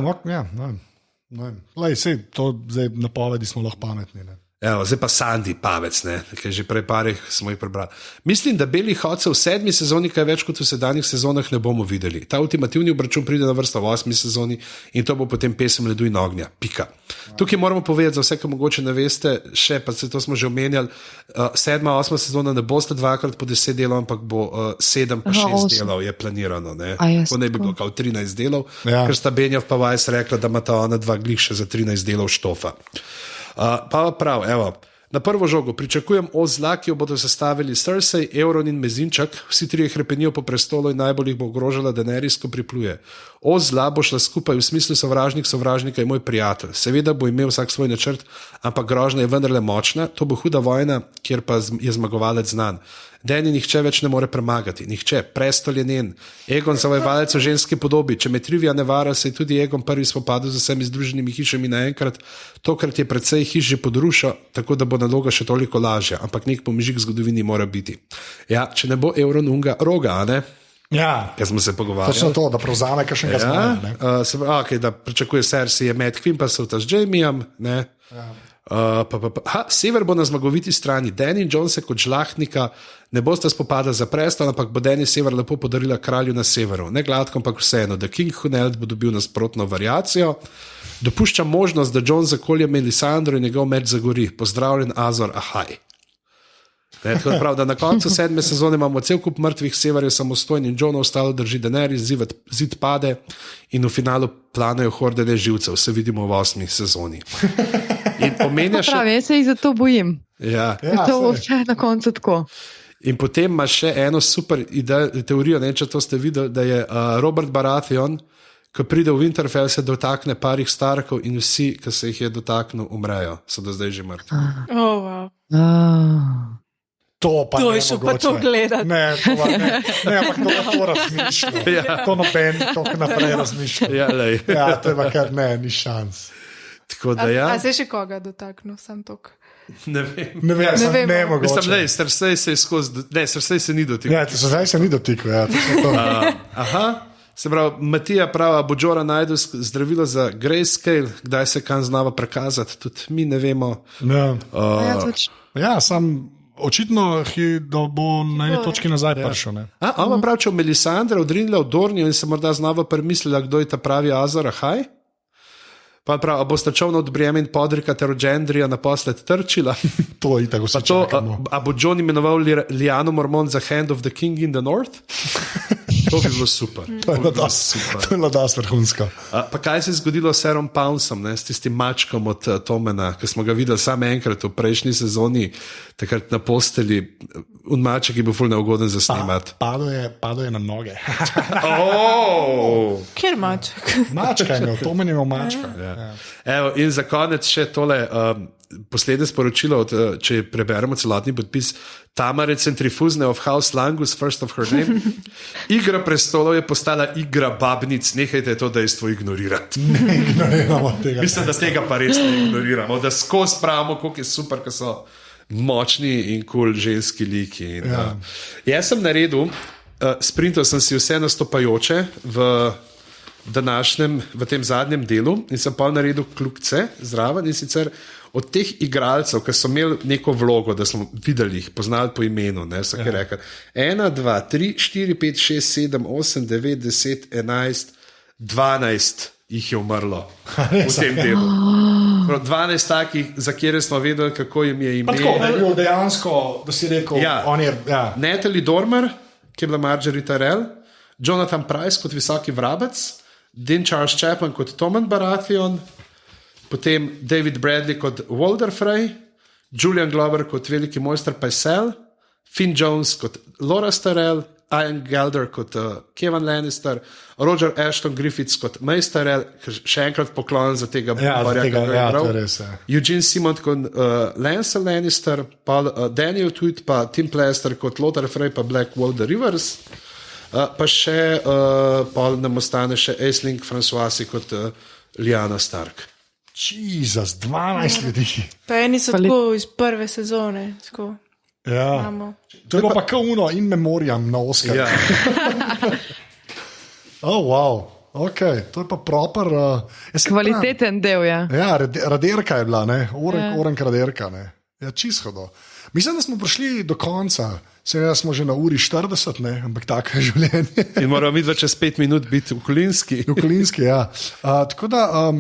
sej, to zdaj napovedi smo lahko pametni. Ne. Evo, zdaj pa Sandy Pavec, ki že prej parih smo jih prebrali. Mislim, da belih hodcev v 7. sezoni, kaj več kot v sedanjih sezonah, ne bomo videli. Ta ultimativni obračun pride na vrsto v 8. sezoni in to bo potem pesem Ledu in ognja. Pika. Tukaj moramo povedati, za vse, kar mogoče ne veste, še pa se to smo že omenjali, 7. 8. sezona ne boste 2x po 10 delov, ampak bo 7 pa 6 delov je planirano. To ne bi bilo kao 13 delov, ker sta Benjov pa Vajs rekla, da imata ona 2 glih še za 13 delov štofa. Pa prav, evo, na prvo žogo pričakujem Ozla, ki jo bodo sestavili Cersei, Euron in Mezinčak, vsi 3 hrepenijo po prestolu in najbolj jih bo ogrožala Daenerys, ko pripluje. Ozla bo šla skupaj v smislu sovražnik sovražnika je moj prijatelj. Seveda bo imel vsak svoj načrt, ampak grožnja je vendarle močna, to bo huda vojna, kjer pa je zmagovalec znan. Dani nihče več ne more premagati, nihče, prestol je njen. Egon zavojevalec v ženski podobi, če me trivia ne vara, se je tudi Egon prvi spopadel z vsemi združenimi hišami naenkrat, tokrat je precej hiš že podrušal, tako da bo naloga še toliko lažja, ampak nek pomižik v zgodovini mora biti. Ja, če ne bo Euron unga roga, ne? Ja, ker smo se pogovarjali. Točno to, da prevzame kakšnega zmaja. Okay, da pričakuje Cersei je Mad Queen, pa se ta z Jaimejem, ne? Ja. Sever bo na zmagoviti strani. Dany in Jon se kot žlahtnika ne bosta spopada za prestol, ampak bo Dany sever lepo podarila kralju na severu. Ne gladko, ampak vseeno. The King Huneld bo dobil nasprotno variacijo. Dopušča možnost, da Jon zakolje Melisandro in njegov meč zagori. Pozdravljen Azor Ahaj. Prav, da na koncu 7. sezone imamo cel kup mrtvih, sever je samostojen in Jon ostalo drži Daenerys, zid pade in v finalu planejo horde neživcev. Se vidimo v 8. sezoni. Pravi, jaz se jih zato bojim. Ja. To bo vse na koncu tako. In potem ima še eno super teorijo, ne, če to ste videli, da je Robert Baratheon, ko pride v Winterfell, se dotakne parih Starkov in vsi, ki se jih je dotaknil, umrejo. So do zdaj že mrtvi. To pa to je šel pa to gledati. Ne, ampak to razmišlja. Ja. To noben toliko naprej razmišlja. Ja, to je pa kar ni šans. Tako da ja. A se še koga dotaknil, sam tok? Ne vem. Ne mogoče. Mislim, Cersei se je skozi... Ne, Cersei se ni dotikl. Ja, Cersei se ni dotikl, ja. Aha. Se pravi, Matija prava, bo Jorah najdel zdravilo za Grayscale, kdaj se kan znava prekazati, tudi mi ne vemo. Ja, sam... Očitno, da bo na eni točki nazaj prišel. Ona pravi, če v Melisandre odrinila v Dornijo in se morda znova premislila, kdo je ta pravi Azor Ahaj? Pa pravi, bo stačovno od Brienne in Podrika ter od Gendrija naposled trčila? To je tako se čakamo. A bo Jon imenoval Lyanna Mormont za Hand of the King in the North? To bi bilo super. To je bilo dosti vrhunsko. Pa kaj se je zgodilo s Serom Pounceom, s tistim mačkom od Tomena, ki smo ga videli samo enkrat v prejšnji sezoni, takrat na posteli, un maček je bil ful neugoden za snimati. Padel je na noge. Kjer maček? Mačka je imel, Tomen je imel mačka. Ja. Evo, in za konec še tole poslednje sporočilo, če preberemo celotni podpis. Tamare Centrifuzne of House Langus, first of her name. Igra prestolov je postala igra babnic, nehajte to dejstvo ignorirati. Ne ignoriramo tega. Mislim, da tega pa res ne ignoriramo, da skozi pravimo, koliko je super, ko so močni in cool ženski liki. In, jaz sem naredil, sprintal sem si vse nastopajoče v tem zadnjem delu in sem pa naredil kljukce zraven in sicer od teh igralcev, ki so imeli neko vlogo, da smo videli jih, poznali po imenu, ne, so ki rekli 1, 2, 3, 4, 5, 6, 7, 8, 9, 10, 11, 12 jih je umrlo v tem delu. 12 takih, za kjer smo vedeli, kako jim je ime. Tako, da je bil dejansko, da si rekel, on je. Ja. Natalie Dormer, ki je bila Marjorie Tyrell, Jonathan Pryce kot visoki vrabec, Dean Charles Chapman kot Tommen Baratheon, potem David Bradley kot Walder Frey, Julian Glover kot veliki mojster Pycelle, Finn Jones kot Loras Tyrell, Ian Gilder kot Kevan Lannister, Roger Ashton Griffiths kot Mace Tyrell, še enkrat poklon za tega barja, to je res. Eugene Simon kot Lance Lannister, pa Daniel Tweed, pa Tim Plaster kot Lothar Frey, pa Black Walder Rivers, pa še nam ostane še Aisling Françoisi kot Lyanna Stark. Jezus, 12 ljudi. Pa eni so tako iz prve sezone. Tako. Ja. To je pa kauno in memoriam na Oscar. Ja. Wow. Okay. To je pa proper. Kvaliteten del, ja. Ja, raderka je bila, ne? Orenk raderka, ne? Ja, čisto. Mislim, da smo prišli do konca. Seveda smo že na uri 40, ne? Ampak tako je življenje. In moramo videti čez 5 minut biti v Kolinski. V Kolinski, ja. Tako da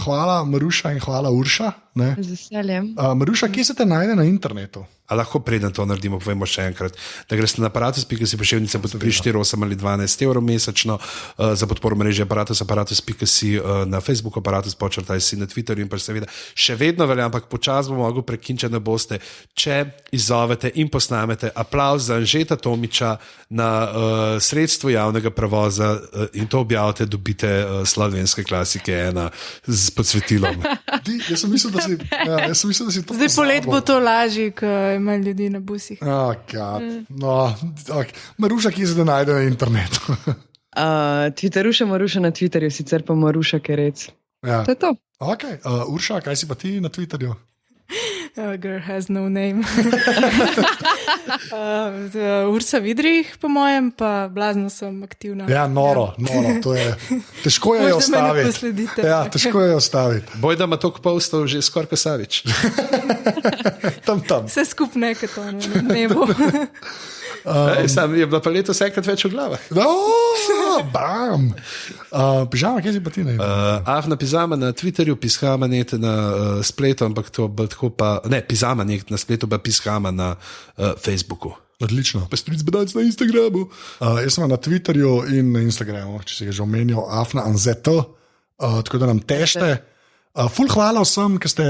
hvala Maruša in hvala Urša. Ne? Z veseljem. Maruša, kje se te najde na internetu? A lahko preden to naredimo, povemo še enkrat, da greš na aparatus.si pošiljnice podpri 4, 8 ali 12 evrov mesečno za podporo mreže aparatus.si na Facebooku, aparatus.si na Twitterju in pa seveda še vedno velja, ampak počas bomo mogli prekinčati, da boste, če izzovete in posnamete aplavz za Anžeta Tomiča na sredstvo javnega prevoza in to objavite, dobite slovenske klasike 1 z podsvetilom. Jaz sem mislil, da si to zdaj polet bo to lažje, manj ljudi na busih. Maruša, ki se da najde na internetu. Twitteruša Maruša na Twitterju, sicer pa Maruša Kerec. Ja. To je to. Okay. Urša, kaj si pa ti na Twitterju? Girl has no name. Ursa Vidrih, po mojem, pa blazno sem aktivna. Ja, noro. To je. Težko je ostaviti. Ja, težko je ostaviti. Boj, da ima toliko postov že skoraj Kasavič. tam. Vse skupaj nekaj to ne bo. Sam je bila pa letos enkrat več v glavah. Bam! Pižama, kje si pa ti ne? Afna Pizama na Twitterju, Piskama net na spletu, ampak to bo tako pa, ne, Pizama net na spletu, pa Piskama na Facebooku. Odlično. Pa stric bedajc na Instagramu. Jaz sem na Twitterju in na Instagramu, če si ga že omenil, Afna Anzeto, tako da nam tešte. Ful hvala vsem, ki ste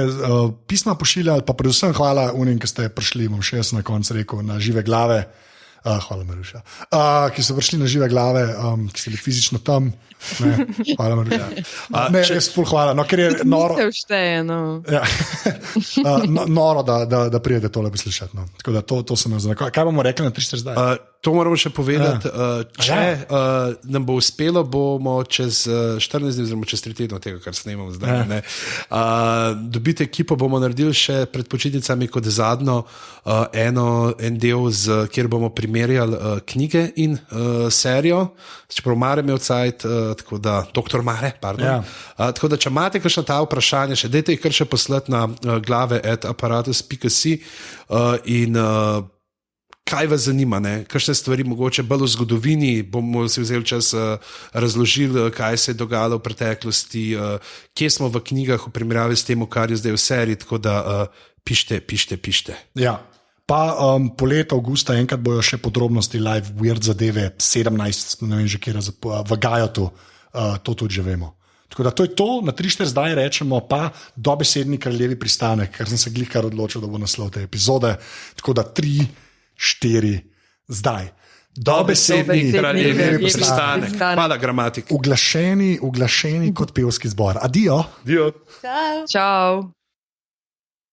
pisma pošiljali, pa predvsem hvala unim, ki ste prišli, bom še jaz na koncu rekel, na žive glave. Hvala, Maruša. Ki so prišli na žive glave, ki ste bili fizično tam. Ne, hvala, Maruša. Res ful hvala. No, ker je noro. Se všteje, no. Ja. Noro, da prijete tole poslušati. No. Tako da to sem nazaj. Kaj bomo rekli na 3 zdaj? To moramo še povedati. Če nam bo uspelo, bomo čez 14 dni, oziroma čez 3 tedne tega, kar snemamo zdaj. Dobite ekipo, bomo naredili še pred počitnicami kot zadnjo en del, kjer bomo primerjali knjige in serijo. Čeprav Mare imel cajt, tako da, doktor Mare, pardon. Tako da, če imate kakšno ta vprašanje, še dajte jih kar še poslati na glave@aparatus.si in kaj vas zanima, ne? Kakšne stvari, mogoče bolj v zgodovini, bomo si vzeli čas razložili, kaj se je dogajalo v preteklosti, kje smo v knjigah v primerjavi s tem, kar je zdaj v seriji, tako da pišite. Ja. Pa poleta avgusta enkrat bojo še podrobnosti live weird zadeve 17, ne vem že kje v Gajotu, to tudi že vemo. Tako da to je to, na 3-4 zdaj rečemo pa dobesedni kraljevi pristanek, ker sem se glihkar odločil, da bo naslov te epizode, tako da 3-4 zdaj. Dobesedni kraljevi pristanek. Hvala, gramatik. Uglašeni kot pevski zbor. Adijo. Ciao. Ciao.